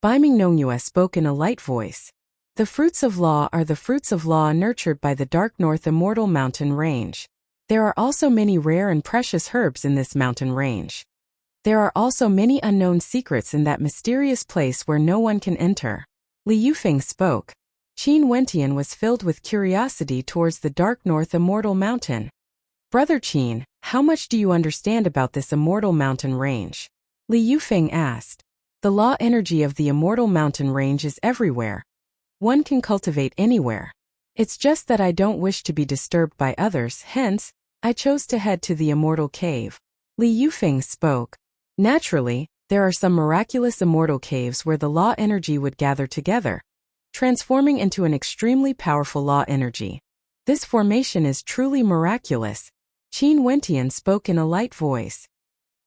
Bai Mingnongyue spoke in a light voice. The fruits of law are the fruits of law nurtured by the dark north immortal mountain range. There are also many rare and precious herbs in this mountain range. There are also many unknown secrets in that mysterious place where no one can enter. Li Yufeng spoke. Qin Wentian was filled with curiosity towards the dark north immortal mountain. Brother Qin, how much do you understand about this immortal mountain range? Li Yufeng asked. The law energy of the immortal mountain range is everywhere. One can cultivate anywhere. It's just that I don't wish to be disturbed by others, hence, I chose to head to the immortal cave. Li Yufeng spoke. Naturally, there are some miraculous immortal caves where the law energy would gather together, transforming into an extremely powerful law energy. This formation is truly miraculous. Qin Wentian spoke in a light voice.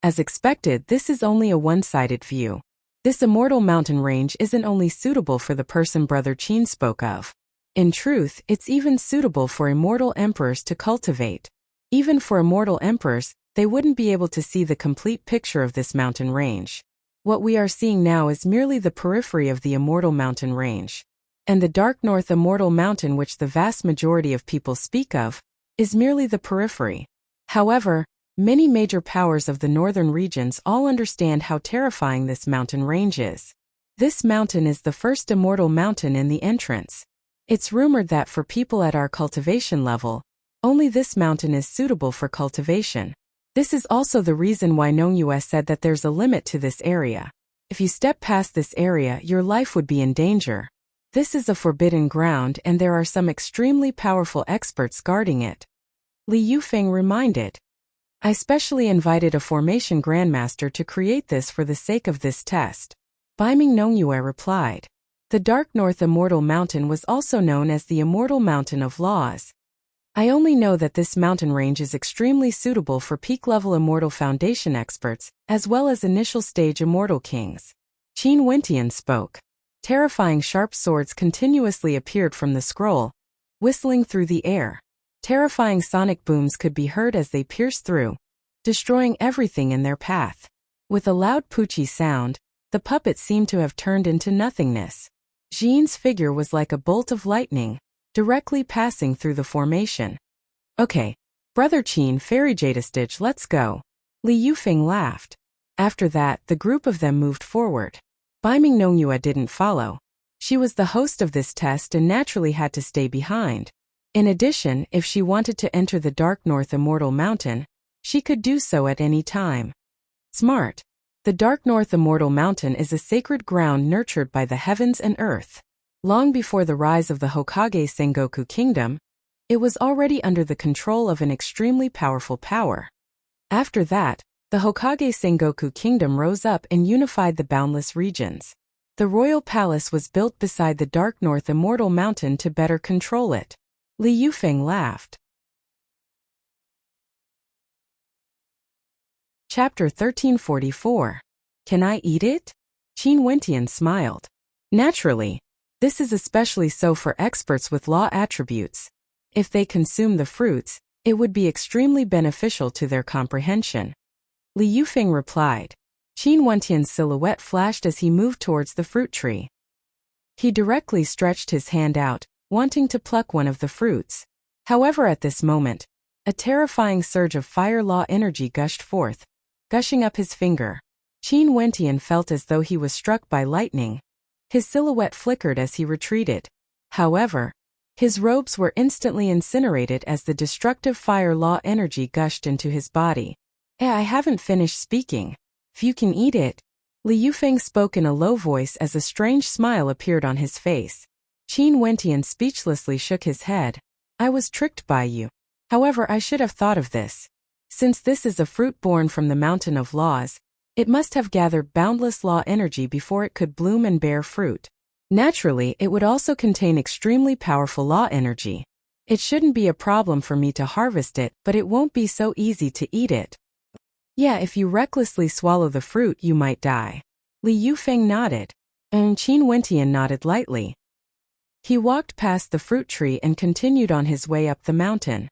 As expected, this is only a one-sided view. This immortal mountain range isn't only suitable for the person Brother Qin spoke of. In truth, it's even suitable for immortal emperors to cultivate. Even for immortal emperors, they wouldn't be able to see the complete picture of this mountain range. What we are seeing now is merely the periphery of the immortal mountain range. And the dark north immortal mountain, which the vast majority of people speak of, is merely the periphery. However, many major powers of the northern regions all understand how terrifying this mountain range is. This mountain is the first immortal mountain in the entrance. It's rumored that for people at our cultivation level, only this mountain is suitable for cultivation. This is also the reason why Nongyue said that there's a limit to this area. If you step past this area, your life would be in danger. This is a forbidden ground and there are some extremely powerful experts guarding it. Li Yufeng reminded. I specially invited a formation grandmaster to create this for the sake of this test. Bai Mingnongyue replied. The Dark North Immortal Mountain was also known as the Immortal Mountain of Laws. I only know that this mountain range is extremely suitable for peak-level Immortal Foundation experts, as well as initial-stage Immortal Kings. Qin Wentian spoke. Terrifying sharp swords continuously appeared from the scroll, whistling through the air. Terrifying sonic booms could be heard as they pierced through, destroying everything in their path. With a loud poochie sound, the puppet seemed to have turned into nothingness. Jin's figure was like a bolt of lightning, directly passing through the formation. Okay, Brother Qin, Fairy Jadestitch, let's go. Li Yufeng laughed. After that, the group of them moved forward. Bai Mingnongyue didn't follow. She was the host of this test and naturally had to stay behind. In addition, if she wanted to enter the Dark North Immortal Mountain, she could do so at any time. Smart. The Dark North Immortal Mountain is a sacred ground nurtured by the heavens and earth. Long before the rise of the Hokage Sengoku Kingdom, it was already under the control of an extremely powerful power. After that, the Hokage Sengoku Kingdom rose up and unified the boundless regions. The royal palace was built beside the Dark North Immortal Mountain to better control it. Li Yufeng laughed. Chapter 1344. Can I eat it? Qin Wentian smiled. Naturally. This is especially so for experts with law attributes. If they consume the fruits, it would be extremely beneficial to their comprehension. Li Yufeng replied. Qin Wentian's silhouette flashed as he moved towards the fruit tree. He directly stretched his hand out, wanting to pluck one of the fruits. However, at this moment, a terrifying surge of fire law energy gushed forth, gushing up his finger. Qin Wentian felt as though he was struck by lightning. His silhouette flickered as he retreated. However, his robes were instantly incinerated as the destructive fire law energy gushed into his body. I haven't finished speaking. If you can eat it. Li Yufeng spoke in a low voice as a strange smile appeared on his face. Qin Wentian speechlessly shook his head. I was tricked by you. However, I should have thought of this. Since this is a fruit born from the mountain of laws, it must have gathered boundless law energy before it could bloom and bear fruit. Naturally, it would also contain extremely powerful law energy. It shouldn't be a problem for me to harvest it, but it won't be so easy to eat it. Yeah, if you recklessly swallow the fruit, you might die. Li Yufeng nodded. And Qin Wentian nodded lightly. He walked past the fruit tree and continued on his way up the mountain.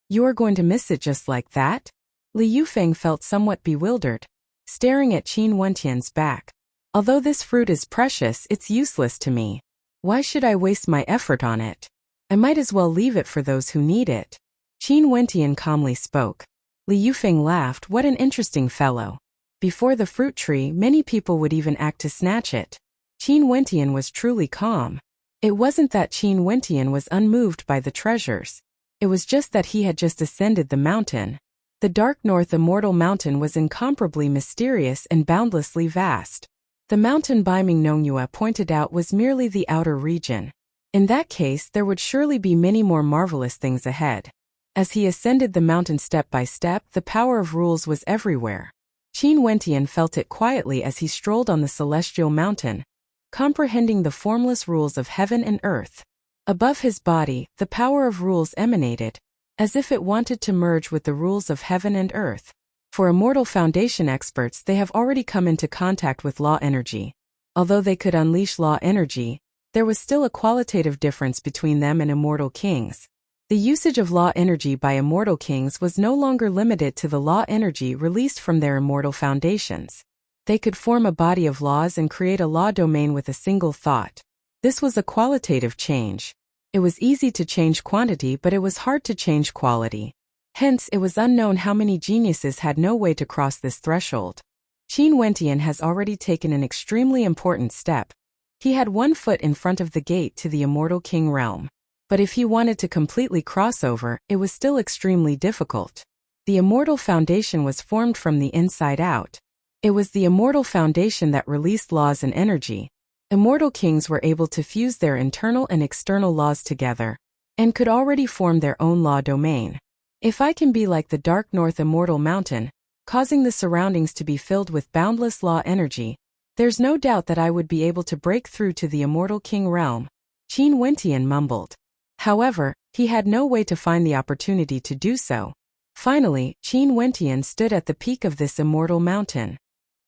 You are going to miss it just like that? Li Yufeng felt somewhat bewildered. staring at Qin Wentian's back. Although this fruit is precious, it's useless to me. Why should I waste my effort on it? I might as well leave it for those who need it. Qin Wentian calmly spoke. Li Yufeng laughed. What an interesting fellow. Before the fruit tree, many people would even act to snatch it. Qin Wentian was truly calm. It wasn't that Qin Wentian was unmoved by the treasures. It was just that he had just ascended the mountain. The Dark North Immortal Mountain was incomparably mysterious and boundlessly vast. The mountain Bai Ming Nongyue pointed out was merely the outer region. In that case, there would surely be many more marvelous things ahead. As he ascended the mountain step by step, the power of rules was everywhere. Qin Wentian felt it quietly as he strolled on the celestial mountain, comprehending the formless rules of heaven and earth. Above his body, the power of rules emanated, as if it wanted to merge with the rules of heaven and earth. For Immortal Foundation experts, they have already come into contact with law energy. Although they could unleash law energy, there was still a qualitative difference between them and Immortal Kings. The usage of law energy by Immortal Kings was no longer limited to the law energy released from their Immortal Foundations. They could form a body of laws and create a law domain with a single thought. This was a qualitative change. It was easy to change quantity, but it was hard to change quality. Hence, it was unknown how many geniuses had no way to cross this threshold. Qin Wentian has already taken an extremely important step. He had one foot in front of the gate to the Immortal King realm. But if he wanted to completely cross over, it was still extremely difficult. The Immortal Foundation was formed from the inside out. It was the Immortal Foundation that released laws and energy. Immortal Kings were able to fuse their internal and external laws together, and could already form their own law domain. If I can be like the Dark North Immortal Mountain, causing the surroundings to be filled with boundless law energy, there's no doubt that I would be able to break through to the Immortal King realm, Qin Wentian mumbled. However, he had no way to find the opportunity to do so. Finally, Qin Wentian stood at the peak of this immortal mountain.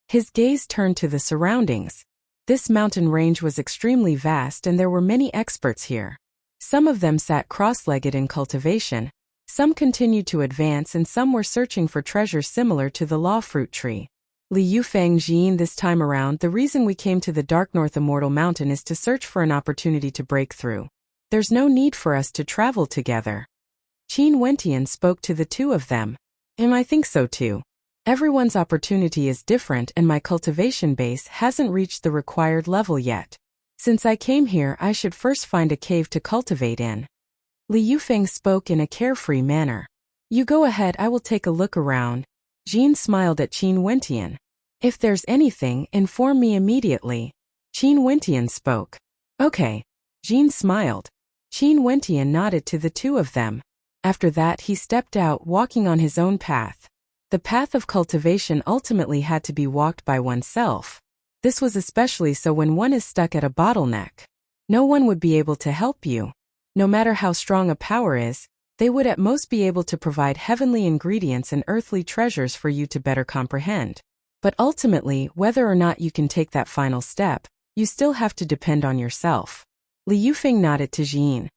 His gaze turned to the surroundings. This mountain range was extremely vast and there were many experts here. Some of them sat cross-legged in cultivation, some continued to advance and some were searching for treasures similar to the law fruit tree. Li Yufeng Jin, this time around, the reason we came to the Dark North Immortal Mountain is to search for an opportunity to break through. There's no need for us to travel together. Qin Wentian spoke to the two of them. I think so too. Everyone's opportunity is different and my cultivation base hasn't reached the required level yet. Since I came here, I should first find a cave to cultivate in. Li Yufeng spoke in a carefree manner. You go ahead, I will take a look around. Jin smiled at Qin Wentian. If there's anything, inform me immediately. Qin Wentian spoke. Okay. Jin smiled. Qin Wentian nodded to the two of them. After that, he stepped out, walking on his own path. The path of cultivation ultimately had to be walked by oneself. This was especially so when one is stuck at a bottleneck. No one would be able to help you. No matter how strong a power is, they would at most be able to provide heavenly ingredients and earthly treasures for you to better comprehend. But ultimately, whether or not you can take that final step, you still have to depend on yourself. Li Yufeng nodded to Jin.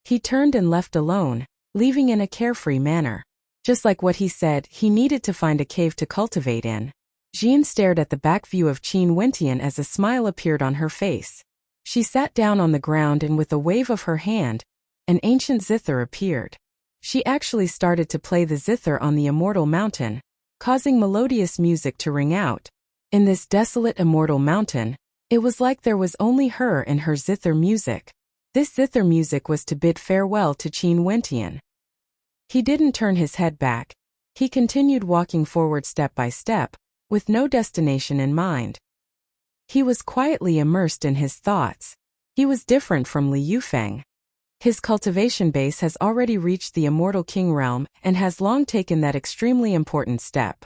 He turned and left alone, leaving in a carefree manner. Just like what he said, he needed to find a cave to cultivate in. Jin stared at the back view of Qin Wentian as a smile appeared on her face. She sat down on the ground and with a wave of her hand, an ancient zither appeared. She actually started to play the zither on the immortal mountain, causing melodious music to ring out. In this desolate immortal mountain, it was like there was only her and her zither music. This zither music was to bid farewell to Qin Wentian. He didn't turn his head back. He continued walking forward step by step, with no destination in mind. He was quietly immersed in his thoughts. He was different from Li Yufeng. His cultivation base has already reached the Immortal King realm and has long taken that extremely important step.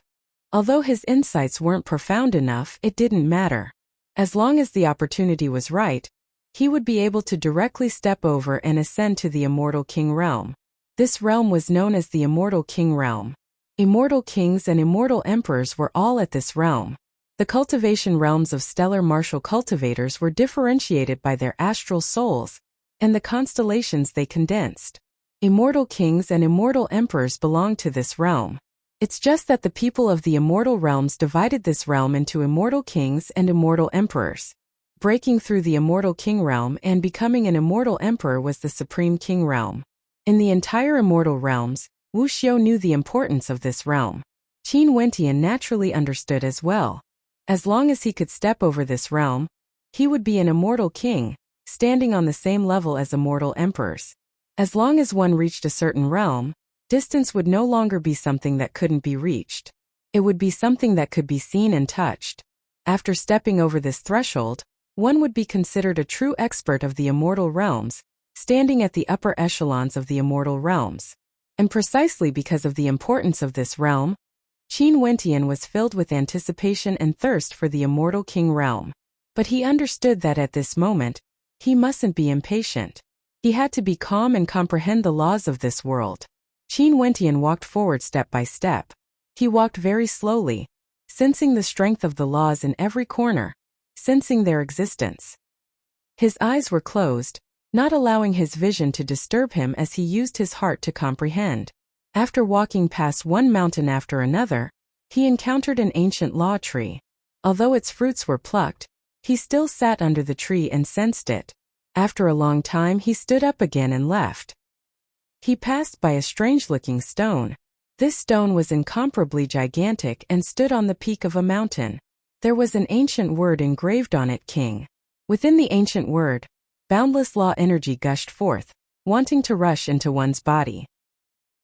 Although his insights weren't profound enough, it didn't matter. As long as the opportunity was right, he would be able to directly step over and ascend to the Immortal King realm. This realm was known as the Immortal King realm. Immortal kings and immortal emperors were all at this realm. The cultivation realms of stellar martial cultivators were differentiated by their astral souls and the constellations they condensed. Immortal kings and immortal emperors belonged to this realm. It's just that the people of the immortal realms divided this realm into immortal kings and immortal emperors. Breaking through the immortal king realm and becoming an immortal emperor was the supreme king realm. In the entire immortal realms, Wu Xiu knew the importance of this realm. Qin Wentian naturally understood as well. As long as he could step over this realm, he would be an immortal king, standing on the same level as immortal emperors. As long as one reached a certain realm, distance would no longer be something that couldn't be reached. It would be something that could be seen and touched. After stepping over this threshold, one would be considered a true expert of the immortal realms, standing at the upper echelons of the immortal realms. And precisely because of the importance of this realm, Qin Wentian was filled with anticipation and thirst for the immortal king realm. But he understood that at this moment, he mustn't be impatient. He had to be calm and comprehend the laws of this world. Qin Wentian walked forward step by step. He walked very slowly, sensing the strength of the laws in every corner, sensing their existence. His eyes were closed, not allowing his vision to disturb him as he used his heart to comprehend. After walking past one mountain after another, he encountered an ancient law tree. Although its fruits were plucked, he still sat under the tree and sensed it. After a long time he stood up again and left. He passed by a strange-looking stone. This stone was incomparably gigantic and stood on the peak of a mountain. There was an ancient word engraved on it, King. Within the ancient word, boundless law energy gushed forth, wanting to rush into one's body.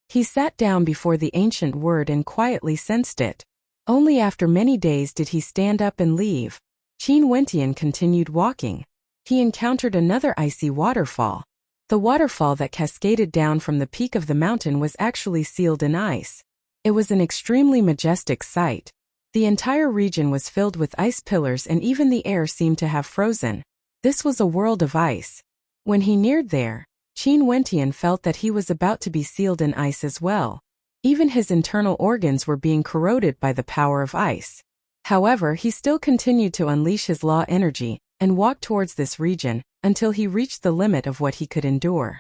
He sat down before the ancient word and quietly sensed it. Only after many days did he stand up and leave. Qin Wentian continued walking. He encountered another icy waterfall. The waterfall that cascaded down from the peak of the mountain was actually sealed in ice. It was an extremely majestic sight. The entire region was filled with ice pillars and even the air seemed to have frozen. This was a world of ice. When he neared there, Qin Wentian felt that he was about to be sealed in ice as well. Even his internal organs were being corroded by the power of ice. However, he still continued to unleash his law energy and walk towards this region until he reached the limit of what he could endure.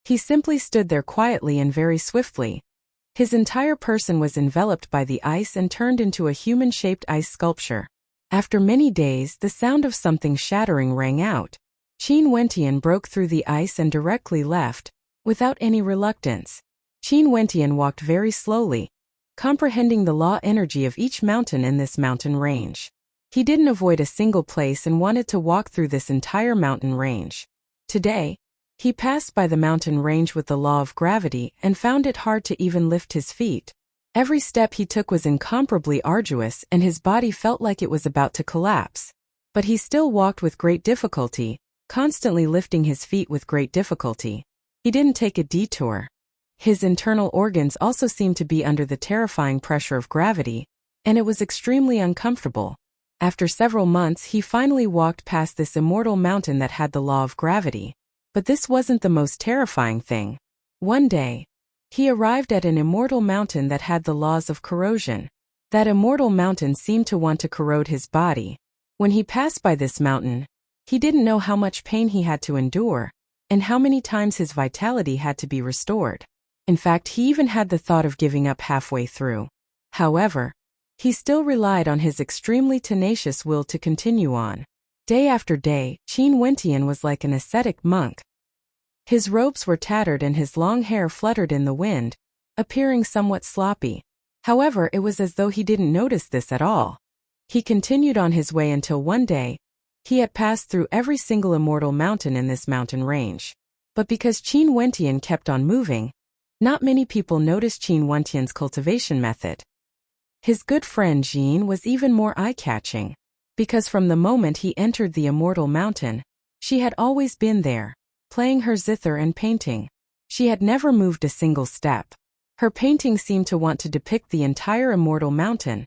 He simply stood there quietly and very swiftly. His entire person was enveloped by the ice and turned into a human-shaped ice sculpture. After many days, the sound of something shattering rang out. Qin Wentian broke through the ice and directly left, without any reluctance. Qin Wentian walked very slowly, comprehending the law energy of each mountain in this mountain range. He didn't avoid a single place and wanted to walk through this entire mountain range. Today, he passed by the mountain range with the law of gravity and found it hard to even lift his feet. Every step he took was incomparably arduous and his body felt like it was about to collapse. But he still walked with great difficulty, constantly lifting his feet with great difficulty. He didn't take a detour. His internal organs also seemed to be under the terrifying pressure of gravity, and it was extremely uncomfortable. After several months he finally walked past this immortal mountain that had the law of gravity. But this wasn't the most terrifying thing. One day, he arrived at an immortal mountain that had the laws of corrosion. That immortal mountain seemed to want to corrode his body. When he passed by this mountain, he didn't know how much pain he had to endure, and how many times his vitality had to be restored. In fact, he even had the thought of giving up halfway through. However, he still relied on his extremely tenacious will to continue on. Day after day, Qin Wentian was like an ascetic monk. His robes were tattered and his long hair fluttered in the wind, appearing somewhat sloppy. However, it was as though he didn't notice this at all. He continued on his way until one day, he had passed through every single immortal mountain in this mountain range. But because Qin Wentian kept on moving, not many people noticed Qin Wentian's cultivation method. His good friend Jean was even more eye-catching, because from the moment he entered the immortal mountain, she had always been there, playing her zither and painting. She had never moved a single step. Her painting seemed to want to depict the entire immortal mountain,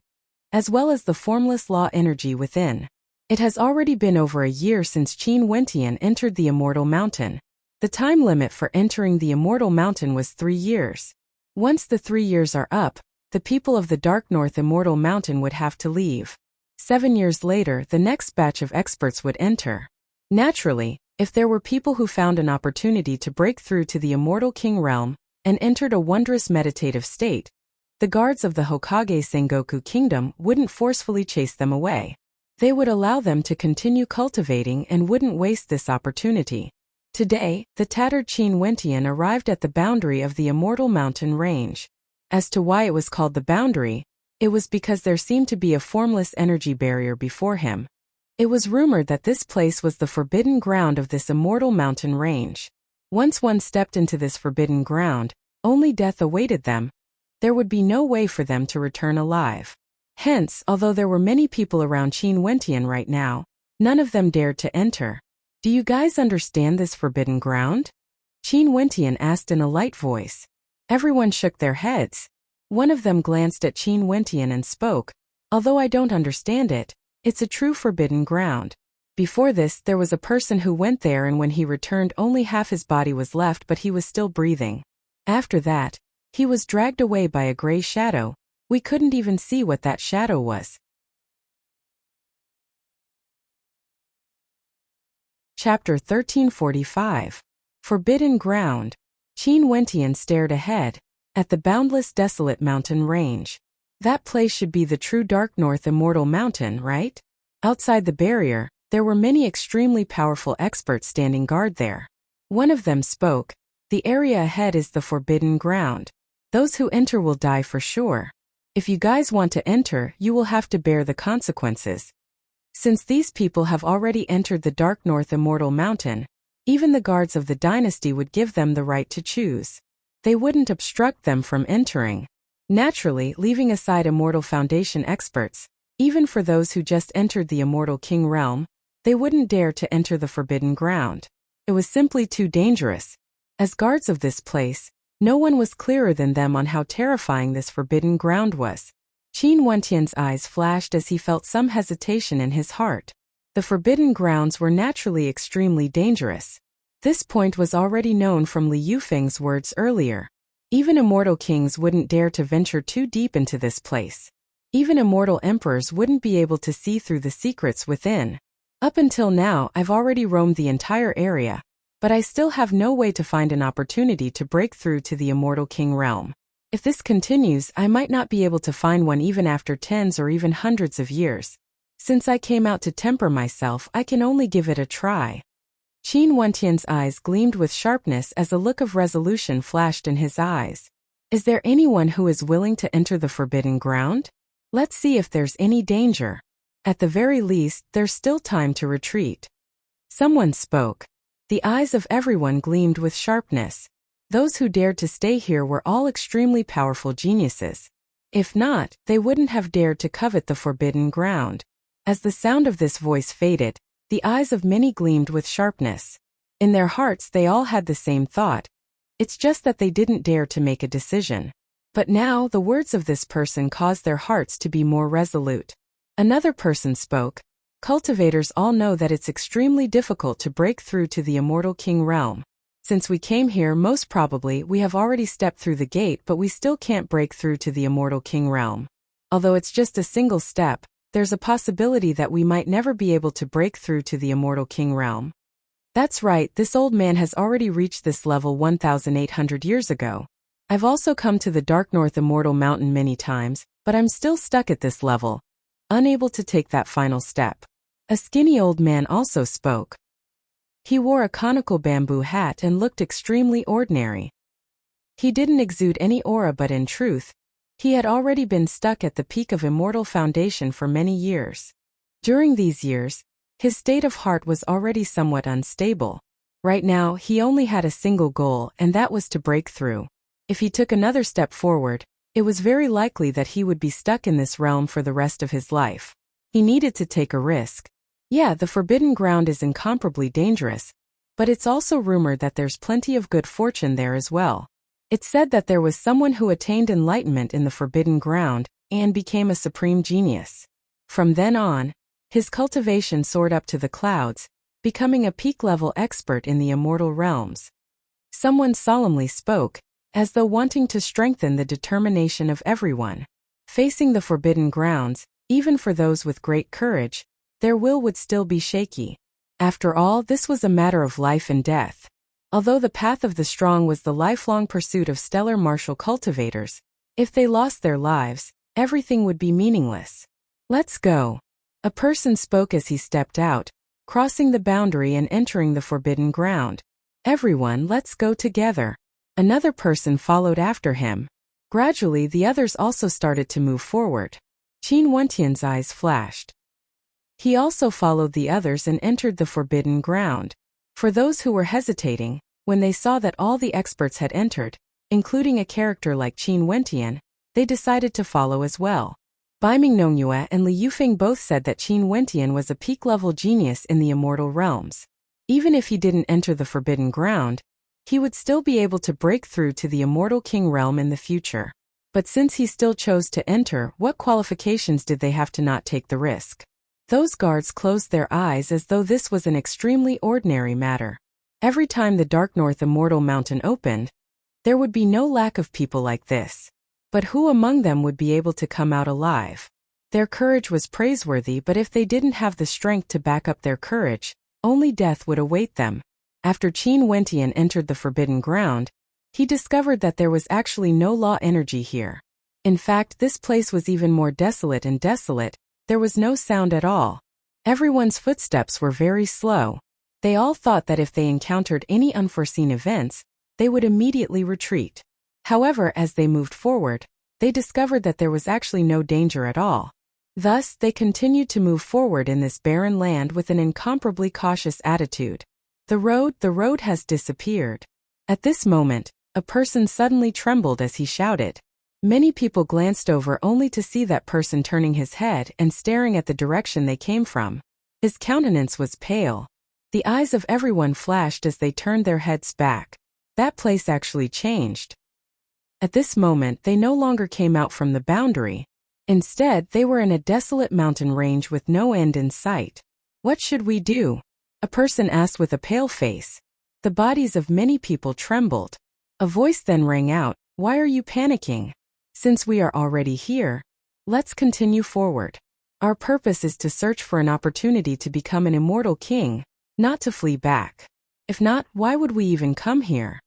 as well as the formless law energy within. It has already been over a year since Qin Wentian entered the immortal mountain. The time limit for entering the immortal mountain was 3 years. Once the 3 years are up, the people of the Dark North Immortal Mountain would have to leave. 7 years later, the next batch of experts would enter. Naturally, if there were people who found an opportunity to break through to the Immortal King realm and entered a wondrous meditative state, the guards of the Hokage Sengoku Kingdom wouldn't forcefully chase them away. They would allow them to continue cultivating and wouldn't waste this opportunity. Today, the tattered Qin Wentian arrived at the boundary of the Immortal Mountain Range. As to why it was called the boundary, it was because there seemed to be a formless energy barrier before him. It was rumored that this place was the forbidden ground of this Immortal Mountain Range. Once one stepped into this forbidden ground, only death awaited them. There would be no way for them to return alive. Hence, although there were many people around Qin Wentian right now, none of them dared to enter. Do you guys understand this forbidden ground? Qin Wentian asked in a light voice. Everyone shook their heads. One of them glanced at Qin Wentian and spoke. Although I don't understand it, it's a true forbidden ground. Before this, there was a person who went there, and when he returned, only half his body was left, but he was still breathing. After that, he was dragged away by a gray shadow. We couldn't even see what that shadow was. Chapter 1345. Forbidden Ground. Qin Wentian stared ahead, at the boundless desolate mountain range. That place should be the true Dark North Immortal Mountain, right? Outside the barrier, there were many extremely powerful experts standing guard there. One of them spoke. The area ahead is the forbidden ground. Those who enter will die for sure. If you guys want to enter, you will have to bear the consequences. Since these people have already entered the Dark North Immortal Mountain, even the guards of the dynasty would give them the right to choose. They wouldn't obstruct them from entering. Naturally, leaving aside Immortal Foundation experts, even for those who just entered the Immortal King realm, they wouldn't dare to enter the forbidden ground. It was simply too dangerous. As guards of this place, no one was clearer than them on how terrifying this forbidden ground was. Qin Wentian's eyes flashed as he felt some hesitation in his heart. The forbidden grounds were naturally extremely dangerous. This point was already known from Li Yufeng's words earlier. Even immortal kings wouldn't dare to venture too deep into this place. Even immortal emperors wouldn't be able to see through the secrets within. Up until now, I've already roamed the entire area, but I still have no way to find an opportunity to break through to the Immortal King realm. If this continues, I might not be able to find one even after tens or even hundreds of years. Since I came out to temper myself, I can only give it a try. Qin Wentian's eyes gleamed with sharpness as a look of resolution flashed in his eyes. Is there anyone who is willing to enter the forbidden ground? Let's see if there's any danger. At the very least, there's still time to retreat. Someone spoke. The eyes of everyone gleamed with sharpness. Those who dared to stay here were all extremely powerful geniuses. If not, they wouldn't have dared to covet the forbidden ground. As the sound of this voice faded, the eyes of many gleamed with sharpness. In their hearts they all had the same thought. It's just that they didn't dare to make a decision. But now the words of this person caused their hearts to be more resolute. Another person spoke. Cultivators all know that it's extremely difficult to break through to the Immortal King realm. Since we came here, most probably we have already stepped through the gate, but we still can't break through to the Immortal King realm. Although it's just a single step, there's a possibility that we might never be able to break through to the Immortal King realm. That's right, this old man has already reached this level 1,800 years ago. I've also come to the Dark North Immortal Mountain many times, but I'm still stuck at this level, unable to take that final step. A skinny old man also spoke. He wore a conical bamboo hat and looked extremely ordinary. He didn't exude any aura, but in truth, he had already been stuck at the peak of Immortal Foundation for many years. During these years, his state of heart was already somewhat unstable. Right now, he only had a single goal, and that was to break through. If he took another step forward, it was very likely that he would be stuck in this realm for the rest of his life. He needed to take a risk. Yeah, the forbidden ground is incomparably dangerous, but it's also rumored that there's plenty of good fortune there as well. It's said that there was someone who attained enlightenment in the forbidden ground and became a supreme genius. From then on, his cultivation soared up to the clouds, becoming a peak-level expert in the immortal realms. Someone solemnly spoke, as though wanting to strengthen the determination of everyone. Facing the forbidden grounds, even for those with great courage, their will would still be shaky. After all, this was a matter of life and death. Although the path of the strong was the lifelong pursuit of stellar martial cultivators, If they lost their lives, everything would be meaningless. Let's go. A person spoke as he stepped out, crossing the boundary and entering the forbidden ground. Everyone, let's go together. Another person followed after him. Gradually, the others also started to move forward. Qin Wentian's eyes flashed. He also followed the others and entered the forbidden ground. For those who were hesitating, when they saw that all the experts had entered, including a character like Qin Wentian, they decided to follow as well. Bai Mingnongyue and Li Yufeng both said that Qin Wentian was a peak-level genius in the immortal realms. Even if he didn't enter the forbidden ground, he would still be able to break through to the immortal king realm in the future. But since he still chose to enter, what qualifications did they have to not take the risk? Those guards closed their eyes as though this was an extremely ordinary matter. Every time the Dark North Immortal Mountain opened, there would be no lack of people like this. But who among them would be able to come out alive? Their courage was praiseworthy, but if they didn't have the strength to back up their courage, only death would await them. After Qin Wentian entered the forbidden ground, he discovered that there was actually no law energy here. In fact, this place was even more desolate and desolate. There was no sound at all. Everyone's footsteps were very slow. They all thought that if they encountered any unforeseen events, they would immediately retreat. However, as they moved forward, they discovered that there was actually no danger at all. Thus, they continued to move forward in this barren land with an incomparably cautious attitude. The road has disappeared. At this moment, a person suddenly trembled as he shouted. Many people glanced over only to see that person turning his head and staring at the direction they came from. His countenance was pale. The eyes of everyone flashed as they turned their heads back. That place actually changed. At this moment, they no longer came out from the boundary. Instead, they were in a desolate mountain range with no end in sight. What should we do? A person asked with a pale face. The bodies of many people trembled. A voice then rang out, "Why are you panicking? Since we are already here, let's continue forward. Our purpose is to search for an opportunity to become an immortal king, not to flee back. If not, why would we even come here?"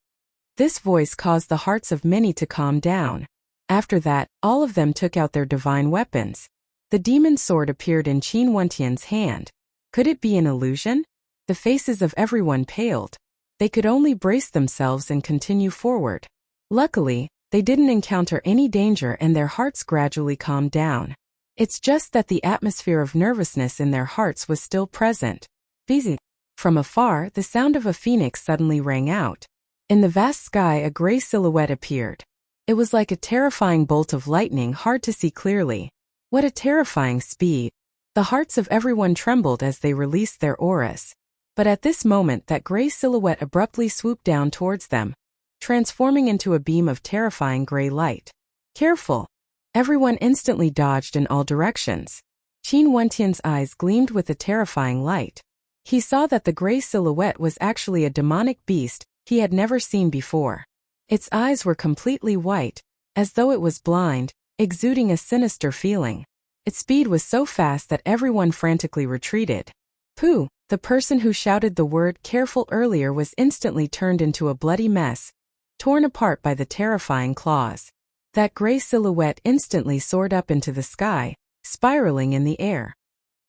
This voice caused the hearts of many to calm down. After that, all of them took out their divine weapons. The demon sword appeared in Qin Wentian's hand. Could it be an illusion? The faces of everyone paled. They could only brace themselves and continue forward. Luckily, they didn't encounter any danger and their hearts gradually calmed down. It's just that the atmosphere of nervousness in their hearts was still present. Busy. From afar, the sound of a phoenix suddenly rang out. In the vast sky, a gray silhouette appeared. It was like a terrifying bolt of lightning, hard to see clearly. What a terrifying speed! The hearts of everyone trembled as they released their auras. But at this moment, that gray silhouette abruptly swooped down towards them, transforming into a beam of terrifying gray light. Careful! Everyone instantly dodged in all directions. Qin Wentian's eyes gleamed with a terrifying light. He saw that the gray silhouette was actually a demonic beast he had never seen before. Its eyes were completely white, as though it was blind, exuding a sinister feeling. Its speed was so fast that everyone frantically retreated. Pooh! The person who shouted the word "careful" earlier was instantly turned into a bloody mess, torn apart by the terrifying claws. That gray silhouette instantly soared up into the sky, spiraling in the air.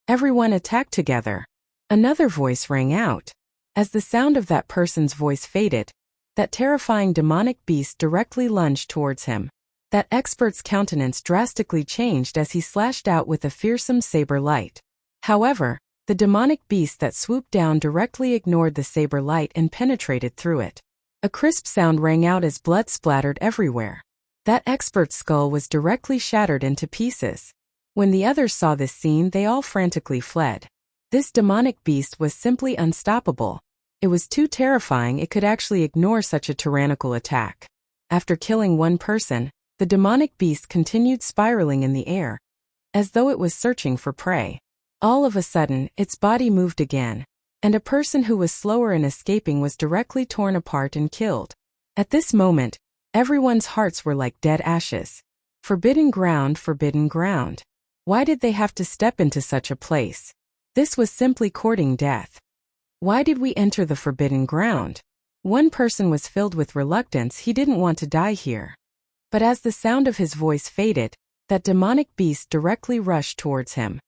Everyone attacked together. Another voice rang out. As the sound of that person's voice faded, that terrifying demonic beast directly lunged towards him. That expert's countenance drastically changed as he slashed out with a fearsome saber light. However, the demonic beast that swooped down directly ignored the saber light and penetrated through it. A crisp sound rang out as blood splattered everywhere. That expert's skull was directly shattered into pieces. When the others saw this scene, they all frantically fled. This demonic beast was simply unstoppable. It was too terrifying it could actually ignore such a tyrannical attack. After killing one person, the demonic beast continued spiraling in the air, as though it was searching for prey. All of a sudden, its body moved again, and a person who was slower in escaping was directly torn apart and killed. At this moment, everyone's hearts were like dead ashes. Forbidden ground, forbidden ground. Why did they have to step into such a place? This was simply courting death. Why did we enter the forbidden ground? One person was filled with reluctance. He didn't want to die here. But as the sound of his voice faded, that demonic beast directly rushed towards him.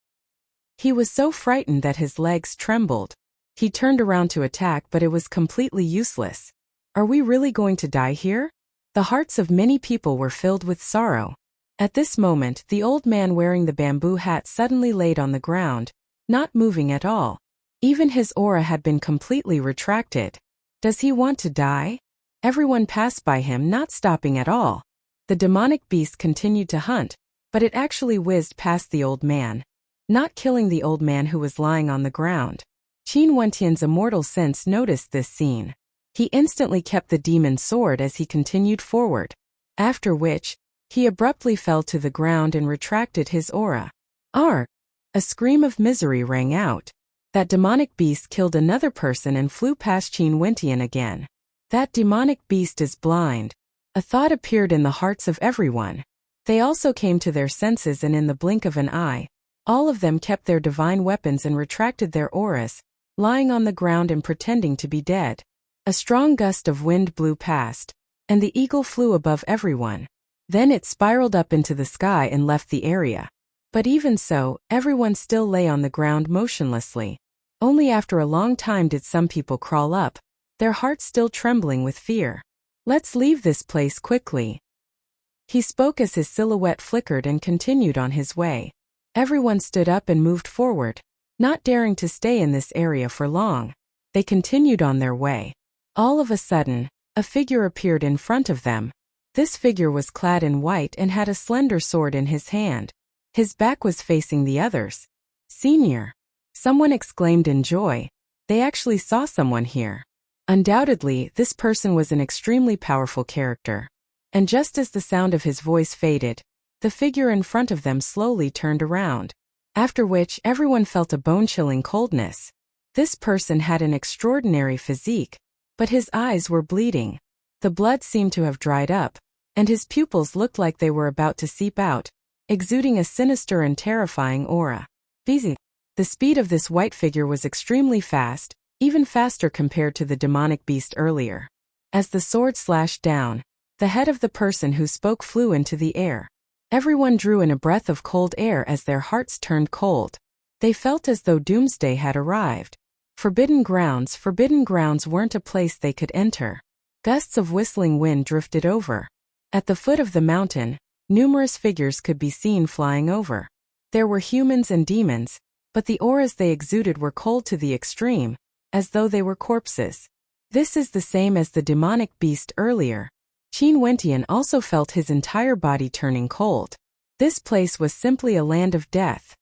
He was so frightened that his legs trembled. He turned around to attack, but it was completely useless. Are we really going to die here? The hearts of many people were filled with sorrow. At this moment, the old man wearing the bamboo hat suddenly laid on the ground, not moving at all. Even his aura had been completely retracted. Does he want to die? Everyone passed by him, not stopping at all. The demonic beast continued to hunt, but it actually whizzed past the old man, not killing the old man who was lying on the ground. Qin Wentian's immortal sense noticed this scene. He instantly kept the demon sword as he continued forward, after which, he abruptly fell to the ground and retracted his aura. Arr! A scream of misery rang out. That demonic beast killed another person and flew past Qin Wentian again. That demonic beast is blind. A thought appeared in the hearts of everyone. They also came to their senses, and in the blink of an eye, all of them kept their divine weapons and retracted their auras, lying on the ground and pretending to be dead. A strong gust of wind blew past, and the eagle flew above everyone. Then it spiraled up into the sky and left the area. But even so, everyone still lay on the ground motionlessly. Only after a long time did some people crawl up, their hearts still trembling with fear. Let's leave this place quickly. He spoke as his silhouette flickered and continued on his way. Everyone stood up and moved forward, not daring to stay in this area for long. They continued on their way. All of a sudden, a figure appeared in front of them. This figure was clad in white and had a slender sword in his hand. His back was facing the others. Senior! Someone exclaimed in joy. They actually saw someone here. Undoubtedly, this person was an extremely powerful character. And just as the sound of his voice faded, the figure in front of them slowly turned around. After which, everyone felt a bone-chilling coldness. This person had an extraordinary physique, but his eyes were bleeding. The blood seemed to have dried up, and his pupils looked like they were about to seep out, exuding a sinister and terrifying aura. Busy. The speed of this white figure was extremely fast, even faster compared to the demonic beast earlier. As the sword slashed down, the head of the person who spoke flew into the air. Everyone drew in a breath of cold air as their hearts turned cold. They felt as though doomsday had arrived. Forbidden grounds weren't a place they could enter. Gusts of whistling wind drifted over. At the foot of the mountain, numerous figures could be seen flying over. There were humans and demons, but the auras they exuded were cold to the extreme, as though they were corpses. This is the same as the demonic beast earlier. Qin Wentian also felt his entire body turning cold. This place was simply a land of death.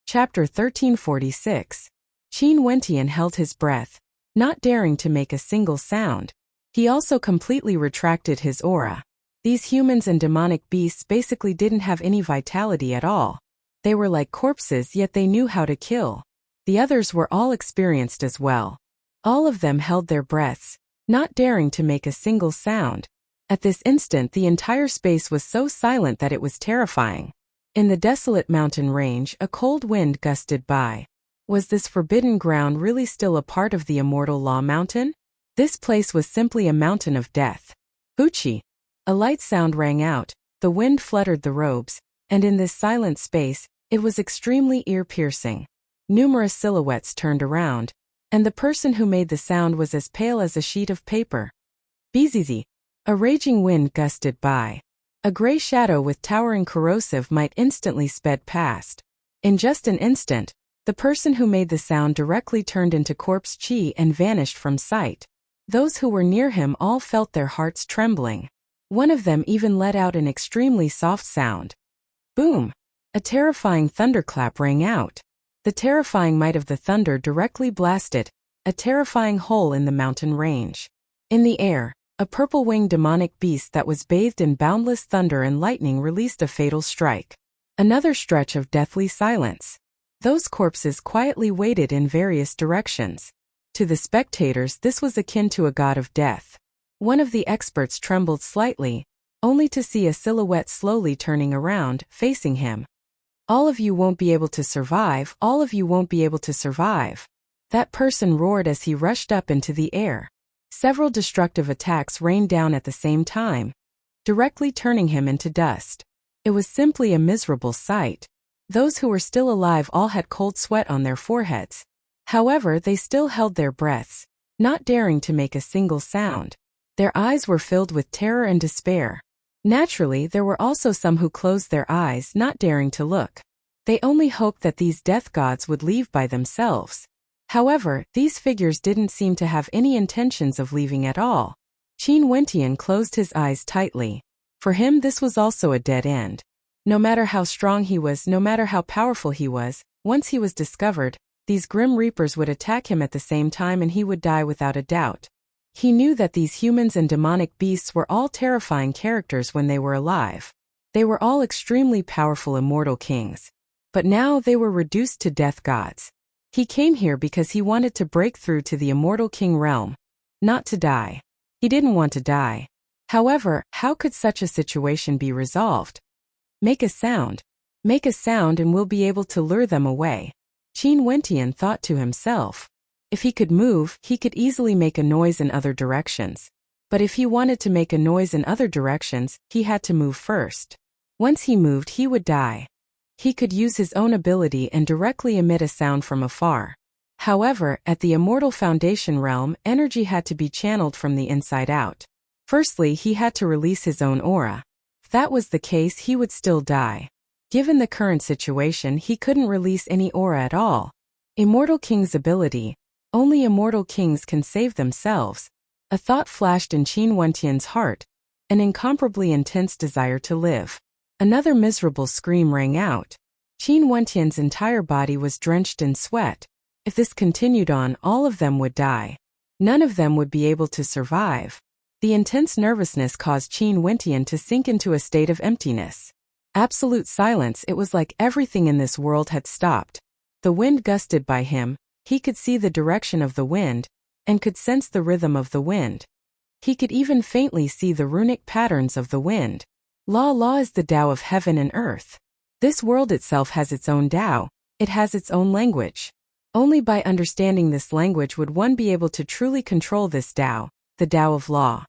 Chapter 1346. Qin Wentian held his breath, not daring to make a single sound. He also completely retracted his aura. These humans and demonic beasts basically didn't have any vitality at all. They were like corpses, yet they knew how to kill. The others were all experienced as well. All of them held their breaths, not daring to make a single sound. At this instant, the entire space was so silent that it was terrifying. In the desolate mountain range, a cold wind gusted by. Was this forbidden ground really still a part of the immortal Law Mountain? This place was simply a mountain of death. Hoochie! A light sound rang out, the wind fluttered the robes, and in this silent space, it was extremely ear-piercing. Numerous silhouettes turned around, and the person who made the sound was as pale as a sheet of paper. Bzzz! A raging wind gusted by. A gray shadow with towering corrosive might instantly sped past. In just an instant, the person who made the sound directly turned into corpse chi and vanished from sight. Those who were near him all felt their hearts trembling. One of them even let out an extremely soft sound. Boom! A terrifying thunderclap rang out. The terrifying might of the thunder directly blasted a terrifying hole in the mountain range. In the air, a purple-winged demonic beast that was bathed in boundless thunder and lightning released a fatal strike. Another stretch of deathly silence. Those corpses quietly waited in various directions. To the spectators, this was akin to a god of death. One of the experts trembled slightly, only to see a silhouette slowly turning around, facing him. All of you won't be able to survive, all of you won't be able to survive. That person roared as he rushed up into the air. Several destructive attacks rained down at the same time, directly turning him into dust. It was simply a miserable sight. Those who were still alive all had cold sweat on their foreheads. However, they still held their breaths, not daring to make a single sound. Their eyes were filled with terror and despair. Naturally, there were also some who closed their eyes, not daring to look. They only hoped that these death gods would leave by themselves. However, these figures didn't seem to have any intentions of leaving at all. Qin Wentian closed his eyes tightly. For him, this was also a dead end. No matter how strong he was, no matter how powerful he was, once he was discovered, these grim reapers would attack him at the same time and he would die without a doubt. He knew that these humans and demonic beasts were all terrifying characters when they were alive. They were all extremely powerful immortal kings. But now they were reduced to death gods. He came here because he wanted to break through to the immortal king realm. Not to die. He didn't want to die. However, how could such a situation be resolved? Make a sound. Make a sound and we'll be able to lure them away. Qin Wentian thought to himself. If he could move, he could easily make a noise in other directions. But if he wanted to make a noise in other directions, he had to move first. Once he moved, he would die. He could use his own ability and directly emit a sound from afar. However, at the Immortal Foundation realm, energy had to be channeled from the inside out. Firstly, he had to release his own aura. If that was the case, he would still die. Given the current situation, he couldn't release any aura at all. Immortal King's ability. Only immortal kings can save themselves. A thought flashed in Qin Wentian's heart, an incomparably intense desire to live. Another miserable scream rang out. Qin Wentian's entire body was drenched in sweat. If this continued on, all of them would die. None of them would be able to survive. The intense nervousness caused Qin Wentian to sink into a state of emptiness. Absolute silence. It was like everything in this world had stopped. The wind gusted by him. He could see the direction of the wind, and could sense the rhythm of the wind. He could even faintly see the runic patterns of the wind. Law is the Tao of heaven and earth. This world itself has its own Tao. It has its own language. Only by understanding this language would one be able to truly control this Tao, the Tao of law.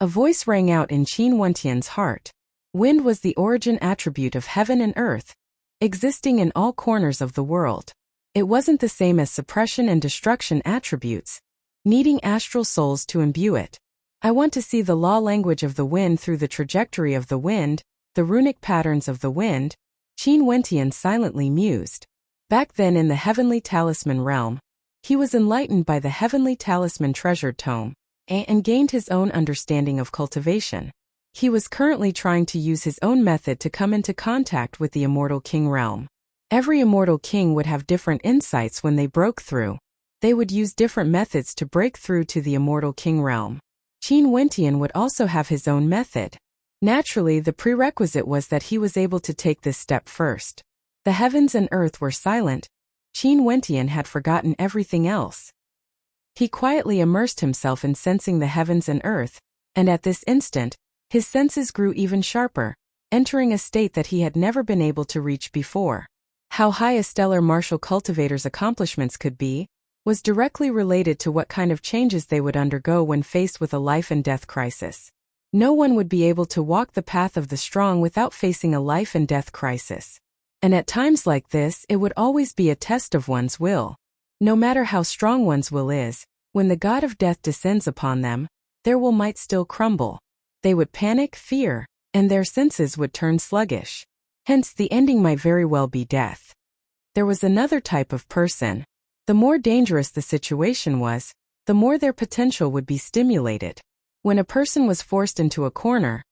A voice rang out in Qin Wentian's heart. Wind was the origin attribute of heaven and earth, existing in all corners of the world. It wasn't the same as suppression and destruction attributes, needing astral souls to imbue it. I want to see the law language of the wind through the trajectory of the wind, the runic patterns of the wind, Qin Wentian silently mused. Back then in the heavenly talisman realm, he was enlightened by the heavenly talisman treasured tome, and gained his own understanding of cultivation. He was currently trying to use his own method to come into contact with the immortal king realm. Every immortal king would have different insights when they broke through. They would use different methods to break through to the immortal king realm. Qin Wentian would also have his own method. Naturally, the prerequisite was that he was able to take this step first. The heavens and earth were silent. Qin Wentian had forgotten everything else. He quietly immersed himself in sensing the heavens and earth, and at this instant, his senses grew even sharper, entering a state that he had never been able to reach before. How high a stellar martial cultivator's accomplishments could be, was directly related to what kind of changes they would undergo when faced with a life and death crisis. No one would be able to walk the path of the strong without facing a life and death crisis. And at times like this, it would always be a test of one's will. No matter how strong one's will is, when the god of death descends upon them, their will might still crumble. They would panic, fear, and their senses would turn sluggish. Hence, the ending might very well be death. There was another type of person. The more dangerous the situation was, the more their potential would be stimulated. When a person was forced into a corner,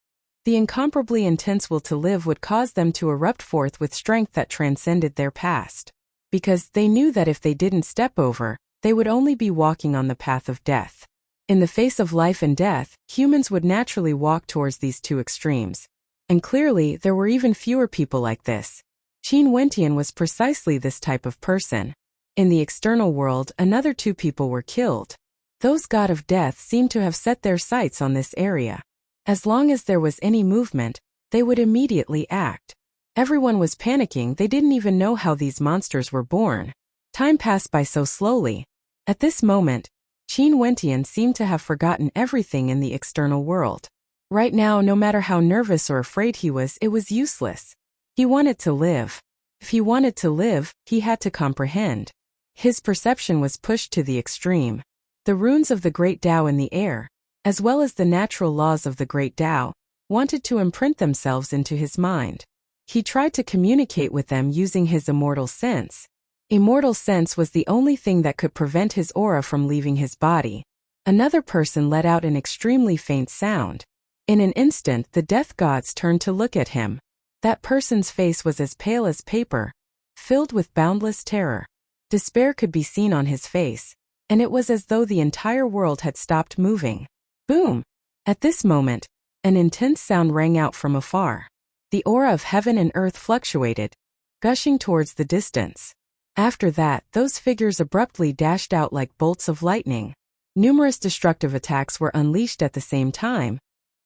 the incomparably intense will to live would cause them to erupt forth with strength that transcended their past. Because they knew that if they didn't step over, they would only be walking on the path of death. In the face of life and death, humans would naturally walk towards these two extremes. And clearly, there were even fewer people like this. Qin Wentian was precisely this type of person. In the external world, another two people were killed. Those god of death seemed to have set their sights on this area. As long as there was any movement, they would immediately act. Everyone was panicking. They didn't even know how these monsters were born. Time passed by so slowly. At this moment, Qin Wentian seemed to have forgotten everything in the external world. Right now, no matter how nervous or afraid he was, it was useless. He wanted to live. If he wanted to live, he had to comprehend. His perception was pushed to the extreme. The runes of the Great Tao in the air, as well as the natural laws of the Great Tao, wanted to imprint themselves into his mind. He tried to communicate with them using his immortal sense. Immortal sense was the only thing that could prevent his aura from leaving his body. Another person let out an extremely faint sound. In an instant, the death gods turned to look at him. That person's face was as pale as paper, filled with boundless terror. Despair could be seen on his face, and it was as though the entire world had stopped moving. Boom! At this moment, an intense sound rang out from afar. The aura of heaven and earth fluctuated, gushing towards the distance. After that, those figures abruptly dashed out like bolts of lightning. Numerous destructive attacks were unleashed at the same time,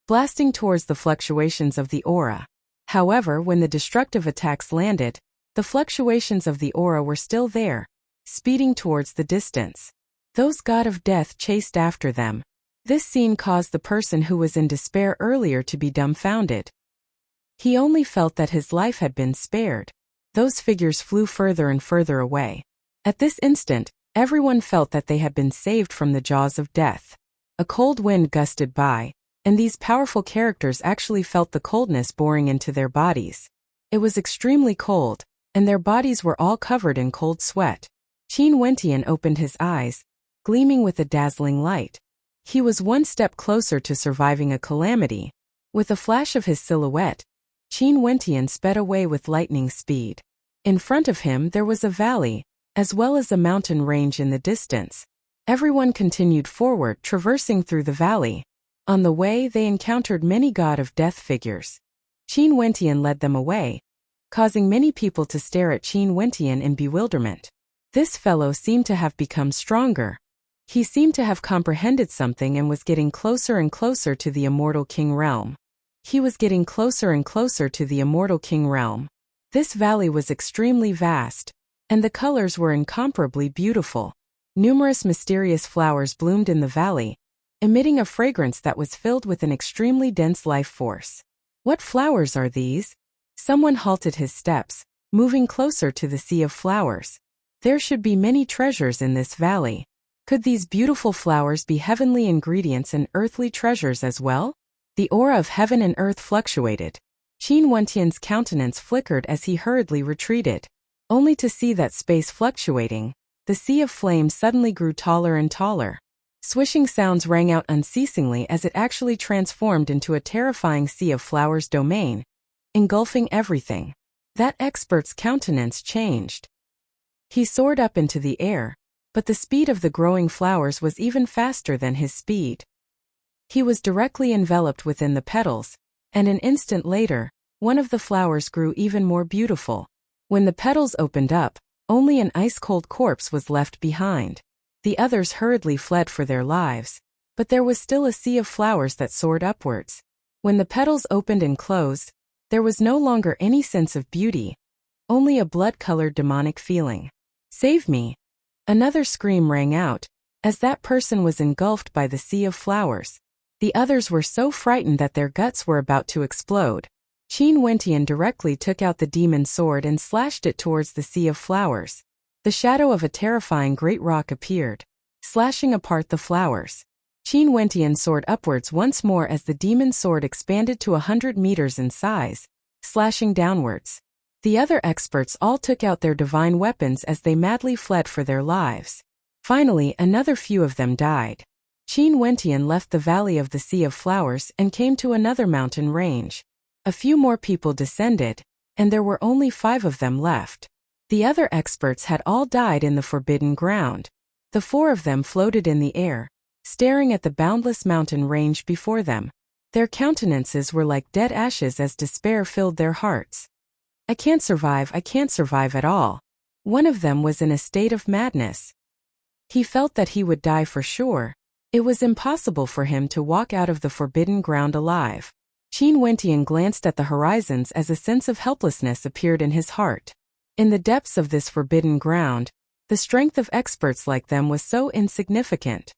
blasting towards the fluctuations of the aura. However, when the destructive attacks landed, the fluctuations of the aura were still there, speeding towards the distance. Those god of death chased after them. This scene caused the person who was in despair earlier to be dumbfounded. He only felt that his life had been spared. Those figures flew further and further away. At this instant, everyone felt that they had been saved from the jaws of death. A cold wind gusted by, and these powerful characters actually felt the coldness boring into their bodies. It was extremely cold, and their bodies were all covered in cold sweat. Qin Wentian opened his eyes, gleaming with a dazzling light. He was one step closer to surviving a calamity. With a flash of his silhouette, Qin Wentian sped away with lightning speed. In front of him there was a valley, as well as a mountain range in the distance. Everyone continued forward, traversing through the valley. On the way, they encountered many god of death figures. Qin Wentian led them away, causing many people to stare at Qin Wentian in bewilderment. This fellow seemed to have become stronger. He seemed to have comprehended something and was getting closer and closer to the immortal king realm. He was getting closer and closer to the immortal king realm. This valley was extremely vast, and the colors were incomparably beautiful. Numerous mysterious flowers bloomed in the valley, emitting a fragrance that was filled with an extremely dense life force. What flowers are these? Someone halted his steps, moving closer to the sea of flowers. There should be many treasures in this valley. Could these beautiful flowers be heavenly ingredients and earthly treasures as well? The aura of heaven and earth fluctuated. Qin Wentian's countenance flickered as he hurriedly retreated. Only to see that space fluctuating, the sea of flames suddenly grew taller and taller. Swishing sounds rang out unceasingly as it actually transformed into a terrifying sea of flowers domain, engulfing everything. That expert's countenance changed. He soared up into the air, but the speed of the growing flowers was even faster than his speed. He was directly enveloped within the petals, and an instant later, one of the flowers grew even more beautiful. When the petals opened up, only an ice-cold corpse was left behind. The others hurriedly fled for their lives, but there was still a sea of flowers that soared upwards. When the petals opened and closed, there was no longer any sense of beauty, only a blood-colored demonic feeling. "Save me!" Another scream rang out, as that person was engulfed by the sea of flowers. The others were so frightened that their guts were about to explode. Qin Wentian directly took out the demon sword and slashed it towards the sea of flowers. The shadow of a terrifying great rock appeared, slashing apart the flowers. Qin Wentian soared upwards once more as the demon sword expanded to 100 meters in size, slashing downwards. The other experts all took out their divine weapons as they madly fled for their lives. Finally, another few of them died. Qin Wentian left the valley of the Sea of Flowers and came to another mountain range. A few more people descended, and there were only 5 of them left. The other experts had all died in the forbidden ground. The 4 of them floated in the air, staring at the boundless mountain range before them. Their countenances were like dead ashes as despair filled their hearts. I can't survive at all. One of them was in a state of madness. He felt that he would die for sure. It was impossible for him to walk out of the forbidden ground alive. Qin Wentian glanced at the horizons as a sense of helplessness appeared in his heart. In the depths of this forbidden ground, the strength of experts like them was so insignificant.